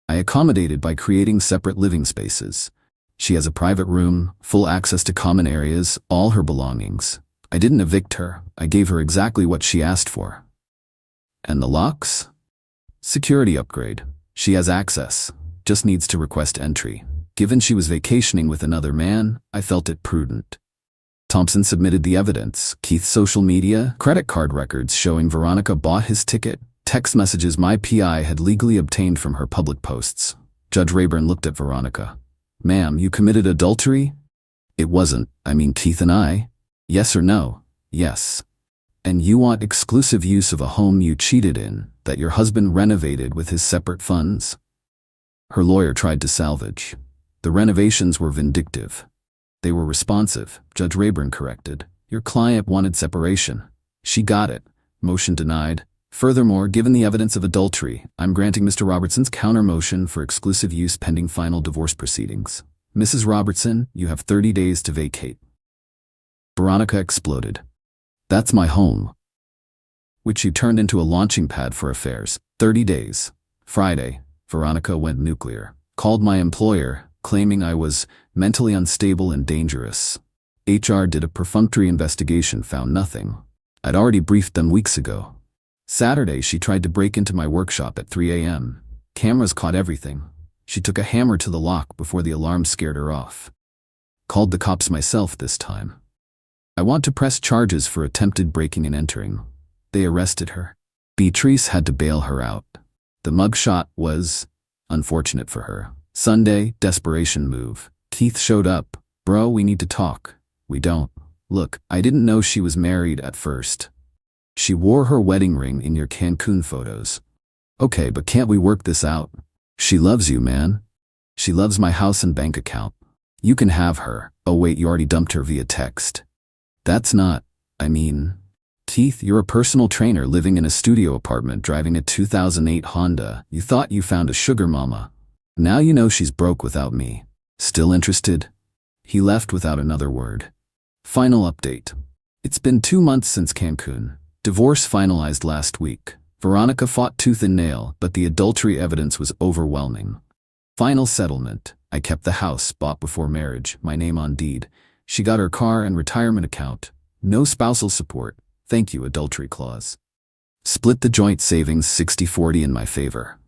I accommodated by creating separate living spaces. She has a private room, full access to common areas, all her belongings. I didn't evict her. I gave her exactly what she asked for. And the locks? Security upgrade. She has access, just needs to request entry. Given she was vacationing with another man, I felt it prudent. Thompson submitted the evidence, Keith's social media, credit card records showing Veronica bought his ticket, text messages my PI had legally obtained from her public posts. Judge Rayburn looked at Veronica. Ma'am, you committed adultery? It wasn't, I mean Keith and I. Yes or no? Yes. And you want exclusive use of a home you cheated in, that your husband renovated with his separate funds? Her lawyer tried to salvage. The renovations were vindictive. They were responsive, Judge Rayburn corrected. Your client wanted separation. She got it. Motion denied. Furthermore, given the evidence of adultery, I'm granting Mr. Robertson's counter motion for exclusive use pending final divorce proceedings. Mrs. Robertson, you have 30 days to vacate. Veronica exploded. That's my home. Which you turned into a launching pad for affairs. 30 days. Friday, Veronica went nuclear. Called my employer, claiming I was mentally unstable and dangerous. HR did a perfunctory investigation, found nothing. I'd already briefed them weeks ago. Saturday, she tried to break into my workshop at 3 a.m. Cameras caught everything. She took a hammer to the lock before the alarm scared her off. Called the cops myself this time. I want to press charges for attempted breaking and entering. They arrested her. Beatrice had to bail her out. The mugshot was unfortunate for her. Sunday, desperation move. Keith showed up. Bro, we need to talk. We don't. Look, I didn't know she was married at first. She wore her wedding ring in your Cancun photos. Okay, but can't we work this out? She loves you, man. She loves my house and bank account. You can have her. Oh wait, you already dumped her via text. That's not, Teeth, you're a personal trainer living in a studio apartment driving a 2008 Honda. You thought you found a sugar mama. Now you know she's broke without me. Still interested? He left without another word. Final update. It's been 2 months since Cancun. Divorce finalized last week. Veronica fought tooth and nail, but the adultery evidence was overwhelming. Final settlement. I kept the house bought before marriage, my name on deed. She got her car and retirement account. No spousal support. Thank you, adultery clause. Split the joint savings 60-40 in my favor.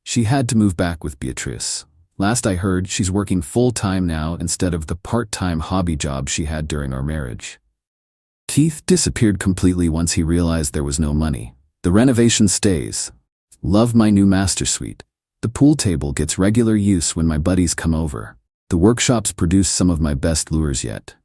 She had to move back with Beatrice. Last I heard, she's working full-time now instead of the part-time hobby job she had during our marriage. Teeth disappeared completely once he realized there was no money. The renovation stays. Love my new master suite. The pool table gets regular use when my buddies come over. The workshops produce some of my best lures yet.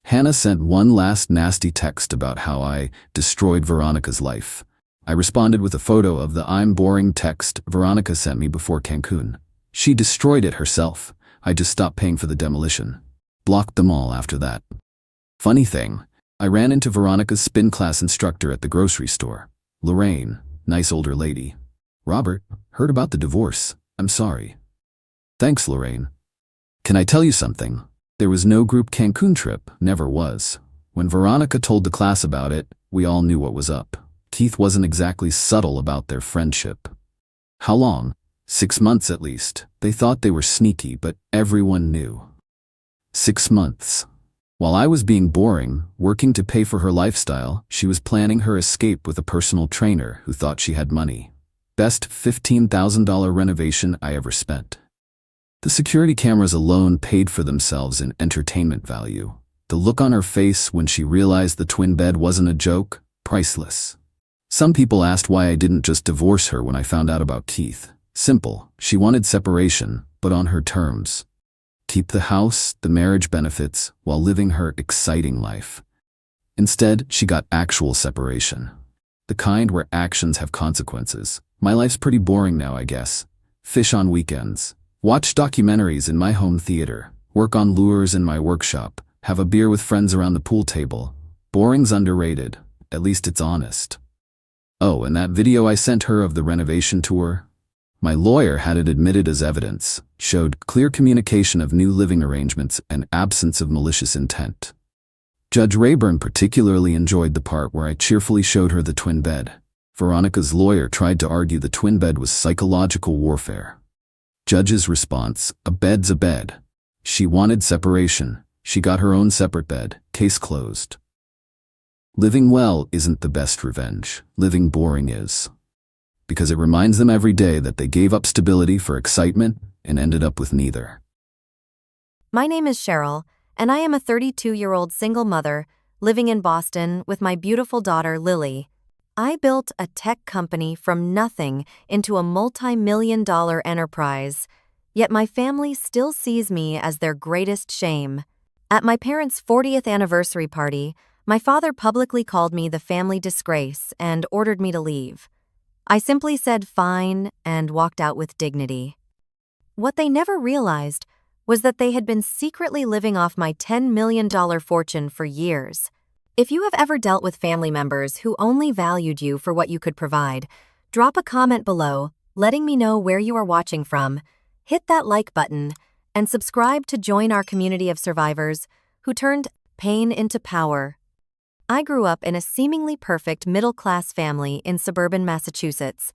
Hannah sent one last nasty text about how I destroyed Veronica's life. I responded with a photo of the "I'm boring" text Veronica sent me before Cancun. She destroyed it herself. I just stopped paying for the demolition. Blocked them all after that. Funny thing, I ran into Veronica's spin class instructor at the grocery store. Lorraine, nice older lady. Robert, heard about the divorce. I'm sorry. Thanks, Lorraine. Can I tell you something? There was no group Cancun trip, never was. When Veronica told the class about it, we all knew what was up. Teeth wasn't exactly subtle about their friendship. How long? 6 months at least. They thought they were sneaky, but everyone knew. 6 months. While I was being boring, working to pay for her lifestyle, she was planning her escape with a personal trainer who thought she had money. Best $15,000 renovation I ever spent. The security cameras alone paid for themselves in entertainment value. The look on her face when she realized the twin bed wasn't a joke, priceless. Some people asked why I didn't just divorce her when I found out about Teeth. Simple, she wanted separation, but on her terms. Keep the house, the marriage benefits, while living her exciting life. Instead, she got actual separation. The kind where actions have consequences. My life's pretty boring now, I guess. Fish on weekends. Watch documentaries in my home theater. Work on lures in my workshop. Have a beer with friends around the pool table. Boring's underrated. At least it's honest. Oh, and that video I sent her of the renovation tour? My lawyer had it admitted as evidence, showed clear communication of new living arrangements and absence of malicious intent. Judge Rayburn particularly enjoyed the part where I cheerfully showed her the twin bed. Veronica's lawyer tried to argue the twin bed was psychological warfare. Judge's response, a bed's a bed. She wanted separation. She got her own separate bed. Case closed. Living well isn't the best revenge. Living boring is. Because it reminds them every day that they gave up stability for excitement and ended up with neither. My name is Cheryl, and I am a 32-year-old single mother living in Boston with my beautiful daughter, Lily. I built a tech company from nothing into a multi-million-dollar enterprise, yet my family still sees me as their greatest shame. At my parents' 40th anniversary party, my father publicly called me the family disgrace and ordered me to leave. I simply said fine and walked out with dignity. What they never realized was that they had been secretly living off my $10 million fortune for years. If you have ever dealt with family members who only valued you for what you could provide, drop a comment below letting me know where you are watching from, hit that like button, and subscribe to join our community of survivors who turned pain into power. I grew up in a seemingly perfect middle-class family in suburban Massachusetts.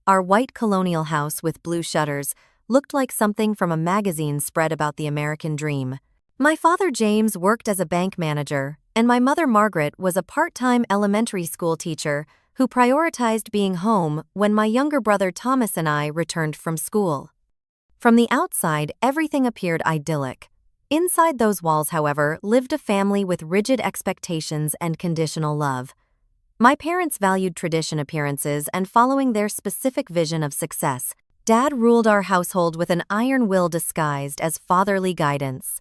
Our white colonial house with blue shutters looked like something from a magazine spread about the American dream. My father James worked as a bank manager, and my mother Margaret was a part-time elementary school teacher who prioritized being home when my younger brother Thomas and I returned from school. From the outside, everything appeared idyllic. Inside those walls, however, lived a family with rigid expectations and conditional love. My parents valued tradition appearances and following their specific vision of success. Dad ruled our household with an iron will disguised as fatherly guidance.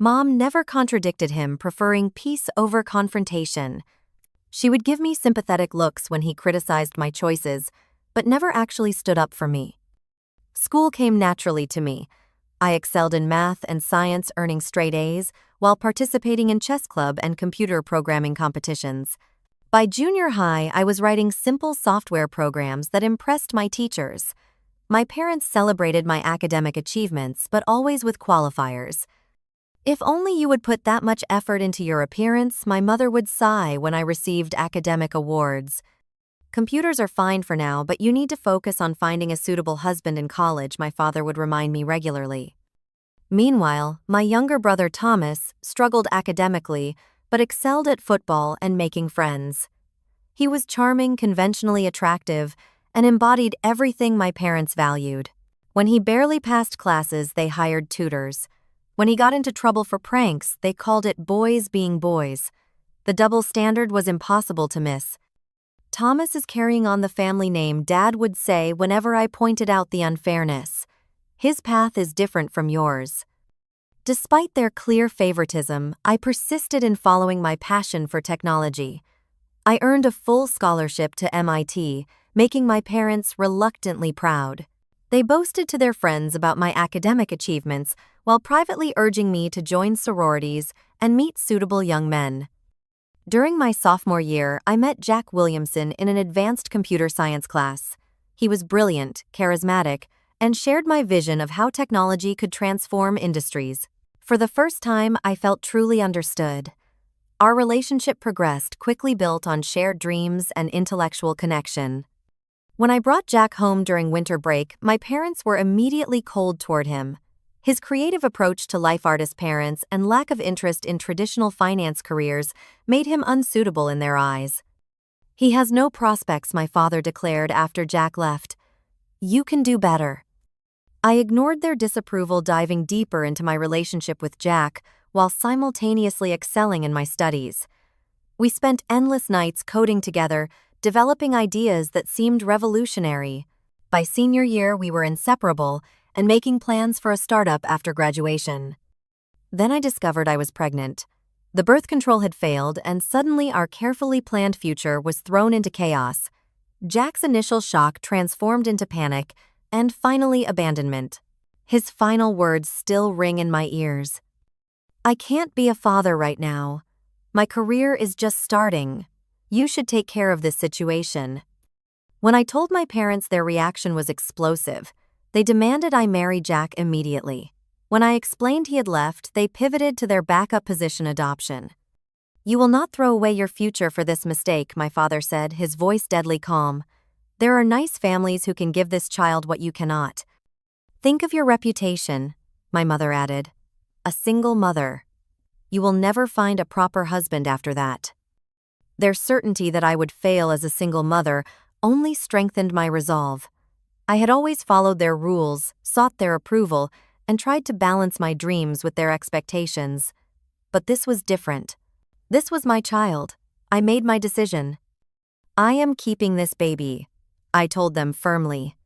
Mom never contradicted him, preferring peace over confrontation. She would give me sympathetic looks when he criticized my choices, but never actually stood up for me. School came naturally to me. I excelled in math and science, earning straight A's, while participating in chess club and computer programming competitions. By junior high, I was writing simple software programs that impressed my teachers. My parents celebrated my academic achievements, but always with qualifiers. "If only you would put that much effort into your appearance," my mother would sigh when I received academic awards. "Computers are fine for now, but you need to focus on finding a suitable husband in college," my father would remind me regularly. Meanwhile, my younger brother Thomas struggled academically, but excelled at football and making friends. He was charming, conventionally attractive, and embodied everything my parents valued. When he barely passed classes, they hired tutors. When he got into trouble for pranks, they called it boys being boys. The double standard was impossible to miss. "Thomas is carrying on the family name," Dad would say whenever I pointed out the unfairness. "His path is different from yours." Despite their clear favoritism, I persisted in following my passion for technology. I earned a full scholarship to MIT, making my parents reluctantly proud. They boasted to their friends about my academic achievements while privately urging me to join sororities and meet suitable young men. During my sophomore year, I met Jack Williamson in an advanced computer science class. He was brilliant, charismatic, and shared my vision of how technology could transform industries. For the first time, I felt truly understood. Our relationship progressed, quickly built on shared dreams and intellectual connection. When I brought Jack home during winter break, my parents were immediately cold toward him. His creative approach to life, artist parents, and lack of interest in traditional finance careers made him unsuitable in their eyes. "He has no prospects," my father declared after Jack left. "You can do better." I ignored their disapproval, diving deeper into my relationship with Jack while simultaneously excelling in my studies. We spent endless nights coding together, developing ideas that seemed revolutionary. By senior year, we were inseparable and making plans for a startup after graduation. Then I discovered I was pregnant. The birth control had failed, and suddenly our carefully planned future was thrown into chaos. Jack's initial shock transformed into panic, and finally abandonment. His final words still ring in my ears. "I can't be a father right now. My career is just starting. You should take care of this situation." When I told my parents, their reaction was explosive. They demanded I marry Jack immediately. When I explained he had left, they pivoted to their backup position: adoption. "You will not throw away your future for this mistake," my father said, his voice deadly calm. "There are nice families who can give this child what you cannot." "Think of your reputation," my mother added. "A single mother. You will never find a proper husband after that." Their certainty that I would fail as a single mother only strengthened my resolve. I had always followed their rules, sought their approval, and tried to balance my dreams with their expectations. But this was different. This was my child. I made my decision. "I am keeping this baby," I told them firmly.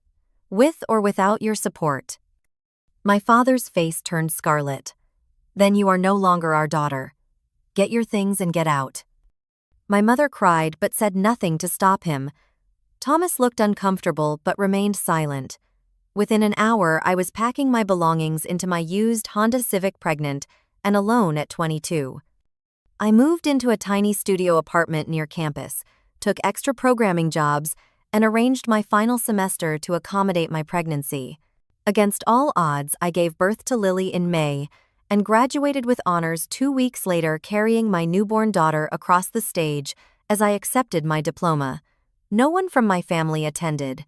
"With or without your support." My father's face turned scarlet. "Then you are no longer our daughter. Get your things and get out." My mother cried but said nothing to stop him. Thomas looked uncomfortable but remained silent. Within an hour, I was packing my belongings into my used Honda Civic, pregnant and alone at 22. I moved into a tiny studio apartment near campus, took extra programming jobs, and arranged my final semester to accommodate my pregnancy. Against all odds, I gave birth to Lily in May and graduated with honors 2 weeks later, carrying my newborn daughter across the stage as I accepted my diploma. No one from my family attended.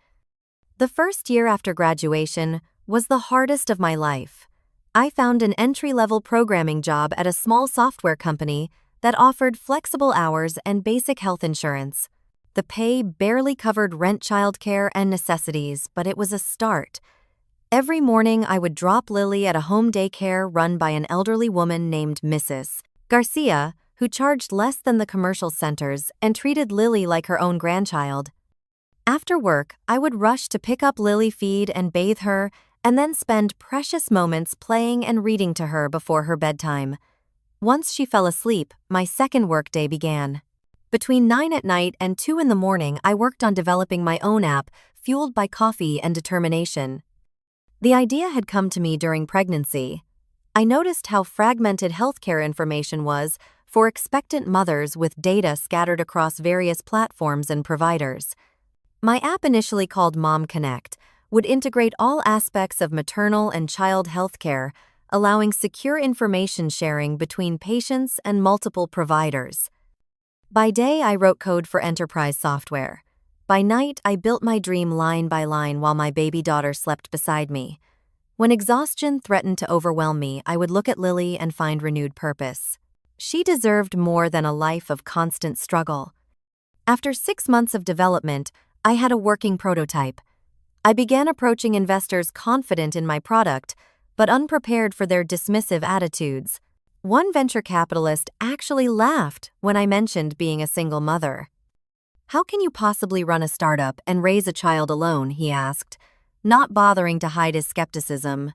The first year after graduation was the hardest of my life. I found an entry-level programming job at a small software company that offered flexible hours and basic health insurance. The pay barely covered rent, childcare, and necessities, but it was a start. Every morning, I would drop Lily at a home daycare run by an elderly woman named Mrs. Garcia, who charged less than the commercial centers and treated Lily like her own grandchild. After work, I would rush to pick up Lily, feed and bathe her, and then spend precious moments playing and reading to her before her bedtime. Once she fell asleep, my second workday began. Between 9 at night and 2 in the morning, I worked on developing my own app, fueled by coffee and determination. The idea had come to me during pregnancy. I noticed how fragmented healthcare information was for expectant mothers with data scattered across various platforms and providers. My app, initially called Mom Connect, would integrate all aspects of maternal and child healthcare, allowing secure information sharing between patients and multiple providers. By day, I wrote code for enterprise software. By night, I built my dream line by line while my baby daughter slept beside me. When exhaustion threatened to overwhelm me, I would look at Lily and find renewed purpose. She deserved more than a life of constant struggle. After 6 months of development, I had a working prototype. I began approaching investors confident in my product, but unprepared for their dismissive attitudes. One venture capitalist actually laughed when I mentioned being a single mother. "How can you possibly run a startup and raise a child alone?" he asked, not bothering to hide his skepticism.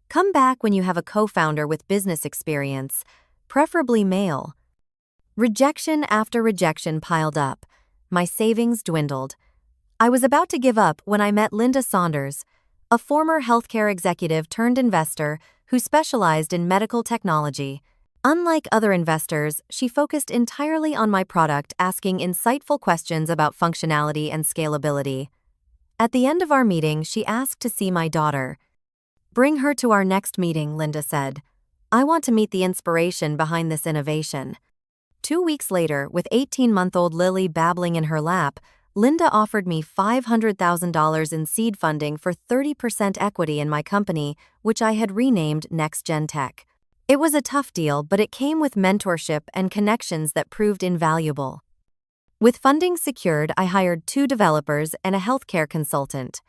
"Come back when you have a co-founder with business experience, preferably male." Rejection after rejection piled up. My savings dwindled. I was about to give up when I met Linda Saunders, a former healthcare executive turned investor who specialized in medical technology. Unlike other investors, she focused entirely on my product, asking insightful questions about functionality and scalability. At the end of our meeting, she asked to see my daughter. "Bring her to our next meeting," Linda said. "I want to meet the inspiration behind this innovation." 2 weeks later, with 18-month-old Lily babbling in her lap, Linda offered me $500,000 in seed funding for 30% equity in my company, which I had renamed Next Gen Tech. It was a tough deal, but it came with mentorship and connections that proved invaluable. With funding secured, I hired 2 developers and a healthcare consultant.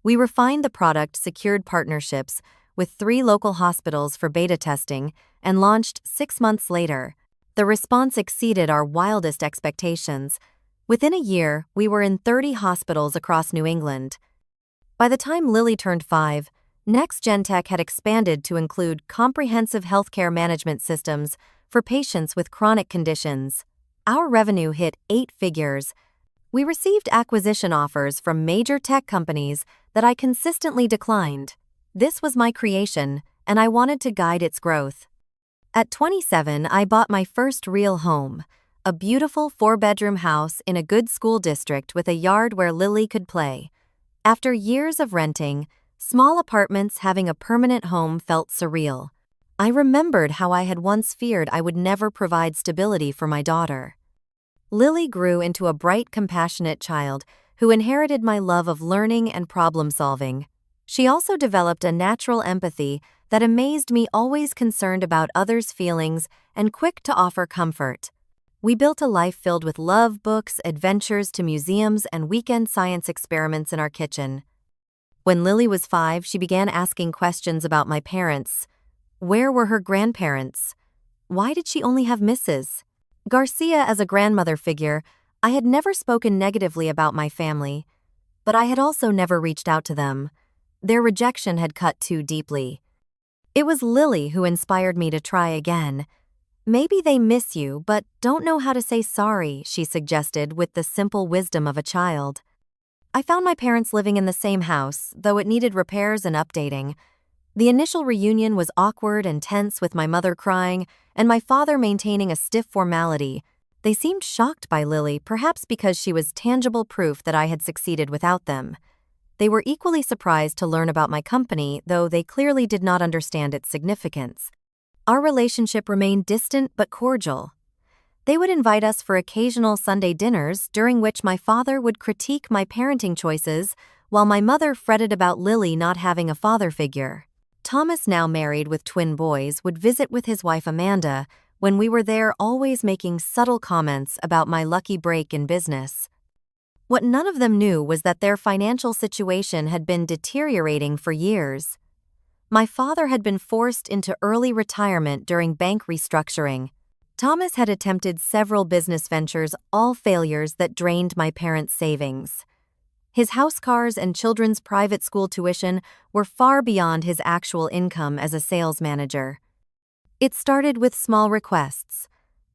We refined the product, secured partnerships with 3 local hospitals for beta testing, and launched 6 months later. The response exceeded our wildest expectations. Within a year, we were in 30 hospitals across New England. By the time Lily turned 5, Next Gen Tech had expanded to include comprehensive healthcare management systems for patients with chronic conditions. Our revenue hit 8 figures. We received acquisition offers from major tech companies that I consistently declined. This was my creation, and I wanted to guide its growth. At 27, I bought my first real home, a beautiful 4-bedroom house in a good school district with a yard where Lily could play. After years of renting, small apartments having a permanent home felt surreal. I remembered how I had once feared I would never provide stability for my daughter. Lily grew into a bright, compassionate child who inherited my love of learning and problem-solving. She also developed a natural empathy that amazed me, always concerned about others' feelings and quick to offer comfort. We built a life filled with love, books, adventures to museums, and weekend science experiments in our kitchen. When Lily was 5, she began asking questions about my parents. Where were her grandparents? Why did she only have Mrs. Garcia as a grandmother figure? I had never spoken negatively about my family, but I had also never reached out to them. Their rejection had cut too deeply. It was Lily who inspired me to try again. "Maybe they miss you, but don't know how to say sorry," she suggested with the simple wisdom of a child. I found my parents living in the same house, though it needed repairs and updating. The initial reunion was awkward and tense, with my mother crying and my father maintaining a stiff formality. They seemed shocked by Lily, perhaps because she was tangible proof that I had succeeded without them. They were equally surprised to learn about my company, though they clearly did not understand its significance. Our relationship remained distant but cordial. They would invite us for occasional Sunday dinners, during which my father would critique my parenting choices, while my mother fretted about Lily not having a father figure. Thomas, now married with twin boys, would visit with his wife Amanda. When we were there, always making subtle comments about my lucky break in business. What none of them knew was that their financial situation had been deteriorating for years. My father had been forced into early retirement during bank restructuring. Thomas had attempted several business ventures, all failures that drained my parents' savings. His house cars and children's private school tuition were far beyond his actual income as a sales manager. It started with small requests.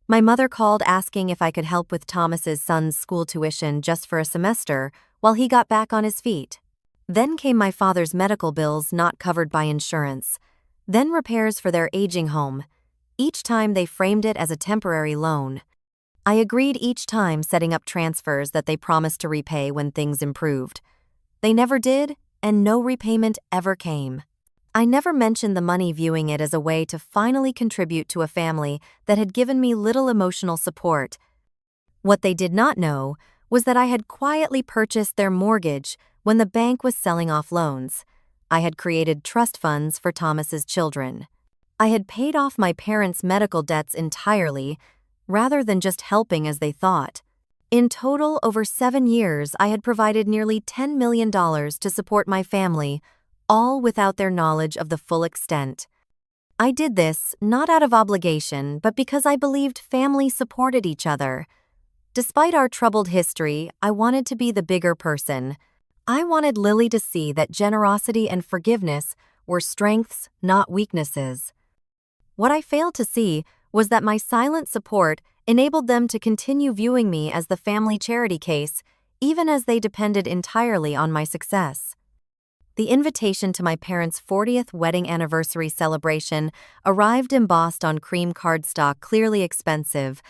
My mother called asking if I could help with Thomas's son's school tuition just for a semester while he got back on his feet. Then came my father's medical bills not covered by insurance. Then repairs for their aging home. Each time they framed it as a temporary loan. I agreed each time, setting up transfers that they promised to repay when things improved. They never did, and no repayment ever came. I never mentioned the money, viewing it as a way to finally contribute to a family that had given me little emotional support. What they did not know was that I had quietly purchased their mortgage when the bank was selling off loans. I had created trust funds for Thomas's children. I had paid off my parents' medical debts entirely, rather than just helping as they thought. In total, over 7 years, I had provided nearly $10 million to support my family, all without their knowledge of the full extent. I did this not out of obligation, but because I believed family supported each other. Despite our troubled history, I wanted to be the bigger person. I wanted Lily to see that generosity and forgiveness were strengths, not weaknesses. What I failed to see was that my silent support enabled them to continue viewing me as the family charity case, even as they depended entirely on my success. The invitation to my parents' 40th wedding anniversary celebration arrived embossed on cream cardstock, clearly expensive.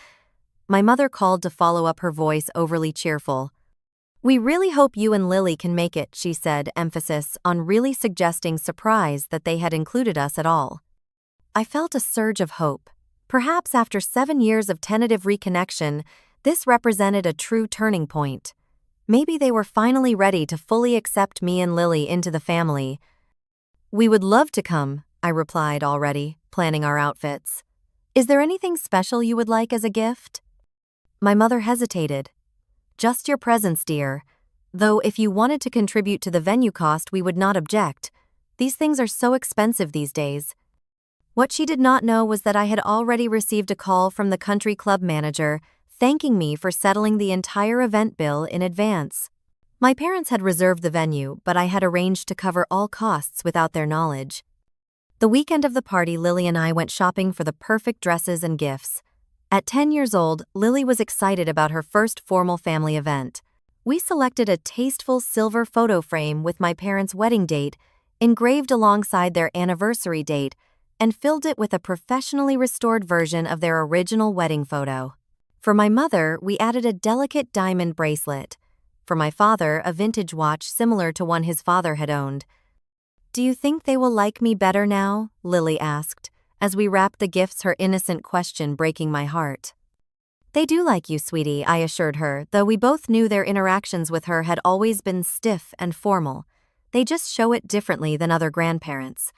My mother called to follow up, her voice overly cheerful. "We really hope you and Lily can make it," she said, emphasis on really suggesting surprise that they had included us at all. I felt a surge of hope. Perhaps after 7 years of tentative reconnection, this represented a true turning point. Maybe they were finally ready to fully accept me and Lily into the family. "We would love to come," I replied, already planning our outfits. "Is there anything special you would like as a gift?" My mother hesitated. "Just your presence, dear. Though if you wanted to contribute to the venue cost, we would not object. These things are so expensive these days." What she did not know was that I had already received a call from the country club manager, thanking me for settling the entire event bill in advance. My parents had reserved the venue, but I had arranged to cover all costs without their knowledge. The weekend of the party, Lily and I went shopping for the perfect dresses and gifts. At 10 years old, Lily was excited about her first formal family event. We selected a tasteful silver photo frame with my parents' wedding date engraved alongside their anniversary date, and filled it with a professionally restored version of their original wedding photo. For my mother, we added a delicate diamond bracelet. For my father, a vintage watch similar to one his father had owned. "Do you think they will like me better now?" Lily asked, as we wrapped the gifts, her innocent question breaking my heart. "They do like you, sweetie," I assured her, though we both knew their interactions with her had always been stiff and formal. "They just show it differently than other grandparents."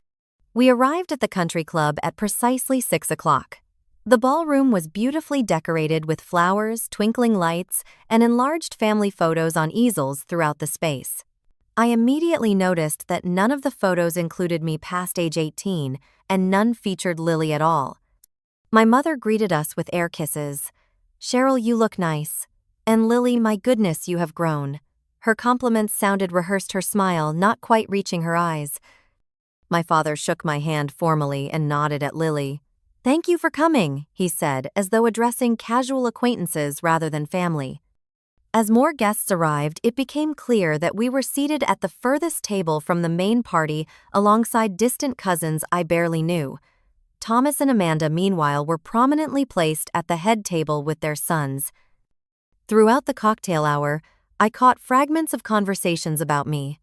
We arrived at the country club at precisely 6 o'clock. The ballroom was beautifully decorated with flowers, twinkling lights, and enlarged family photos on easels throughout the space. I immediately noticed that none of the photos included me past age 18, and none featured Lily at all. My mother greeted us with air kisses. "Cheryl, you look nice." And "Lily, my goodness, you have grown." Her compliments sounded rehearsed, her smile not quite reaching her eyes. My father shook my hand formally and nodded at Lily. "Thank you for coming," he said, as though addressing casual acquaintances rather than family. As more guests arrived, it became clear that we were seated at the furthest table from the main party alongside distant cousins I barely knew. Thomas and Amanda, meanwhile, were prominently placed at the head table with their sons. Throughout the cocktail hour, I caught fragments of conversations about me.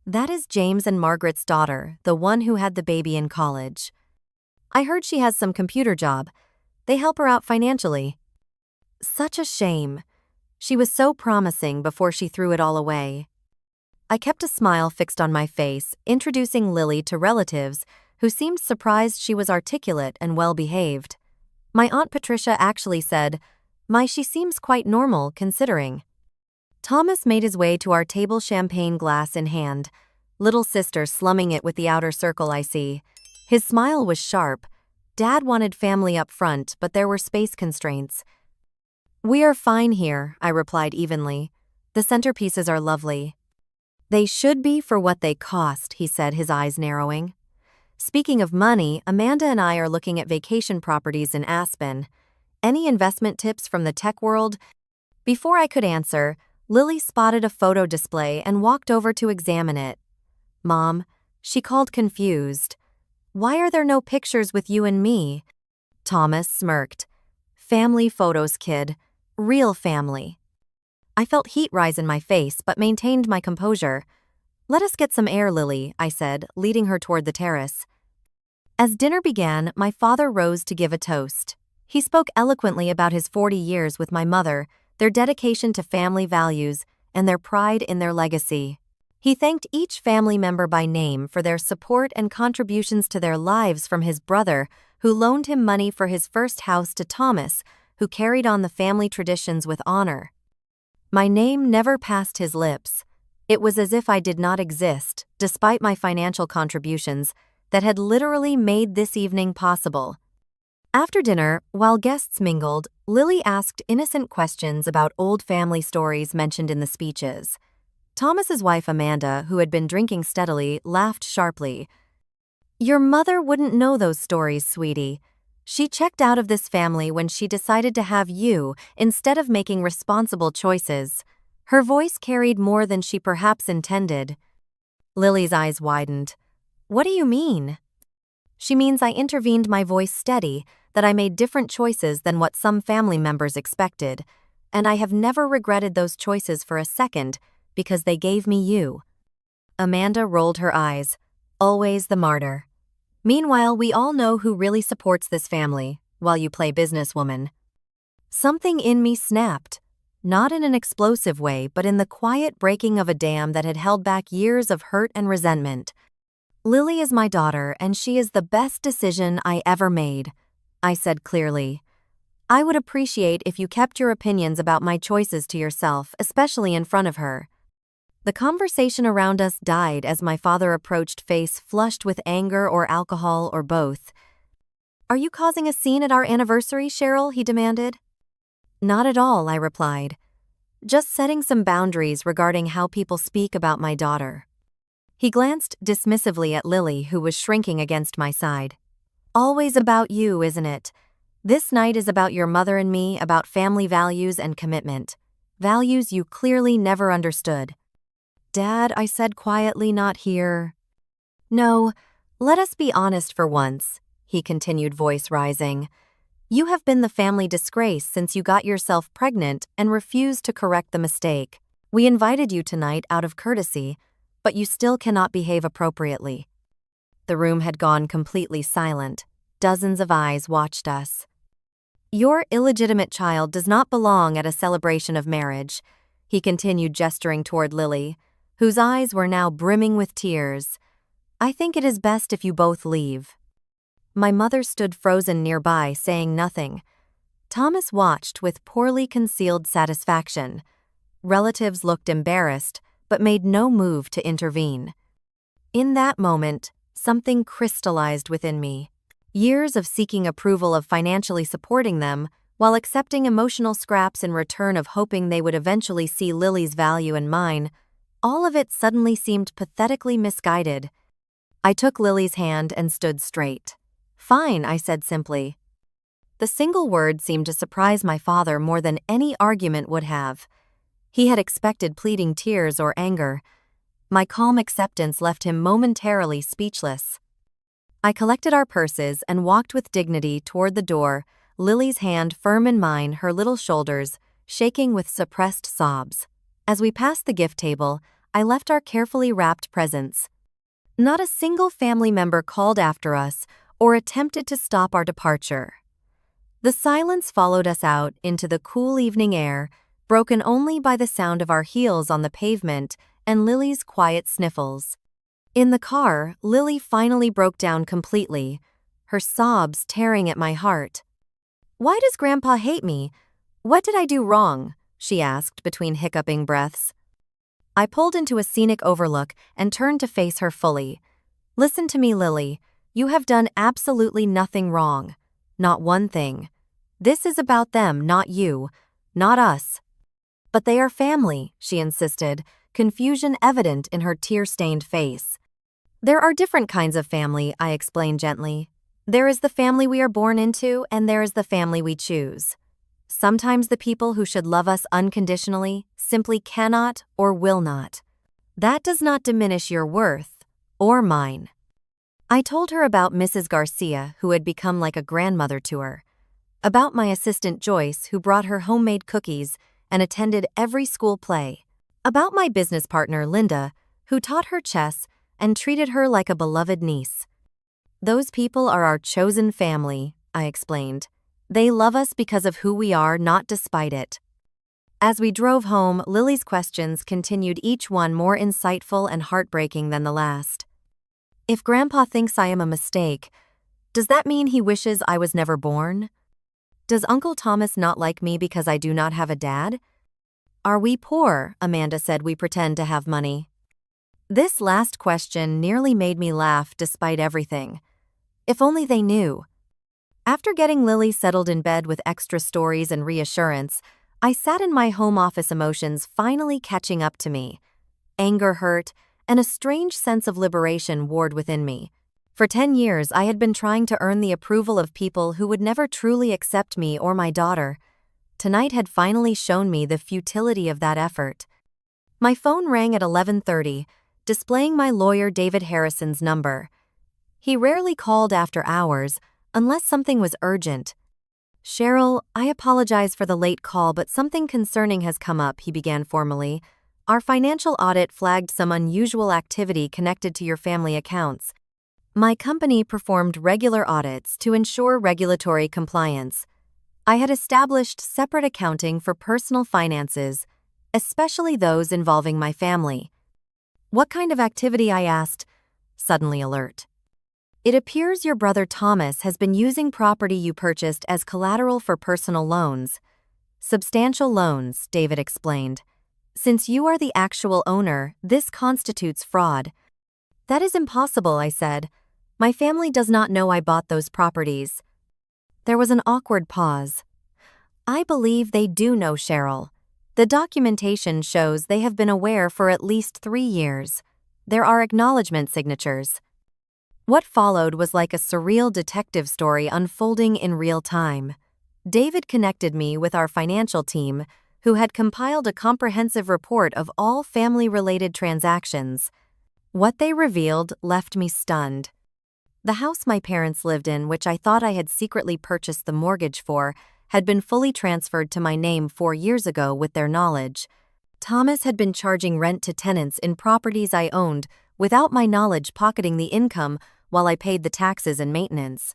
"That is James and Margaret's daughter, the one who had the baby in college. I heard she has some computer job. They help her out financially. Such a shame. She was so promising before she threw it all away." I kept a smile fixed on my face, introducing Lily to relatives who seemed surprised she was articulate and well-behaved. My Aunt Patricia actually said, she seems quite normal considering." Thomas made his way to our table, champagne glass in hand, little sister slumming it with the outer circle, I see. His smile was sharp. Dad wanted family up front, but there were space constraints. "We are fine here," I replied evenly. The centerpieces are lovely. They should be for what they cost, he said, his eyes narrowing. Speaking of money, Amanda and I are looking at vacation properties in Aspen. Any investment tips from the tech world? Before I could answer, Lily spotted a photo display and walked over to examine it. Mom, she called confused. Why are there no pictures with you and me? Thomas smirked. Family photos, kid. Real family. I felt heat rise in my face but maintained my composure. Let us get some air, Lily, I said, leading her toward the terrace. As dinner began, my father rose to give a toast. He spoke eloquently about his 40 years with my mother, their dedication to family values, and their pride in their legacy. He thanked each family member by name for their support and contributions to their lives, from his brother, who loaned him money for his first house, to Thomas, who carried on the family traditions with honor. My name never passed his lips. It was as if I did not exist, despite my financial contributions that had literally made this evening possible. After dinner, while guests mingled, Lily asked innocent questions about old family stories mentioned in the speeches. Thomas's wife, Amanda, who had been drinking steadily, laughed sharply. Your mother wouldn't know those stories, sweetie. She checked out of this family when she decided to have you instead of making responsible choices. Her voice carried more than she perhaps intended. Lily's eyes widened. What do you mean? She means I intervened, my voice steady, that I made different choices than what some family members expected, and I have never regretted those choices for a second because they gave me you. Amanda rolled her eyes. Always the martyr. Meanwhile, we all know who really supports this family, while you play businesswoman. Something in me snapped, not in an explosive way, but in the quiet breaking of a dam that had held back years of hurt and resentment. Lily is my daughter, and she is the best decision I ever made, I said clearly. I would appreciate if you kept your opinions about my choices to yourself, especially in front of her. The conversation around us died as my father approached, face flushed with anger or alcohol or both. Are you causing a scene at our anniversary, Cheryl? He demanded. Not at all, I replied. Just setting some boundaries regarding how people speak about my daughter. He glanced dismissively at Lily, who was shrinking against my side. Always about you, isn't it? This night is about your mother and me, about family values and commitment. Values you clearly never understood. Dad, I said quietly, not here. No, let us be honest for once, he continued, voice rising. You have been the family disgrace since you got yourself pregnant and refused to correct the mistake. We invited you tonight out of courtesy, but you still cannot behave appropriately. The room had gone completely silent. Dozens of eyes watched us. Your illegitimate child does not belong at a celebration of marriage, he continued, gesturing toward Lily, whose eyes were now brimming with tears. I think it is best if you both leave. My mother stood frozen nearby, saying nothing. Thomas watched with poorly concealed satisfaction. Relatives looked embarrassed, but made no move to intervene. In that moment, something crystallized within me. Years of seeking approval, of financially supporting them, while accepting emotional scraps in return of hoping they would eventually see Lily's value and mine, all of it suddenly seemed pathetically misguided. I took Lily's hand and stood straight. Fine, I said simply. The single word seemed to surprise my father more than any argument would have. He had expected pleading tears or anger. My calm acceptance left him momentarily speechless. I collected our purses and walked with dignity toward the door, Lily's hand firm in mine, her little shoulders shaking with suppressed sobs. As we passed the gift table, I left our carefully wrapped presents. Not a single family member called after us or attempted to stop our departure. The silence followed us out into the cool evening air, broken only by the sound of our heels on the pavement and Lily's quiet sniffles. In the car, Lily finally broke down completely, her sobs tearing at my heart. Why does Grandpa hate me? What did I do wrong? She asked between hiccuping breaths. I pulled into a scenic overlook and turned to face her fully. Listen to me, Lily. You have done absolutely nothing wrong. Not one thing. This is about them, not you, not us. But they are family, she insisted, confusion evident in her tear-stained face. There are different kinds of family, I explained gently. There is the family we are born into, and there is the family we choose. Sometimes the people who should love us unconditionally simply cannot or will not. That does not diminish your worth, or mine. I told her about Mrs. Garcia, who had become like a grandmother to her. About my assistant Joyce, who brought her homemade cookies and attended every school play. About my business partner Linda, who taught her chess and treated her like a beloved niece. Those people are our chosen family, I explained. They love us because of who we are, not despite it. As we drove home, Lily's questions continued, each one more insightful and heartbreaking than the last. If Grandpa thinks I am a mistake, does that mean he wishes I was never born? Does Uncle Thomas not like me because I do not have a dad? Are we poor? Amanda said we pretend to have money. This last question nearly made me laugh despite everything. If only they knew. After getting Lily settled in bed with extra stories and reassurance, I sat in my home office, emotions finally catching up to me. Anger, hurt, and a strange sense of liberation warred within me. For 10 years, I had been trying to earn the approval of people who would never truly accept me or my daughter. Tonight had finally shown me the futility of that effort. My phone rang at 11:30, displaying my lawyer David Harrison's number. He rarely called after hours, unless something was urgent. Cheryl, I apologize for the late call, but something concerning has come up, he began formally. Our financial audit flagged some unusual activity connected to your family accounts. My company performed regular audits to ensure regulatory compliance. I had established separate accounting for personal finances, especially those involving my family. What kind of activity? I asked, suddenly alert. It appears your brother Thomas has been using property you purchased as collateral for personal loans. Substantial loans, David explained. Since you are the actual owner, this constitutes fraud. That is impossible, I said. My family does not know I bought those properties. There was an awkward pause. I believe they do know, Cheryl. The documentation shows they have been aware for at least 3 years. There are acknowledgement signatures. What followed was like a surreal detective story unfolding in real time. David connected me with our financial team, who had compiled a comprehensive report of all family-related transactions. What they revealed left me stunned. The house my parents lived in, which I thought I had secretly purchased the mortgage for, had been fully transferred to my name 4 years ago with their knowledge. Thomas had been charging rent to tenants in properties I owned without my knowledge, pocketing the income while I paid the taxes and maintenance.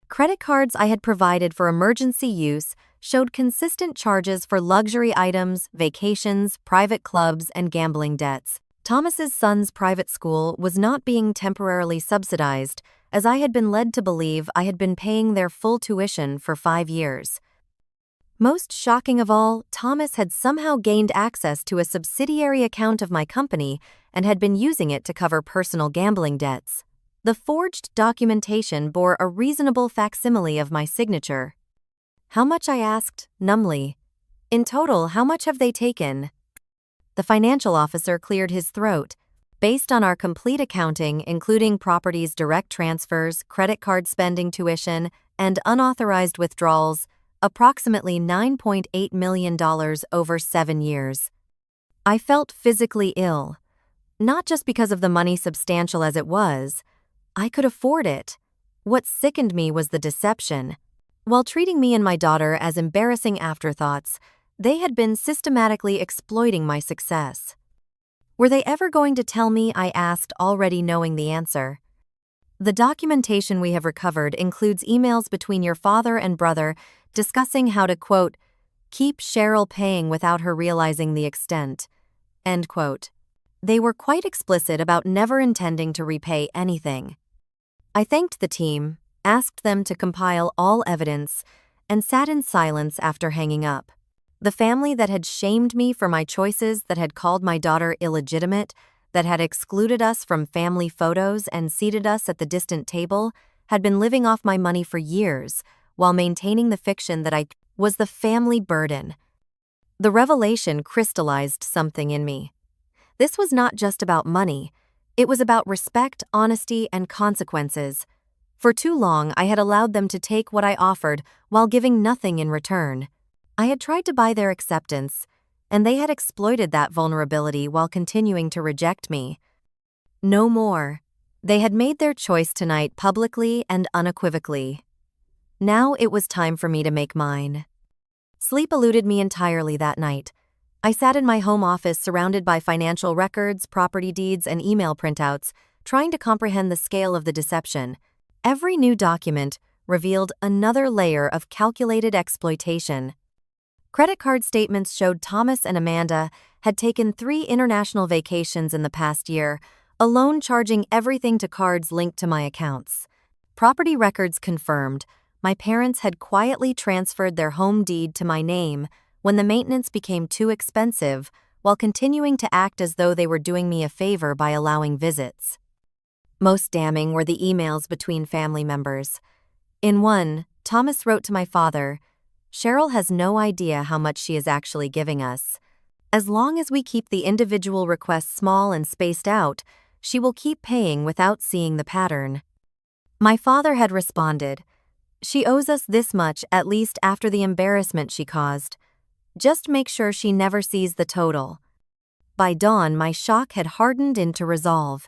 Credit cards I had provided for emergency use showed consistent charges for luxury items, vacations, private clubs, and gambling debts. Thomas's son's private school was not being temporarily subsidized, as I had been led to believe I had been paying their full tuition for 5 years. Most shocking of all, Thomas had somehow gained access to a subsidiary account of my company and had been using it to cover personal gambling debts. The forged documentation bore a reasonable facsimile of my signature. How much? I asked, numbly. In total, how much have they taken? The financial officer cleared his throat. Based on our complete accounting, including properties' direct transfers, credit card spending, tuition, and unauthorized withdrawals, approximately $9.8 million over 7 years. I felt physically ill. Not just because of the money, substantial as it was. I could afford it. What sickened me was the deception. While treating me and my daughter as embarrassing afterthoughts, they had been systematically exploiting my success. Were they ever going to tell me? I asked, already knowing the answer. The documentation we have recovered includes emails between your father and brother discussing how to, quote, keep Cheryl paying without her realizing the extent, end quote. They were quite explicit about never intending to repay anything. I thanked the team, asked them to compile all evidence, and sat in silence after hanging up. The family that had shamed me for my choices, that had called my daughter illegitimate, that had excluded us from family photos and seated us at the distant table, had been living off my money for years, while maintaining the fiction that I was the family burden. The revelation crystallized something in me. This was not just about money. It was about respect, honesty, and consequences. For too long, I had allowed them to take what I offered while giving nothing in return. I had tried to buy their acceptance, and they had exploited that vulnerability while continuing to reject me. No more. They had made their choice tonight publicly and unequivocally. Now it was time for me to make mine. Sleep eluded me entirely that night. I sat in my home office surrounded by financial records, property deeds, and email printouts, trying to comprehend the scale of the deception. Every new document revealed another layer of calculated exploitation. Credit card statements showed Thomas and Amanda had taken 3 international vacations in the past year, alone charging everything to cards linked to my accounts. Property records confirmed my parents had quietly transferred their home deed to my name when the maintenance became too expensive, while continuing to act as though they were doing me a favor by allowing visits. Most damning were the emails between family members. In one, Thomas wrote to my father, "Cheryl has no idea how much she is actually giving us. As long as we keep the individual requests small and spaced out, she will keep paying without seeing the pattern." My father had responded, "She owes us this much at least after the embarrassment she caused. Just make sure she never sees the total." By dawn, my shock had hardened into resolve.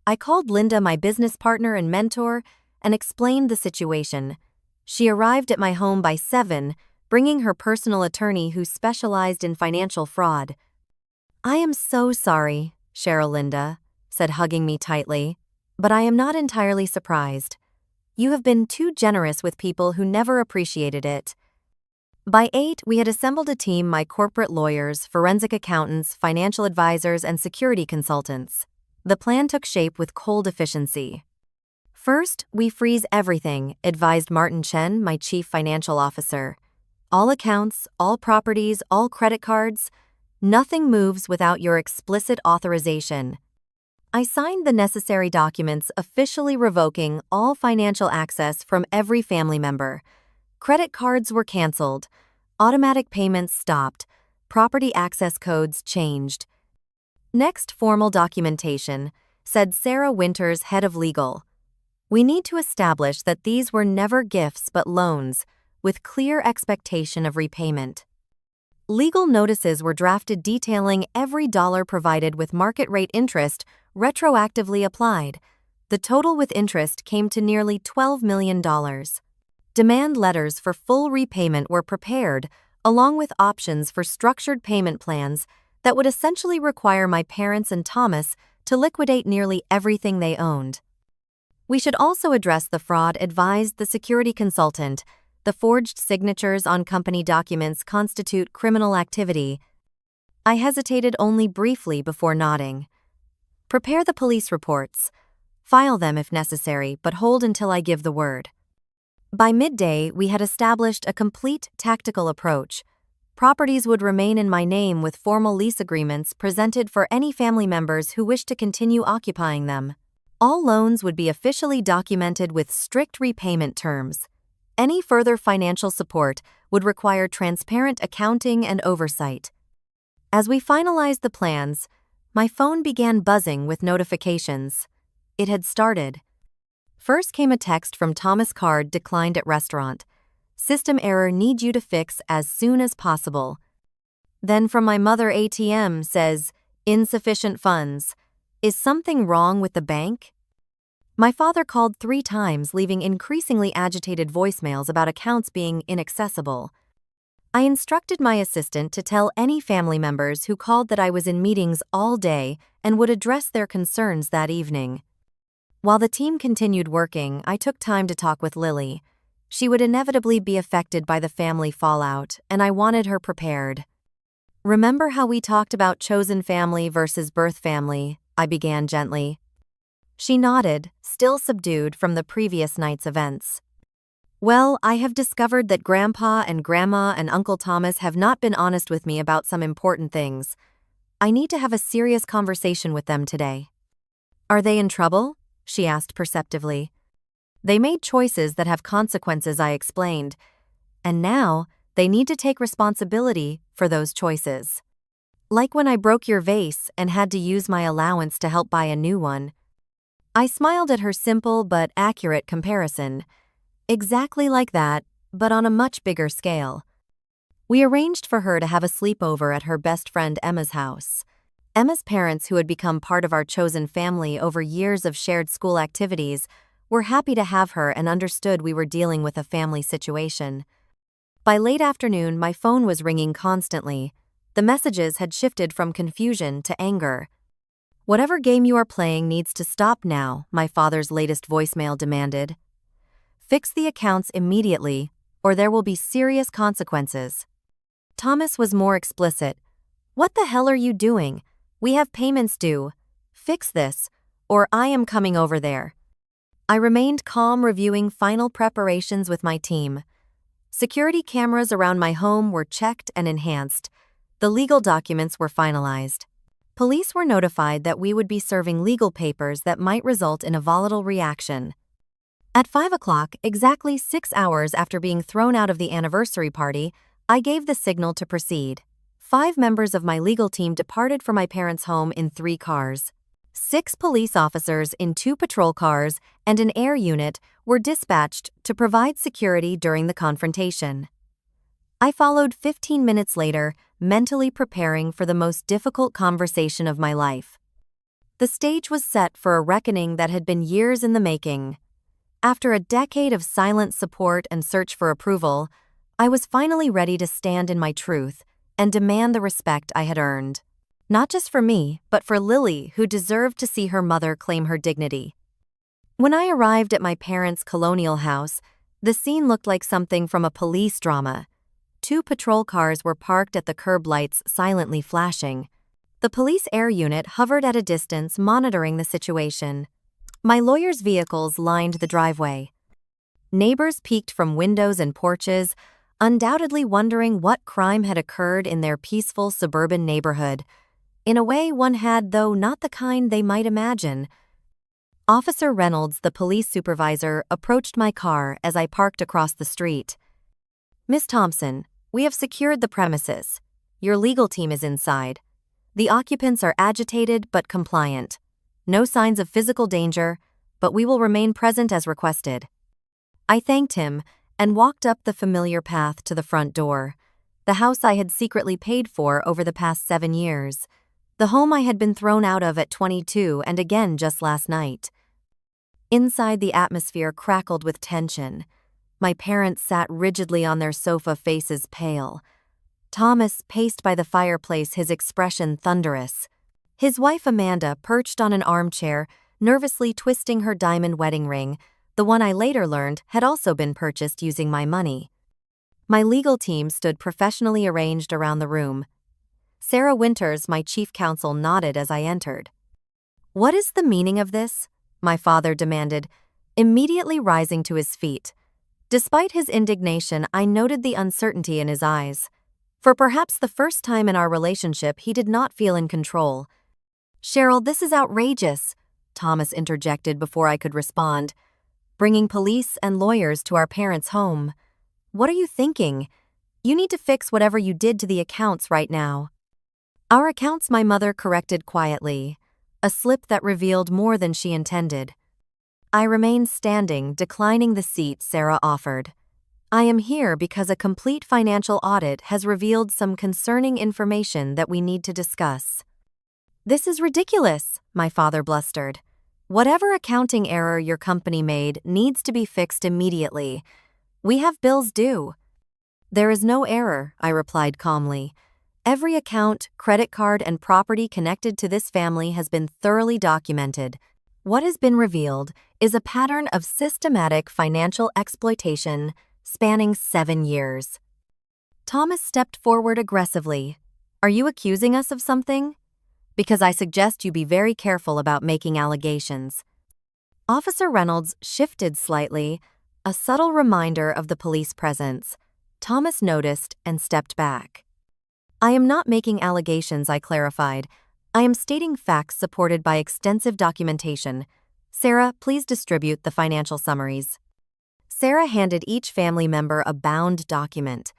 I called Linda, my business partner and mentor, and explained the situation. She arrived at my home by 7, bringing her personal attorney who specialized in financial fraud. "I am so sorry," Linda said, hugging me tightly, "but I am not entirely surprised. You have been too generous with people who never appreciated it." By 8, we had assembled a team: my corporate lawyers, forensic accountants, financial advisors, and security consultants. The plan took shape with cold efficiency. "First, we freeze everything," advised Martin Chen, my chief financial officer. "All accounts, all properties, all credit cards. Nothing moves without your explicit authorization." I signed the necessary documents officially revoking all financial access from every family member. Credit cards were canceled, automatic payments stopped, property access codes changed. "Next, formal documentation," said Sarah Winters, head of legal. "We need to establish that these were never gifts but loans, with clear expectation of repayment." Legal notices were drafted detailing every dollar provided with market rate interest retroactively applied. The total with interest came to nearly $12 million. Demand letters for full repayment were prepared, along with options for structured payment plans that would essentially require my parents and Thomas to liquidate nearly everything they owned. "We should also address the fraud," advised the security consultant. "The forged signatures on company documents constitute criminal activity." I hesitated only briefly before nodding. "Prepare the police reports. File them if necessary, but hold until I give the word." By midday, we had established a complete tactical approach. Properties would remain in my name with formal lease agreements presented for any family members who wished to continue occupying them. All loans would be officially documented with strict repayment terms. Any further financial support would require transparent accounting and oversight. As we finalized the plans, my phone began buzzing with notifications. It had started. First came a text from Thomas: "Card declined at restaurant. System error, need you to fix as soon as possible." Then from my mother: "ATM says, insufficient funds. Is something wrong with the bank?" My father called 3 times, leaving increasingly agitated voicemails about accounts being inaccessible. I instructed my assistant to tell any family members who called that I was in meetings all day and would address their concerns that evening. While the team continued working, I took time to talk with Lily. She would inevitably be affected by the family fallout, and I wanted her prepared. "Remember how we talked about chosen family versus birth family?" I began gently. She nodded, still subdued from the previous night's events. "Well, I have discovered that Grandpa and Grandma and Uncle Thomas have not been honest with me about some important things. I need to have a serious conversation with them today." "Are they in trouble?" she asked perceptively. "They made choices that have consequences," I explained. "And now, they need to take responsibility for those choices. Like when I broke your vase and had to use my allowance to help buy a new one. I smiled at her simple but accurate comparison. Exactly like that, but on a much bigger scale. We arranged for her to have a sleepover at her best friend Emma's house. Emma's parents, who had become part of our chosen family over years of shared school activities, were happy to have her and understood we were dealing with a family situation. By late afternoon, my phone was ringing constantly. The messages had shifted from confusion to anger. "Whatever game you are playing needs to stop now," my father's latest voicemail demanded. "Fix the accounts immediately, or there will be serious consequences." Thomas was more explicit. "What the hell are you doing? We have payments due. Fix this, or I am coming over there." I remained calm, reviewing final preparations with my team. Security cameras around my home were checked and enhanced. The legal documents were finalized. Police were notified that we would be serving legal papers that might result in a volatile reaction. At 5 o'clock, exactly 6 hours after being thrown out of the anniversary party, I gave the signal to proceed. 5 members of my legal team departed for my parents' home in 3 cars. 6 police officers in 2 patrol cars and an air unit were dispatched to provide security during the confrontation. I followed 15 minutes later, mentally preparing for the most difficult conversation of my life. The stage was set for a reckoning that had been years in the making. After a decade of silent support and search for approval, I was finally ready to stand in my truth and demand the respect I had earned. Not just for me, but for Lily, who deserved to see her mother claim her dignity. When I arrived at my parents' colonial house, the scene looked like something from a police drama. 2 patrol cars were parked at the curb, lights silently flashing. The police air unit hovered at a distance, monitoring the situation. My lawyer's vehicles lined the driveway. Neighbors peeked from windows and porches, undoubtedly wondering what crime had occurred in their peaceful suburban neighborhood. In a way, one had, though not the kind they might imagine. Officer Reynolds, the police supervisor, approached my car as I parked across the street. "Miss Thompson, we have secured the premises. Your legal team is inside. The occupants are agitated but compliant. No signs of physical danger, but we will remain present as requested." I thanked him and walked up the familiar path to the front door. The house I had secretly paid for over the past 7 years. The home I had been thrown out of at 22 and again just last night. Inside, the atmosphere crackled with tension. My parents sat rigidly on their sofa, faces pale. Thomas paced by the fireplace, his expression thunderous. His wife Amanda perched on an armchair, nervously twisting her diamond wedding ring, the one I later learned had also been purchased using my money. My legal team stood professionally arranged around the room. Sarah Winters, my chief counsel, nodded as I entered. "What is the meaning of this?" my father demanded, immediately rising to his feet. Despite his indignation, I noted the uncertainty in his eyes. For perhaps the first time in our relationship, he did not feel in control. "Cheryl, this is outrageous," Thomas interjected before I could respond. "Bringing police and lawyers to our parents' home. What are you thinking? You need to fix whatever you did to the accounts right now." "Our accounts," my mother corrected quietly, a slip that revealed more than she intended. I remained standing, declining the seat Sarah offered. "I am here because a complete financial audit has revealed some concerning information that we need to discuss." "This is ridiculous," my father blustered. "Whatever accounting error your company made needs to be fixed immediately. We have bills due." "There is no error," I replied calmly. "Every account, credit card, and property connected to this family has been thoroughly documented. What has been revealed is a pattern of systematic financial exploitation spanning 7 years." Thomas stepped forward aggressively. "Are you accusing us of something? Because I suggest you be very careful about making allegations." Officer Reynolds shifted slightly, a subtle reminder of the police presence. Thomas noticed and stepped back. "I am not making allegations," I clarified. "I am stating facts supported by extensive documentation. Sarah, please distribute the financial summaries." Sarah handed each family member a bound document.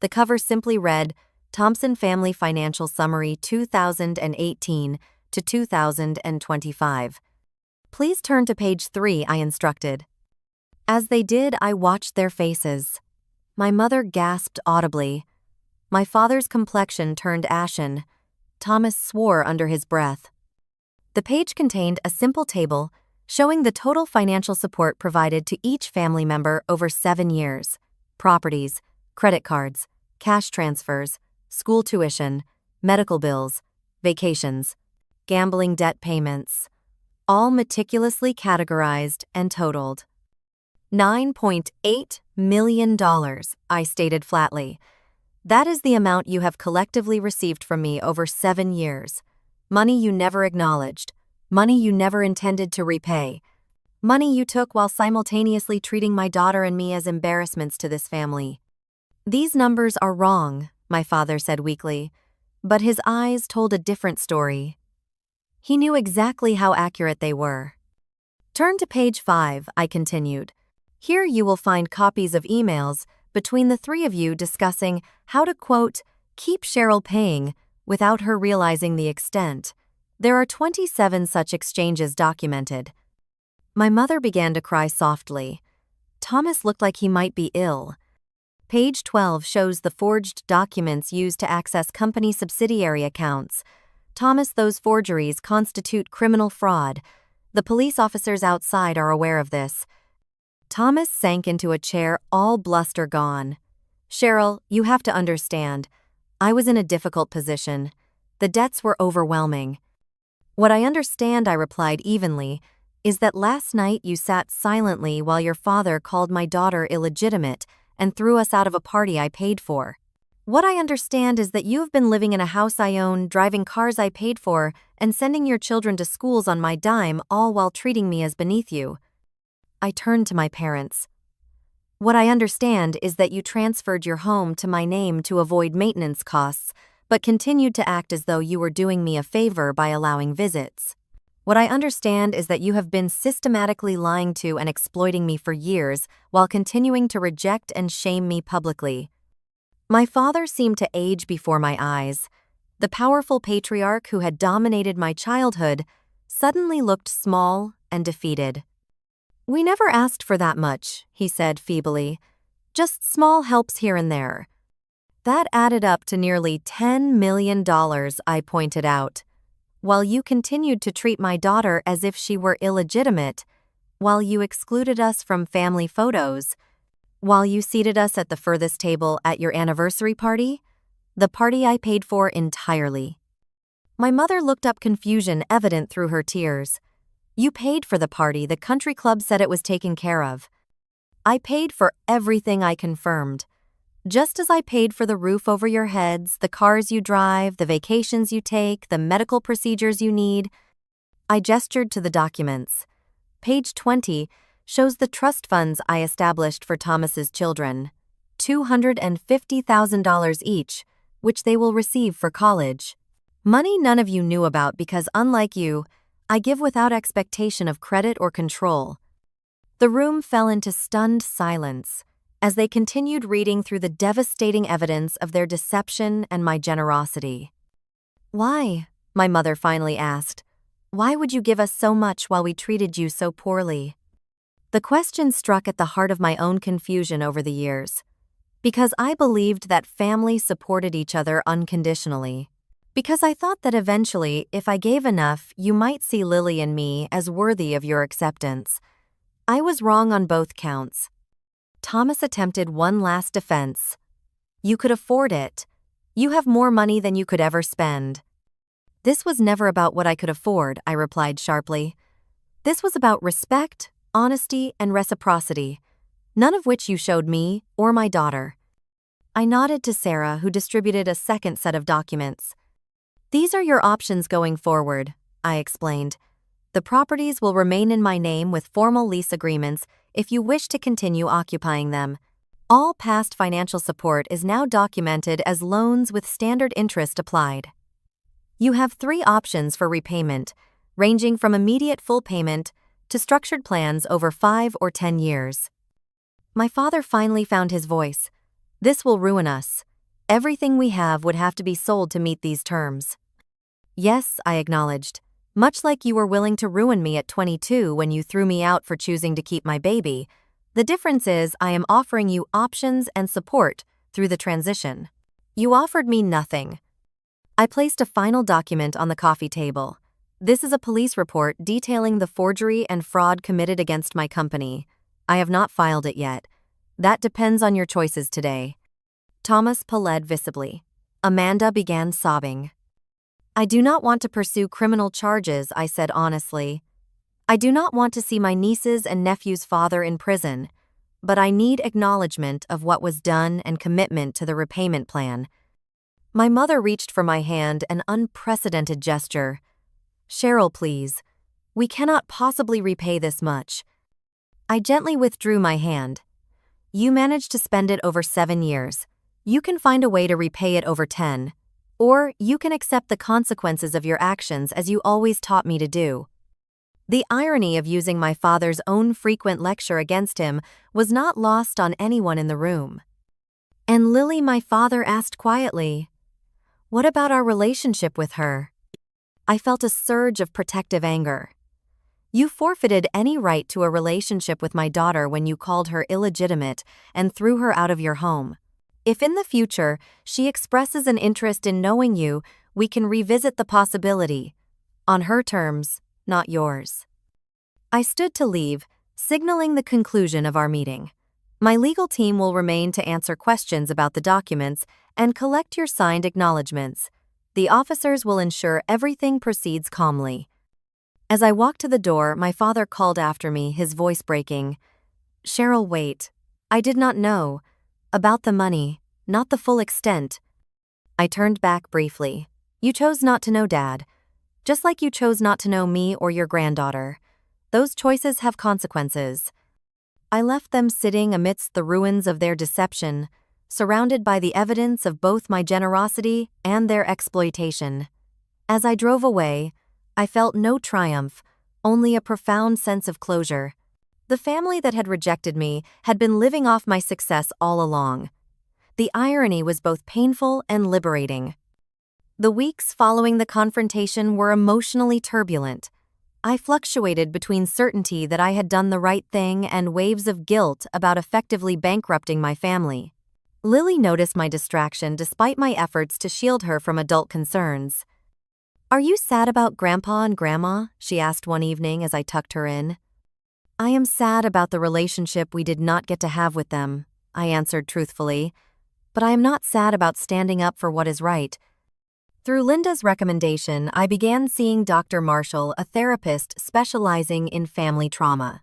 The cover simply read, Thompson Family Financial Summary 2018 to 2025. Please turn to page 3, I instructed. As they did, I watched their faces. My mother gasped audibly. My father's complexion turned ashen. Thomas swore under his breath. The page contained a simple table showing the total financial support provided to each family member over 7 years: properties, credit cards, cash transfers, school tuition, medical bills, vacations, gambling debt payments, all meticulously categorized and totaled. $9.8 million, I stated flatly. That is the amount you have collectively received from me over 7 years. Money you never acknowledged. Money you never intended to repay. Money you took while simultaneously treating my daughter and me as embarrassments to this family. These numbers are wrong, my father said weakly, but his eyes told a different story. He knew exactly how accurate they were. Turn to page 5, I continued. Here you will find copies of emails between the three of you discussing how to, quote, keep Cheryl paying without her realizing the extent. There are 27 such exchanges documented. My mother began to cry softly. Thomas looked like he might be ill. Page 12 shows the forged documents used to access company subsidiary accounts. Thomas, those forgeries constitute criminal fraud. The police officers outside are aware of this. Thomas sank into a chair, all bluster gone. Cheryl, you have to understand. I was in a difficult position. The debts were overwhelming. What I understand, I replied evenly, is that last night you sat silently while your father called my daughter illegitimate and threw us out of a party I paid for. What I understand is that you have been living in a house I own, driving cars I paid for, and sending your children to schools on my dime, all while treating me as beneath you. I turned to my parents. What I understand is that you transferred your home to my name to avoid maintenance costs, but continued to act as though you were doing me a favor by allowing visits. What I understand is that you have been systematically lying to and exploiting me for years while continuing to reject and shame me publicly. My father seemed to age before my eyes. The powerful patriarch who had dominated my childhood suddenly looked small and defeated. We never asked for that much, he said feebly. Just small helps here and there. That added up to nearly $10 million, I pointed out. While you continued to treat my daughter as if she were illegitimate, while you excluded us from family photos, while you seated us at the furthest table at your anniversary party, the party I paid for entirely. My mother looked up, confusion evident through her tears. You paid for the party the country club said it was taken care of. I paid for everything, I confirmed. Just as I paid for the roof over your heads, the cars you drive, the vacations you take, the medical procedures you need. I gestured to the documents. Page 20 shows the trust funds I established for Thomas's children, $250,000 each, which they will receive for college. Money none of you knew about because, unlike you, I give without expectation of credit or control. The room fell into stunned silence as they continued reading through the devastating evidence of their deception and my generosity. Why? My mother finally asked. Why would you give us so much while we treated you so poorly? The question struck at the heart of my own confusion over the years. Because I believed that families supported each other unconditionally. Because I thought that eventually, if I gave enough, you might see Lily and me as worthy of your acceptance. I was wrong on both counts. Thomas attempted one last defense. You could afford it. You have more money than you could ever spend. This was never about what I could afford, I replied sharply. This was about respect, honesty, and reciprocity, none of which you showed me or my daughter. I nodded to Sarah, who distributed a second set of documents. These are your options going forward, I explained. The properties will remain in my name with formal lease agreements if you wish to continue occupying them. All past financial support is now documented as loans with standard interest applied. You have 3 options for repayment, ranging from immediate full payment to structured plans over 5 or 10 years. My father finally found his voice. This will ruin us. Everything we have would have to be sold to meet these terms. Yes, I acknowledged. Much like you were willing to ruin me at 22 when you threw me out for choosing to keep my baby, the difference is I am offering you options and support through the transition. You offered me nothing. I placed a final document on the coffee table. This is a police report detailing the forgery and fraud committed against my company. I have not filed it yet. That depends on your choices today. Thomas paled visibly. Amanda began sobbing. I do not want to pursue criminal charges, I said honestly. I do not want to see my nieces and nephew's father in prison, but I need acknowledgement of what was done and commitment to the repayment plan. My mother reached for my hand, an unprecedented gesture. Cheryl, please. We cannot possibly repay this much. I gently withdrew my hand. You managed to spend it over 7 years. You can find a way to repay it over 10. Or you can accept the consequences of your actions as you always taught me to do. The irony of using my father's own frequent lecture against him was not lost on anyone in the room. And Lily, my father asked quietly, what about our relationship with her? I felt a surge of protective anger. You forfeited any right to a relationship with my daughter when you called her illegitimate and threw her out of your home. If in the future she expresses an interest in knowing you, we can revisit the possibility. On her terms, not yours. I stood to leave, signaling the conclusion of our meeting. My legal team will remain to answer questions about the documents and collect your signed acknowledgments. The officers will ensure everything proceeds calmly. As I walked to the door, my father called after me, his voice breaking. Cheryl, wait. I did not know. About the money, not the full extent. I turned back briefly. You chose not to know Dad. Just like you chose not to know me or your granddaughter. Those choices have consequences. I left them sitting amidst the ruins of their deception, surrounded by the evidence of both my generosity and their exploitation. As I drove away, I felt no triumph, only a profound sense of closure. The family that had rejected me had been living off my success all along. The irony was both painful and liberating. The weeks following the confrontation were emotionally turbulent. I fluctuated between certainty that I had done the right thing and waves of guilt about effectively bankrupting my family. Lily noticed my distraction despite my efforts to shield her from adult concerns. Are you sad about Grandpa and Grandma? She asked one evening as I tucked her in. I am sad about the relationship we did not get to have with them, I answered truthfully. But I am not sad about standing up for what is right. Through Linda's recommendation, I began seeing Dr. Marshall, a therapist specializing in family trauma.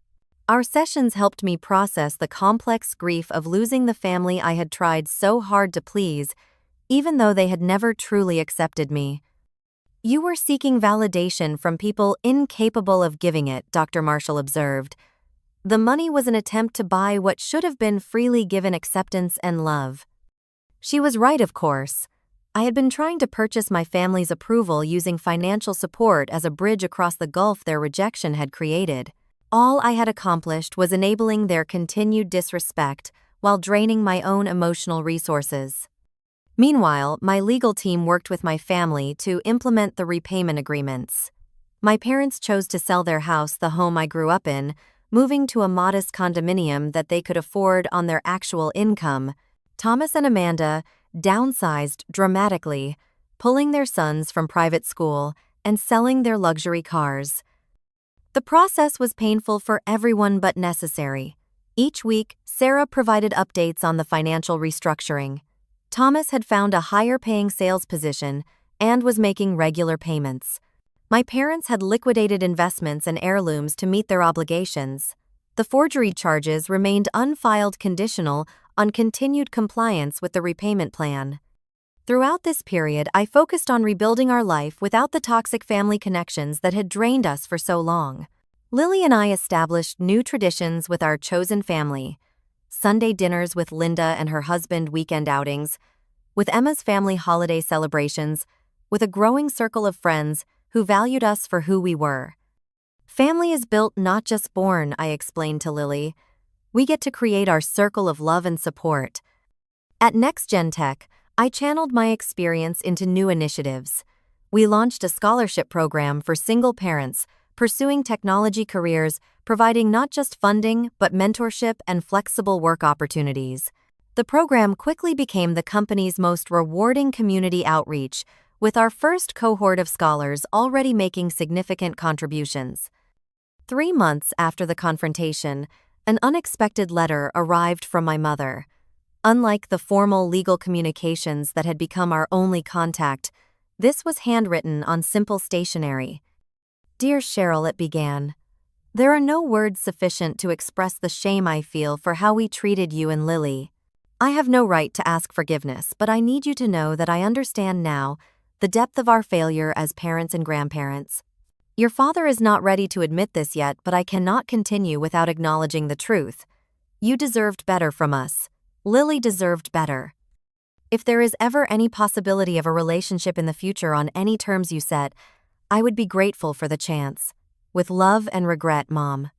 Our sessions helped me process the complex grief of losing the family I had tried so hard to please, even though they had never truly accepted me. You were seeking validation from people incapable of giving it, Dr. Marshall observed. The money was an attempt to buy what should have been freely given acceptance and love. She was right, of course. I had been trying to purchase my family's approval using financial support as a bridge across the gulf their rejection had created. All I had accomplished was enabling their continued disrespect while draining my own emotional resources. Meanwhile, my legal team worked with my family to implement the repayment agreements. My parents chose to sell their house, the home I grew up in, moving to a modest condominium that they could afford on their actual income. Thomas and Amanda downsized dramatically, pulling their sons from private school and selling their luxury cars. The process was painful for everyone but necessary. Each week, Sarah provided updates on the financial restructuring. Thomas had found a higher-paying sales position and was making regular payments. My parents had liquidated investments and heirlooms to meet their obligations. The forgery charges remained unfiled, conditional on continued compliance with the repayment plan. Throughout this period, I focused on rebuilding our life without the toxic family connections that had drained us for so long. Lily and I established new traditions with our chosen family. Sunday dinners with Linda and her husband, weekend outings, with Emma's family holiday celebrations, with a growing circle of friends who valued us for who we were. Family is built, not just born, I explained to Lily. We get to create our circle of love and support. At Next Gen Tech, I channeled my experience into new initiatives. We launched a scholarship program for single parents, pursuing technology careers, providing not just funding, but mentorship and flexible work opportunities. The program quickly became the company's most rewarding community outreach, with our first cohort of scholars already making significant contributions. 3 months after the confrontation, an unexpected letter arrived from my mother. Unlike the formal legal communications that had become our only contact, this was handwritten on simple stationery. "Dear Cheryl," it began, "there are no words sufficient to express the shame I feel for how we treated you and Lily. I have no right to ask forgiveness, but I need you to know that I understand now the depth of our failure as parents and grandparents. Your father is not ready to admit this yet, but I cannot continue without acknowledging the truth. You deserved better from us. Lily deserved better. If there is ever any possibility of a relationship in the future on any terms you set, I would be grateful for the chance. With love and regret, Mom."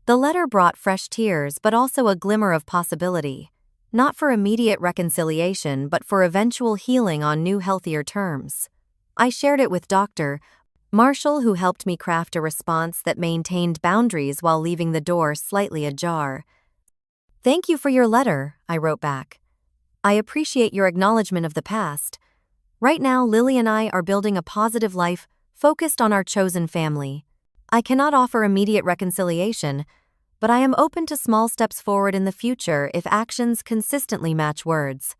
The letter brought fresh tears, but also a glimmer of possibility. Not for immediate reconciliation, but for eventual healing on new, healthier terms. I shared it with Dr. Marshall, who helped me craft a response that maintained boundaries while leaving the door slightly ajar. "Thank you for your letter," I wrote back. "I appreciate your acknowledgement of the past. Right now, Lily and I are building a positive life focused on our chosen family. I cannot offer immediate reconciliation, but I am open to small steps forward in the future if actions consistently match words."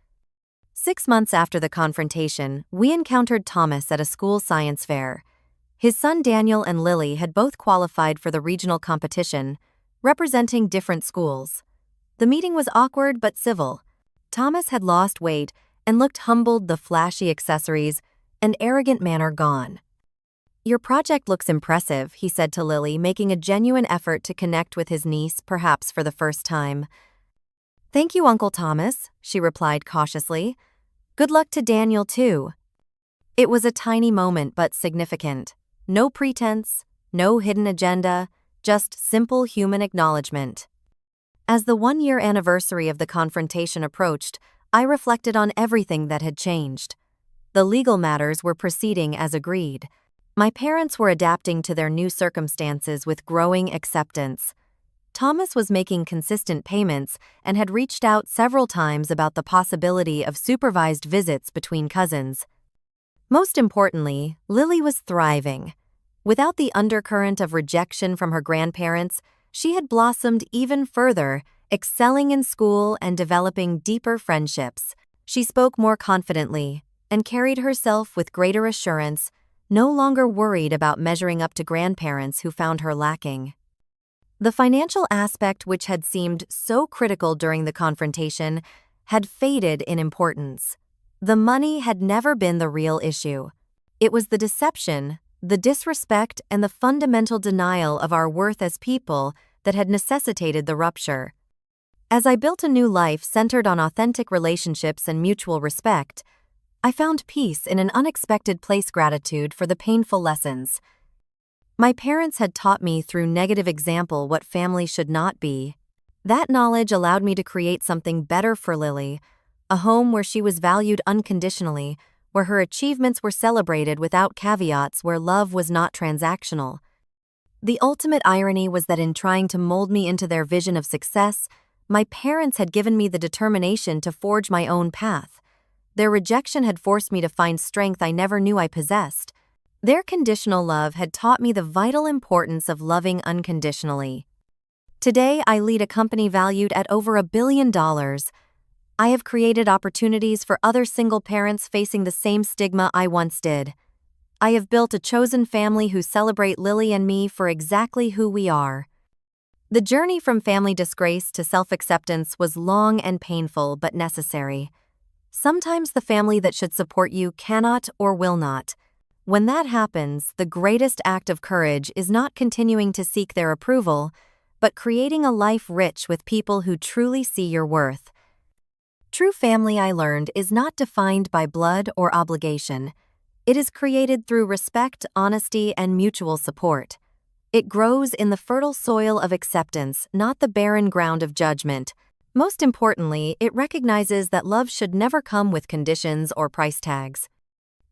6 months after the confrontation, we encountered Thomas at a school science fair. His son Daniel and Lily had both qualified for the regional competition, representing different schools. The meeting was awkward but civil. Thomas had lost weight and looked humbled, the flashy accessories and arrogant manner gone. "Your project looks impressive," he said to Lily, making a genuine effort to connect with his niece, perhaps for the first time. "Thank you, Uncle Thomas," she replied cautiously. "Good luck to Daniel, too." It was a tiny moment but significant. No pretense, no hidden agenda, just simple human acknowledgement. As the 1-year anniversary of the confrontation approached, I reflected on everything that had changed. The legal matters were proceeding as agreed. My parents were adapting to their new circumstances with growing acceptance. Thomas was making consistent payments and had reached out several times about the possibility of supervised visits between cousins. Most importantly, Lily was thriving. Without the undercurrent of rejection from her grandparents, she had blossomed even further, excelling in school and developing deeper friendships. She spoke more confidently and carried herself with greater assurance, no longer worried about measuring up to grandparents who found her lacking. The financial aspect, which had seemed so critical during the confrontation, had faded in importance. The money had never been the real issue. It was the deception, the disrespect, and the fundamental denial of our worth as people that had necessitated the rupture. As I built a new life centered on authentic relationships and mutual respect, I found peace in an unexpected place, gratitude for the painful lessons. My parents had taught me through negative example what family should not be. That knowledge allowed me to create something better for Lily, a home where she was valued unconditionally, where her achievements were celebrated without caveats, where love was not transactional. The ultimate irony was that in trying to mold me into their vision of success, my parents had given me the determination to forge my own path. Their rejection had forced me to find strength I never knew I possessed. Their conditional love had taught me the vital importance of loving unconditionally. Today, I lead a company valued at over $1 billion. I have created opportunities for other single parents facing the same stigma I once did. I have built a chosen family who celebrate Lily and me for exactly who we are. The journey from family disgrace to self-acceptance was long and painful but necessary. Sometimes the family that should support you cannot or will not. When that happens, the greatest act of courage is not continuing to seek their approval, but creating a life rich with people who truly see your worth. True family, I learned, is not defined by blood or obligation. It is created through respect, honesty, and mutual support. It grows in the fertile soil of acceptance, not the barren ground of judgment. Most importantly, it recognizes that love should never come with conditions or price tags.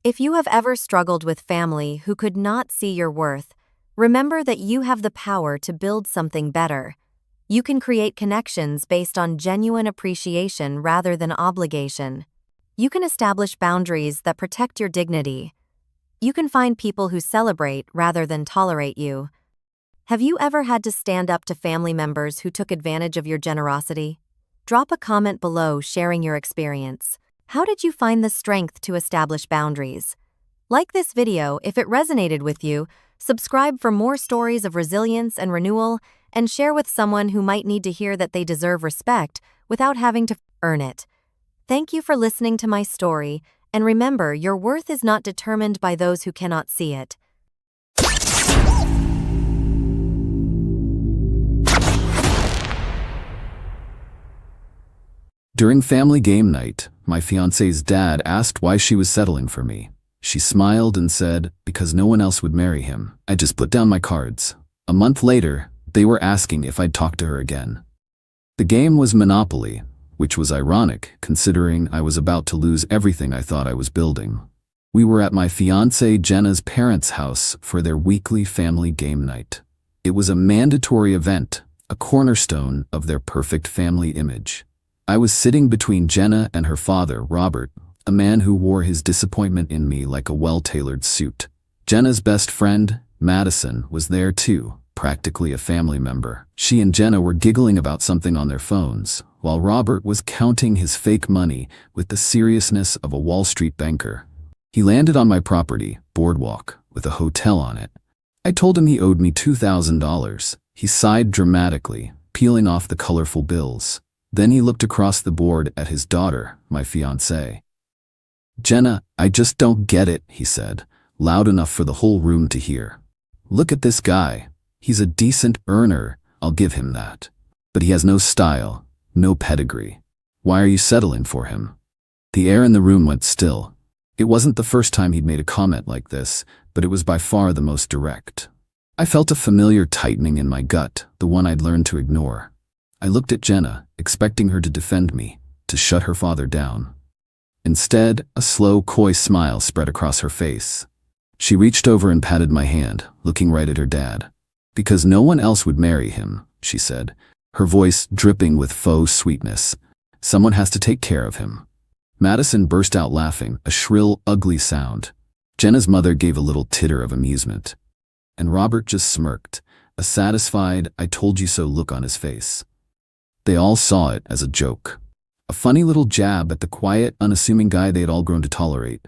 If you have ever struggled with family who could not see your worth, remember that you have the power to build something better. You can create connections based on genuine appreciation rather than obligation. You can establish boundaries that protect your dignity. You can find people who celebrate rather than tolerate you. Have you ever had to stand up to family members who took advantage of your generosity? Drop a comment below sharing your experience. How did you find the strength to establish boundaries? Like this video if it resonated with you, subscribe for more stories of resilience and renewal, and share with someone who might need to hear that they deserve respect without having to earn it. Thank you for listening to my story, and remember, your worth is not determined by those who cannot see it. During family game night, my fiancé's dad asked why she was settling for me. She smiled and said, because no one else would marry him. I just put down my cards. A month later, they were asking if I'd talk to her again. The game was Monopoly, which was ironic considering I was about to lose everything I thought I was building. We were at my fiancée Jenna's parents' house for their weekly family game night. It was a mandatory event, a cornerstone of their perfect family image. I was sitting between Jenna and her father, Robert, a man who wore his disappointment in me like a well-tailored suit. Jenna's best friend, Madison, was there too, practically a family member. She and Jenna were giggling about something on their phones, while Robert was counting his fake money with the seriousness of a Wall Street banker. He landed on my property, Boardwalk, with a hotel on it. I told him he owed me $2,000. He sighed dramatically, peeling off the colorful bills. Then he looked across the board at his daughter, my fiancée. Jenna, I just don't get it, he said, loud enough for the whole room to hear. Look at this guy. He's a decent earner, I'll give him that. But he has no style, no pedigree. Why are you settling for him? The air in the room went still. It wasn't the first time he'd made a comment like this, but it was by far the most direct. I felt a familiar tightening in my gut, the one I'd learned to ignore. I looked at Jenna, expecting her to defend me, to shut her father down. Instead, a slow, coy smile spread across her face. She reached over and patted my hand, looking right at her dad. Because no one else would marry him, she said, her voice dripping with faux sweetness. Someone has to take care of him. Madison burst out laughing, a shrill, ugly sound. Jenna's mother gave a little titter of amusement. And Robert just smirked, a satisfied, I told you so look on his face. They all saw it as a joke. A funny little jab at the quiet, unassuming guy they had all grown to tolerate.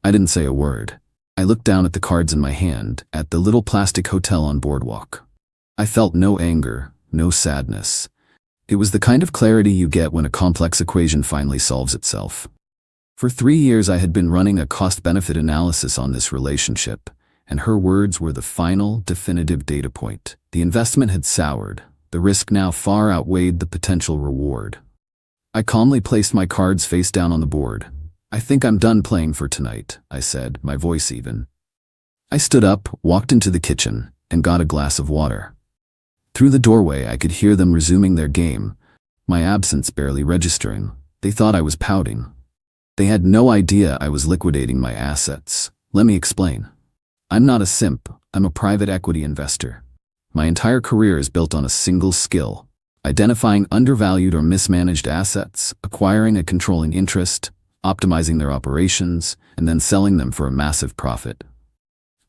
I didn't say a word. I looked down at the cards in my hand, at the little plastic hotel on Boardwalk. I felt no anger, no sadness. It was the kind of clarity you get when a complex equation finally solves itself. For 3 years I had been running a cost-benefit analysis on this relationship, and her words were the final, definitive data point. The investment had soured. The risk now far outweighed the potential reward. I calmly placed my cards face down on the board. I think I'm done playing for tonight, I said, my voice even. I stood up, walked into the kitchen, and got a glass of water. Through the doorway I could hear them resuming their game, my absence barely registering. They thought I was pouting. They had no idea I was liquidating my assets. Let me explain. I'm not a simp, I'm a private equity investor. My entire career is built on a single skill: identifying undervalued or mismanaged assets, acquiring a controlling interest, optimizing their operations, and then selling them for a massive profit.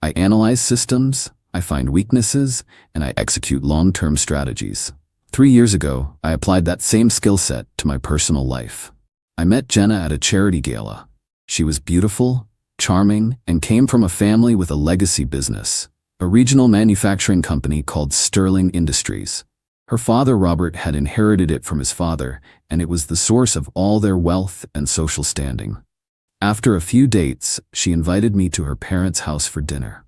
I analyze systems, I find weaknesses, and I execute long-term strategies. 3 years ago, I applied that same skill set to my personal life. I met Jenna at a charity gala. She was beautiful, charming, and came from a family with a legacy business, a regional manufacturing company called Sterling Industries. Her father, Robert, had inherited it from his father, and it was the source of all their wealth and social standing. After a few dates, she invited me to her parents' house for dinner.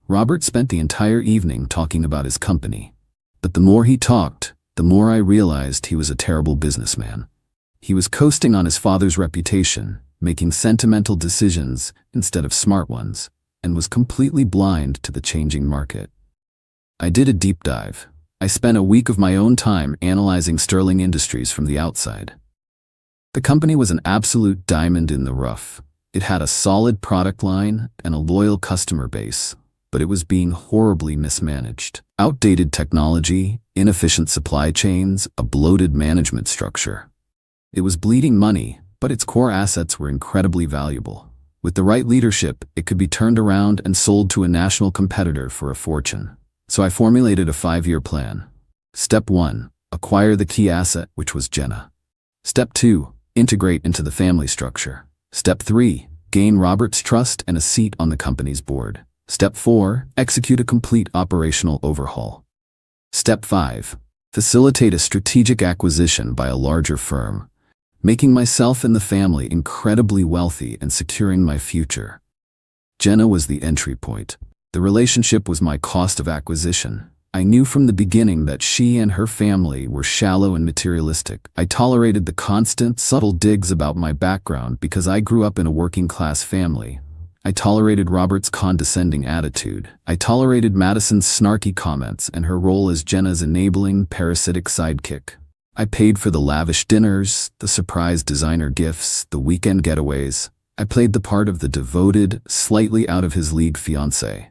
Robert spent the entire evening talking about his company. But the more he talked, the more I realized he was a terrible businessman. He was coasting on his father's reputation, making sentimental decisions instead of smart ones, and was completely blind to the changing market. I did a deep dive. I spent a week of my own time analyzing Sterling Industries from the outside. The company was an absolute diamond in the rough. It had a solid product line and a loyal customer base, but it was being horribly mismanaged. Outdated technology, inefficient supply chains, a bloated management structure. It was bleeding money, but its core assets were incredibly valuable. With the right leadership, it could be turned around and sold to a national competitor for a fortune. So I formulated a 5-year plan. Step 1, acquire the key asset, which was Jenna. Step 2, integrate into the family structure. Step 3, gain Robert's trust and a seat on the company's board. Step 4, execute a complete operational overhaul. Step 5, facilitate a strategic acquisition by a larger firm, making myself and the family incredibly wealthy and securing my future. Jenna was the entry point. The relationship was my cost of acquisition. I knew from the beginning that she and her family were shallow and materialistic. I tolerated the constant, subtle digs about my background because I grew up in a working-class family. I tolerated Robert's condescending attitude. I tolerated Madison's snarky comments and her role as Jenna's enabling, parasitic sidekick. I paid for the lavish dinners, the surprise designer gifts, the weekend getaways. I played the part of the devoted, slightly out-of-his-league fiancé.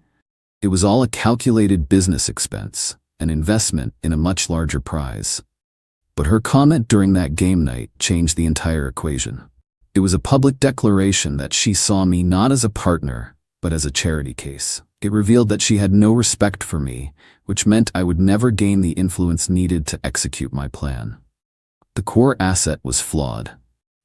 It was all a calculated business expense, an investment in a much larger prize. But her comment during that game night changed the entire equation. It was a public declaration that she saw me not as a partner, but as a charity case. It revealed that she had no respect for me, which meant I would never gain the influence needed to execute my plan. The core asset was flawed.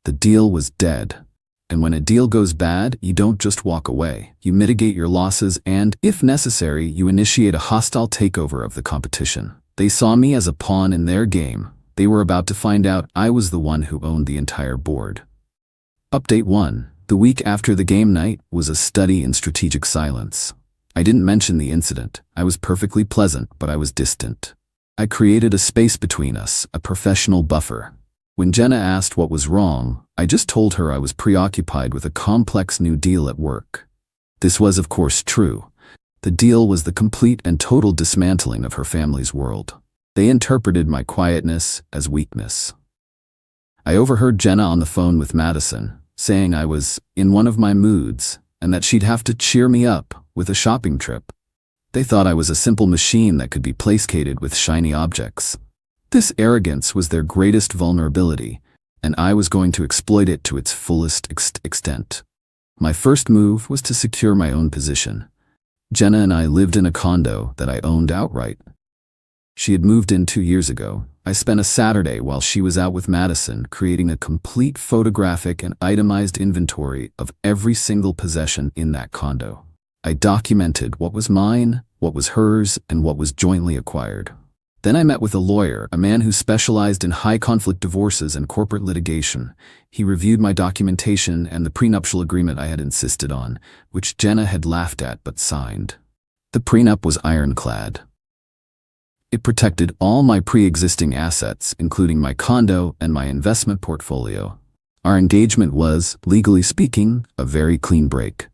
The deal was dead. And when a deal goes bad, you don't just walk away. You mitigate your losses and, if necessary, you initiate a hostile takeover of the competition. They saw me as a pawn in their game. They were about to find out I was the one who owned the entire board. Update 1. The week after the game night was a study in strategic silence. I didn't mention the incident. I was perfectly pleasant, but I was distant. I created a space between us, a professional buffer. When Jenna asked what was wrong, I just told her I was preoccupied with a complex new deal at work. This was, of course, true. The deal was the complete and total dismantling of her family's world. They interpreted my quietness as weakness. I overheard Jenna on the phone with Madison, saying I was in one of my moods and that she'd have to cheer me up with a shopping trip. They thought I was a simple machine that could be placated with shiny objects. This arrogance was their greatest vulnerability, and I was going to exploit it to its fullest extent. My first move was to secure my own position. Jenna and I lived in a condo that I owned outright. She had moved in 2 years ago. I spent a Saturday while she was out with Madison creating a complete photographic and itemized inventory of every single possession in that condo. I documented what was mine, what was hers, and what was jointly acquired. Then I met with a lawyer, a man who specialized in high-conflict divorces and corporate litigation. He reviewed my documentation and the prenuptial agreement I had insisted on, which Jenna had laughed at but signed. The prenup was ironclad. It protected all my pre-existing assets, including my condo and my investment portfolio. Our engagement was, legally speaking, a very clean break.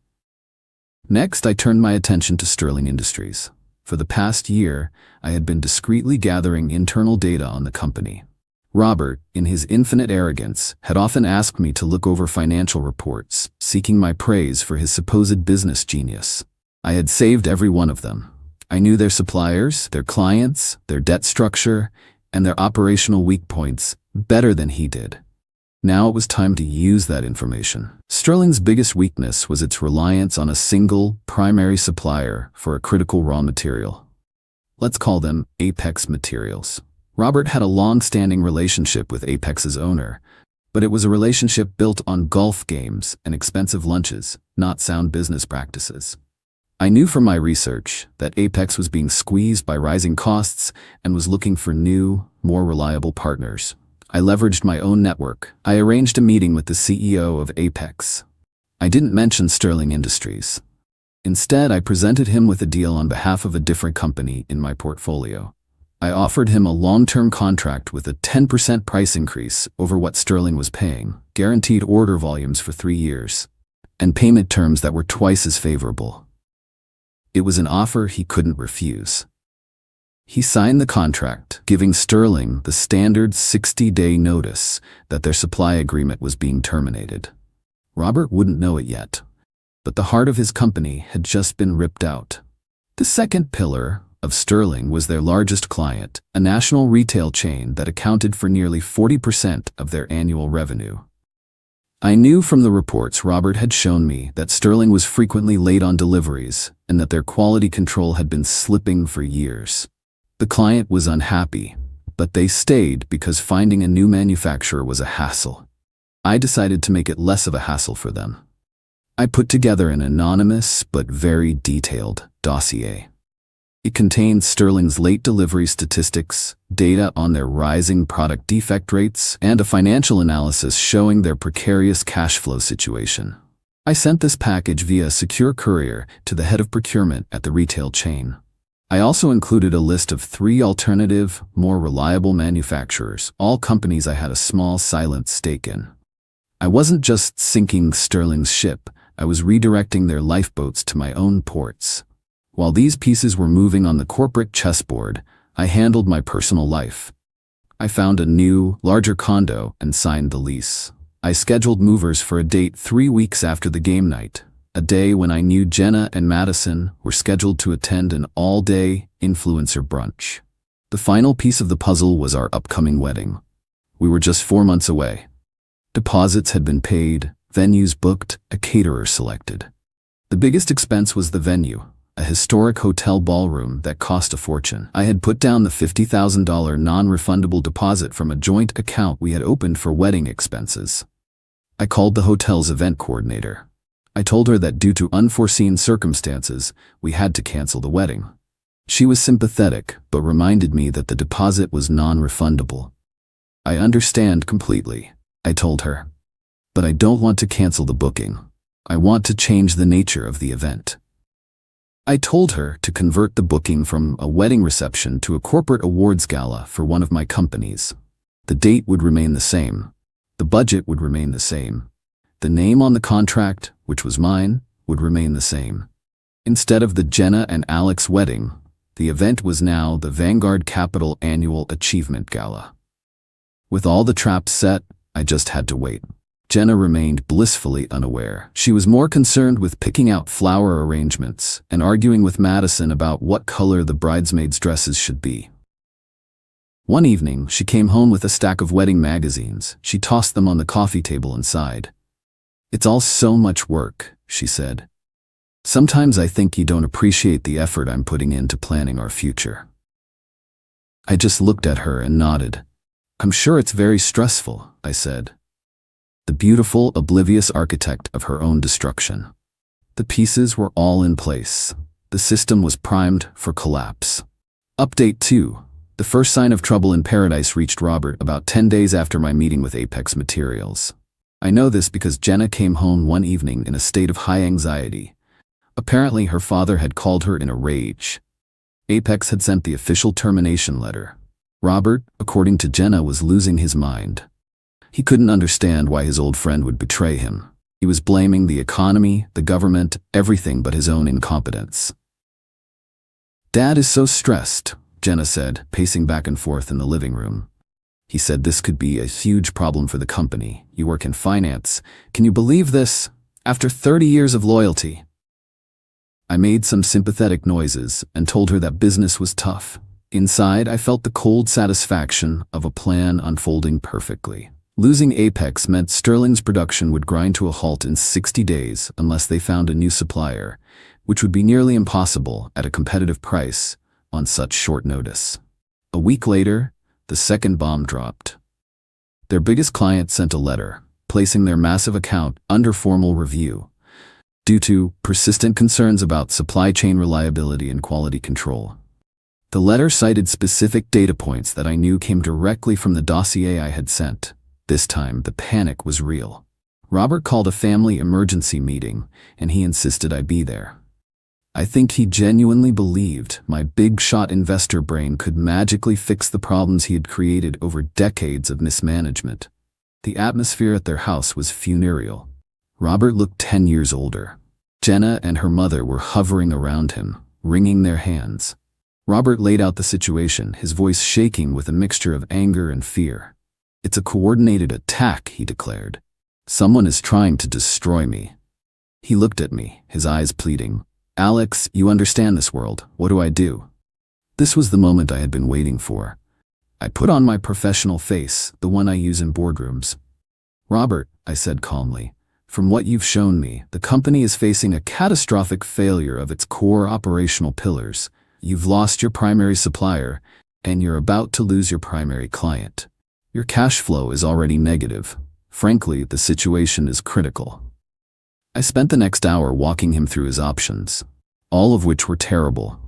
Next, I turned my attention to Sterling Industries. For the past year, I had been discreetly gathering internal data on the company. Robert, in his infinite arrogance, had often asked me to look over financial reports, seeking my praise for his supposed business genius. I had saved every one of them. I knew their suppliers, their clients, their debt structure, and their operational weak points better than he did. Now it was time to use that information. Sterling's biggest weakness was its reliance on a single, primary supplier for a critical raw material. Let's call them Apex Materials. Robert had a long-standing relationship with Apex's owner, but it was a relationship built on golf games and expensive lunches, not sound business practices. I knew from my research that Apex was being squeezed by rising costs and was looking for new, more reliable partners. I leveraged my own network. I arranged a meeting with the CEO of Apex. I didn't mention Sterling Industries. Instead, I presented him with a deal on behalf of a different company in my portfolio. I offered him a long-term contract with a 10% price increase over what Sterling was paying, guaranteed order volumes for 3 years, and payment terms that were twice as favorable. It was an offer he couldn't refuse. He signed the contract, giving Sterling the standard 60-day notice that their supply agreement was being terminated. Robert wouldn't know it yet, but the heart of his company had just been ripped out. The second pillar of Sterling was their largest client, a national retail chain that accounted for nearly 40% of their annual revenue. I knew from the reports Robert had shown me that Sterling was frequently late on deliveries and that their quality control had been slipping for years. The client was unhappy, but they stayed because finding a new manufacturer was a hassle. I decided to make it less of a hassle for them. I put together an anonymous but very detailed dossier. It contained Sterling's late delivery statistics, data on their rising product defect rates, and a financial analysis showing their precarious cash flow situation. I sent this package via a secure courier to the head of procurement at the retail chain. I also included a list of 3 alternative, more reliable manufacturers, all companies I had a small silent stake in. I wasn't just sinking Sterling's ship, I was redirecting their lifeboats to my own ports. While these pieces were moving on the corporate chessboard, I handled my personal life. I found a new, larger condo and signed the lease. I scheduled movers for a date 3 weeks after the game night, a day when I knew Jenna and Madison were scheduled to attend an all-day influencer brunch. The final piece of the puzzle was our upcoming wedding. We were just 4 months away. Deposits had been paid, venues booked, a caterer selected. The biggest expense was the venue, a historic hotel ballroom that cost a fortune. I had put down the $50,000 non-refundable deposit from a joint account we had opened for wedding expenses. I called the hotel's event coordinator. I told her that due to unforeseen circumstances, we had to cancel the wedding. She was sympathetic, but reminded me that the deposit was non-refundable. I understand completely, I told her. But I don't want to cancel the booking. I want to change the nature of the event. I told her to convert the booking from a wedding reception to a corporate awards gala for one of my companies. The date would remain the same. The budget would remain the same. The name on the contract, which was mine, would remain the same. Instead of the Jenna and Alex wedding, the event was now the Vanguard Capital Annual Achievement Gala. With all the traps set, I just had to wait. Jenna remained blissfully unaware. She was more concerned with picking out flower arrangements and arguing with Madison about what color the bridesmaids' dresses should be. One evening, she came home with a stack of wedding magazines. She tossed them on the coffee table and sighed. "It's all so much work," she said. "Sometimes I think you don't appreciate the effort I'm putting into planning our future." I just looked at her and nodded. "I'm sure it's very stressful," I said. The beautiful, oblivious architect of her own destruction. The pieces were all in place. The system was primed for collapse. Update 2. The first sign of trouble in paradise reached Robert about 10 days after my meeting with Apex Materials. I know this because Jenna came home one evening in a state of high anxiety. Apparently her father had called her in a rage. Apex had sent the official termination letter. Robert, according to Jenna, was losing his mind. He couldn't understand why his old friend would betray him. He was blaming the economy, the government, everything but his own incompetence. "Dad is so stressed," Jenna said, pacing back and forth in the living room. "He said this could be a huge problem for the company. You work in finance. Can you believe this? After 30 years of loyalty." I made some sympathetic noises and told her that business was tough. Inside, I felt the cold satisfaction of a plan unfolding perfectly. Losing Apex meant Sterling's production would grind to a halt in 60 days unless they found a new supplier, which would be nearly impossible at a competitive price on such short notice. A week later, the second bomb dropped. Their biggest client sent a letter, placing their massive account under formal review, due to persistent concerns about supply chain reliability and quality control. The letter cited specific data points that I knew came directly from the dossier I had sent. This time, the panic was real. Robert called a family emergency meeting, and he insisted I be there. I think he genuinely believed my big-shot investor brain could magically fix the problems he had created over decades of mismanagement. The atmosphere at their house was funereal. Robert looked 10 years older. Jenna and her mother were hovering around him, wringing their hands. Robert laid out the situation, his voice shaking with a mixture of anger and fear. "It's a coordinated attack," he declared. "Someone is trying to destroy me." He looked at me, his eyes pleading. "Alex, you understand this world. What do I do?" This was the moment I had been waiting for. I put on my professional face, the one I use in boardrooms. "Robert," I said calmly, "from what you've shown me, the company is facing a catastrophic failure of its core operational pillars. You've lost your primary supplier, and you're about to lose your primary client. Your cash flow is already negative. Frankly, the situation is critical." I spent the next hour walking him through his options, all of which were terrible.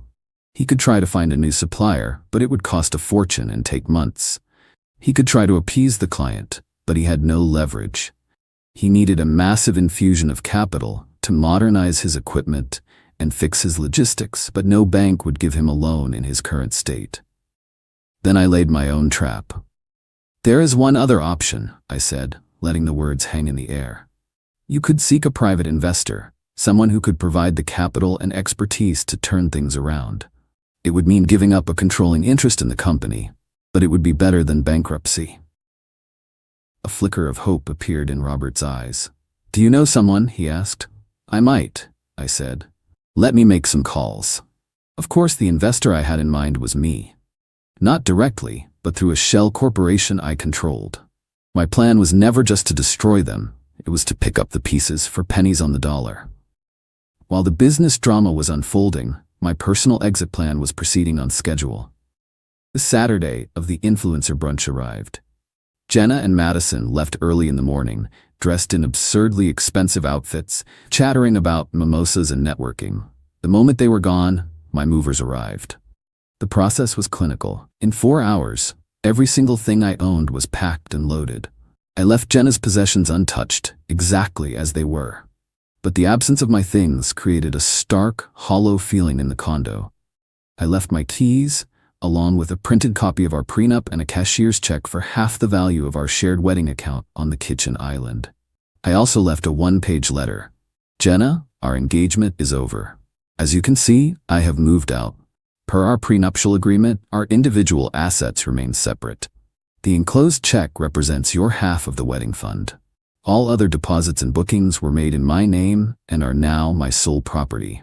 He could try to find a new supplier, but it would cost a fortune and take months. He could try to appease the client, but he had no leverage. He needed a massive infusion of capital to modernize his equipment and fix his logistics, but no bank would give him a loan in his current state. Then I laid my own trap. "There is one other option," I said, letting the words hang in the air. "You could seek a private investor, someone who could provide the capital and expertise to turn things around. It would mean giving up a controlling interest in the company, but it would be better than bankruptcy." A flicker of hope appeared in Robert's eyes. "Do you know someone?" he asked. "I might," I said. "Let me make some calls." Of course, the investor I had in mind was me. Not directly, but through a shell corporation I controlled. My plan was never just to destroy them, it was to pick up the pieces for pennies on the dollar. While the business drama was unfolding, my personal exit plan was proceeding on schedule. The Saturday of the influencer brunch arrived. Jenna and Madison left early in the morning, dressed in absurdly expensive outfits, chattering about mimosas and networking. The moment they were gone, my movers arrived. The process was clinical. In 4 hours, every single thing I owned was packed and loaded. I left Jenna's possessions untouched, exactly as they were. But the absence of my things created a stark, hollow feeling in the condo. I left my keys, along with a printed copy of our prenup and a cashier's check for half the value of our shared wedding account, on the kitchen island. I also left a 1-page letter. "Jenna, our engagement is over. As you can see, I have moved out. Per our prenuptial agreement, our individual assets remain separate. The enclosed check represents your half of the wedding fund. All other deposits and bookings were made in my name and are now my sole property.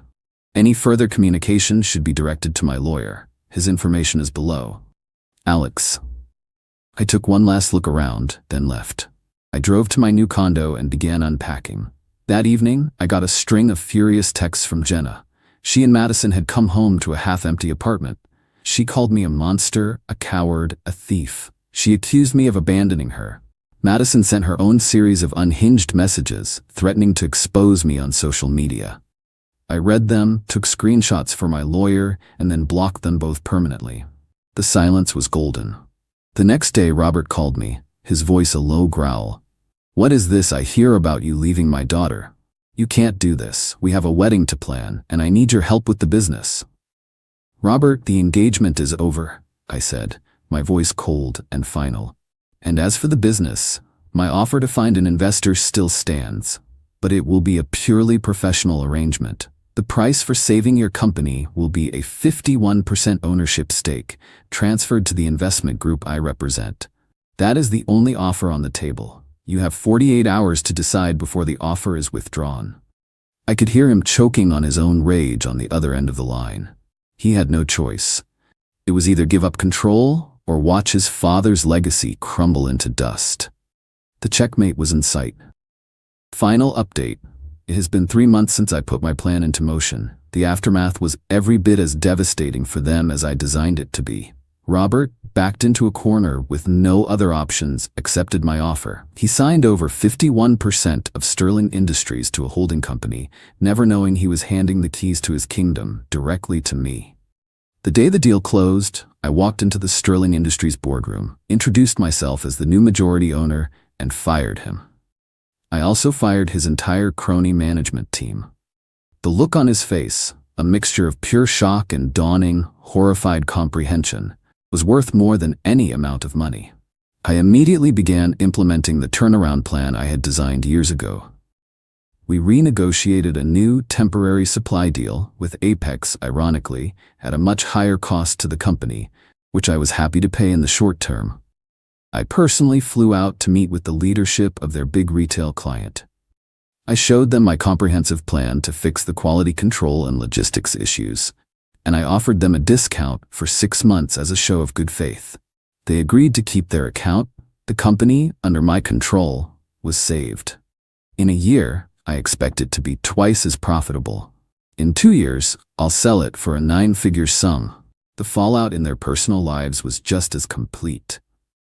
Any further communication should be directed to my lawyer. His information is below. Alex." I took one last look around, then left. I drove to my new condo and began unpacking. That evening, I got a string of furious texts from Jenna. She and Madison had come home to a half-empty apartment. She called me a monster, a coward, a thief. She accused me of abandoning her. Madison sent her own series of unhinged messages, threatening to expose me on social media. I read them, took screenshots for my lawyer, and then blocked them both permanently. The silence was golden. The next day, Robert called me, his voice a low growl. "What is this I hear about you leaving my daughter? You can't do this. We have a wedding to plan, and I need your help with the business." "Robert, the engagement is over," I said, my voice cold and final. "And as for the business, my offer to find an investor still stands, but it will be a purely professional arrangement. The price for saving your company will be a 51% ownership stake transferred to the investment group I represent. That is the only offer on the table. You have 48 hours to decide before the offer is withdrawn." I could hear him choking on his own rage on the other end of the line. He had no choice. It was either give up control or watch his father's legacy crumble into dust. The checkmate was in sight. Final update. It has been 3 months since I put my plan into motion. The aftermath was every bit as devastating for them as I designed it to be. Robert, backed into a corner with no other options, accepted my offer. He signed over 51% of Sterling Industries to a holding company, never knowing he was handing the keys to his kingdom directly to me. The day the deal closed, I walked into the Sterling Industries boardroom, introduced myself as the new majority owner, and fired him. I also fired his entire crony management team. The look on his face, a mixture of pure shock and dawning, horrified comprehension, was worth more than any amount of money. I immediately began implementing the turnaround plan I had designed years ago. We renegotiated a new temporary supply deal with Apex, ironically, at a much higher cost to the company, which I was happy to pay in the short term. I personally flew out to meet with the leadership of their big retail client. I showed them my comprehensive plan to fix the quality control and logistics issues, and I offered them a discount for 6 months as a show of good faith. They agreed to keep their account. The company, under my control, was saved. In a year, I expect it to be twice as profitable. In 2 years, I'll sell it for a 9-figure sum. The fallout in their personal lives was just as complete.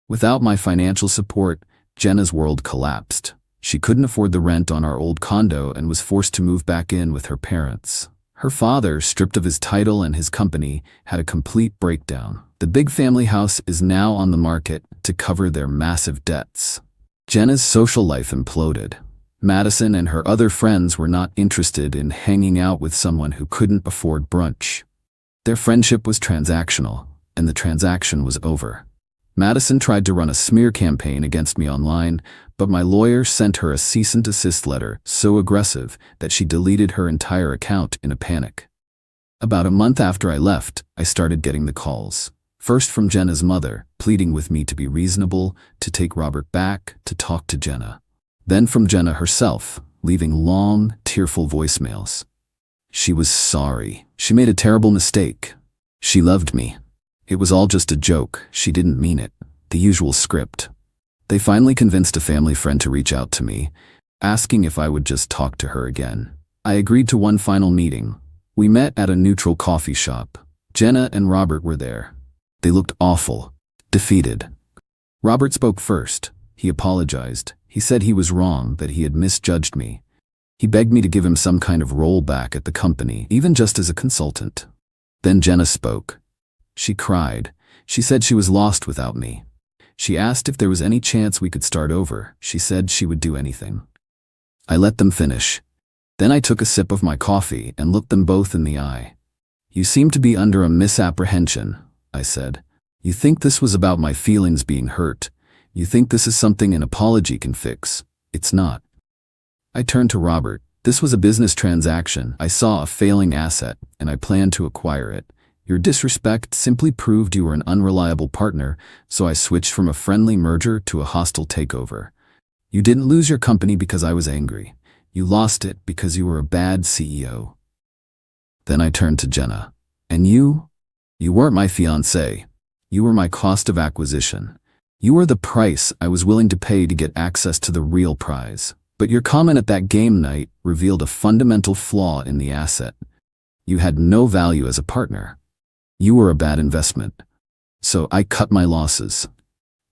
Without my financial support, Jenna's world collapsed. She couldn't afford the rent on our old condo and was forced to move back in with her parents. Her father, stripped of his title and his company, had a complete breakdown. The big family house is now on the market to cover their massive debts. Jenna's social life imploded. Madison and her other friends were not interested in hanging out with someone who couldn't afford brunch. Their friendship was transactional, and the transaction was over. Madison tried to run a smear campaign against me online, but my lawyer sent her a cease and desist letter so aggressive that she deleted her entire account in a panic. About a month after I left, I started getting the calls. First from Jenna's mother, pleading with me to be reasonable, to take Robert back, to talk to Jenna. Then from Jenna herself, leaving long, tearful voicemails. She was sorry. She made a terrible mistake. She loved me. It was all just a joke. She didn't mean it. The usual script. They finally convinced a family friend to reach out to me, asking if I would just talk to her again. I agreed to one final meeting. We met at a neutral coffee shop. Jenna and Robert were there. They looked awful, defeated. Robert spoke first. He apologized. He said he was wrong, that he had misjudged me. He begged me to give him some kind of rollback at the company, even just as a consultant. Then Jenna spoke. She cried. She said she was lost without me. She asked if there was any chance we could start over. She said she would do anything. I let them finish. Then I took a sip of my coffee and looked them both in the eye. "You seem to be under a misapprehension," I said. "You think this was about my feelings being hurt. You think this is something an apology can fix. It's not." I turned to Robert. "This was a business transaction. I saw a failing asset, and I planned to acquire it. Your disrespect simply proved you were an unreliable partner, so I switched from a friendly merger to a hostile takeover. You didn't lose your company because I was angry. You lost it because you were a bad CEO." Then I turned to Jenna. "And you? You weren't my fiancé. You were my cost of acquisition. You were the price I was willing to pay to get access to the real prize. But your comment at that game night revealed a fundamental flaw in the asset. You had no value as a partner. You were a bad investment. So I cut my losses."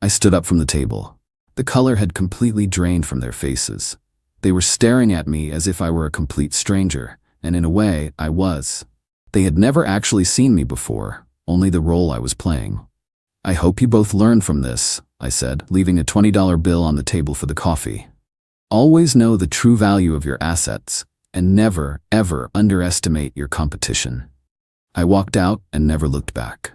I stood up from the table. The color had completely drained from their faces. They were staring at me as if I were a complete stranger, and in a way, I was. They had never actually seen me before, only the role I was playing. "I hope you both learn from this," I said, leaving a $20 bill on the table for the coffee. "Always know the true value of your assets, and never, ever underestimate your competition." I walked out and never looked back.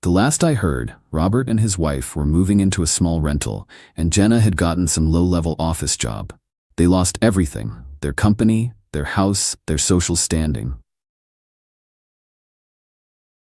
The last I heard, Robert and his wife were moving into a small rental, and Jenna had gotten some low-level office job. They lost everything: their company, their house, their social standing.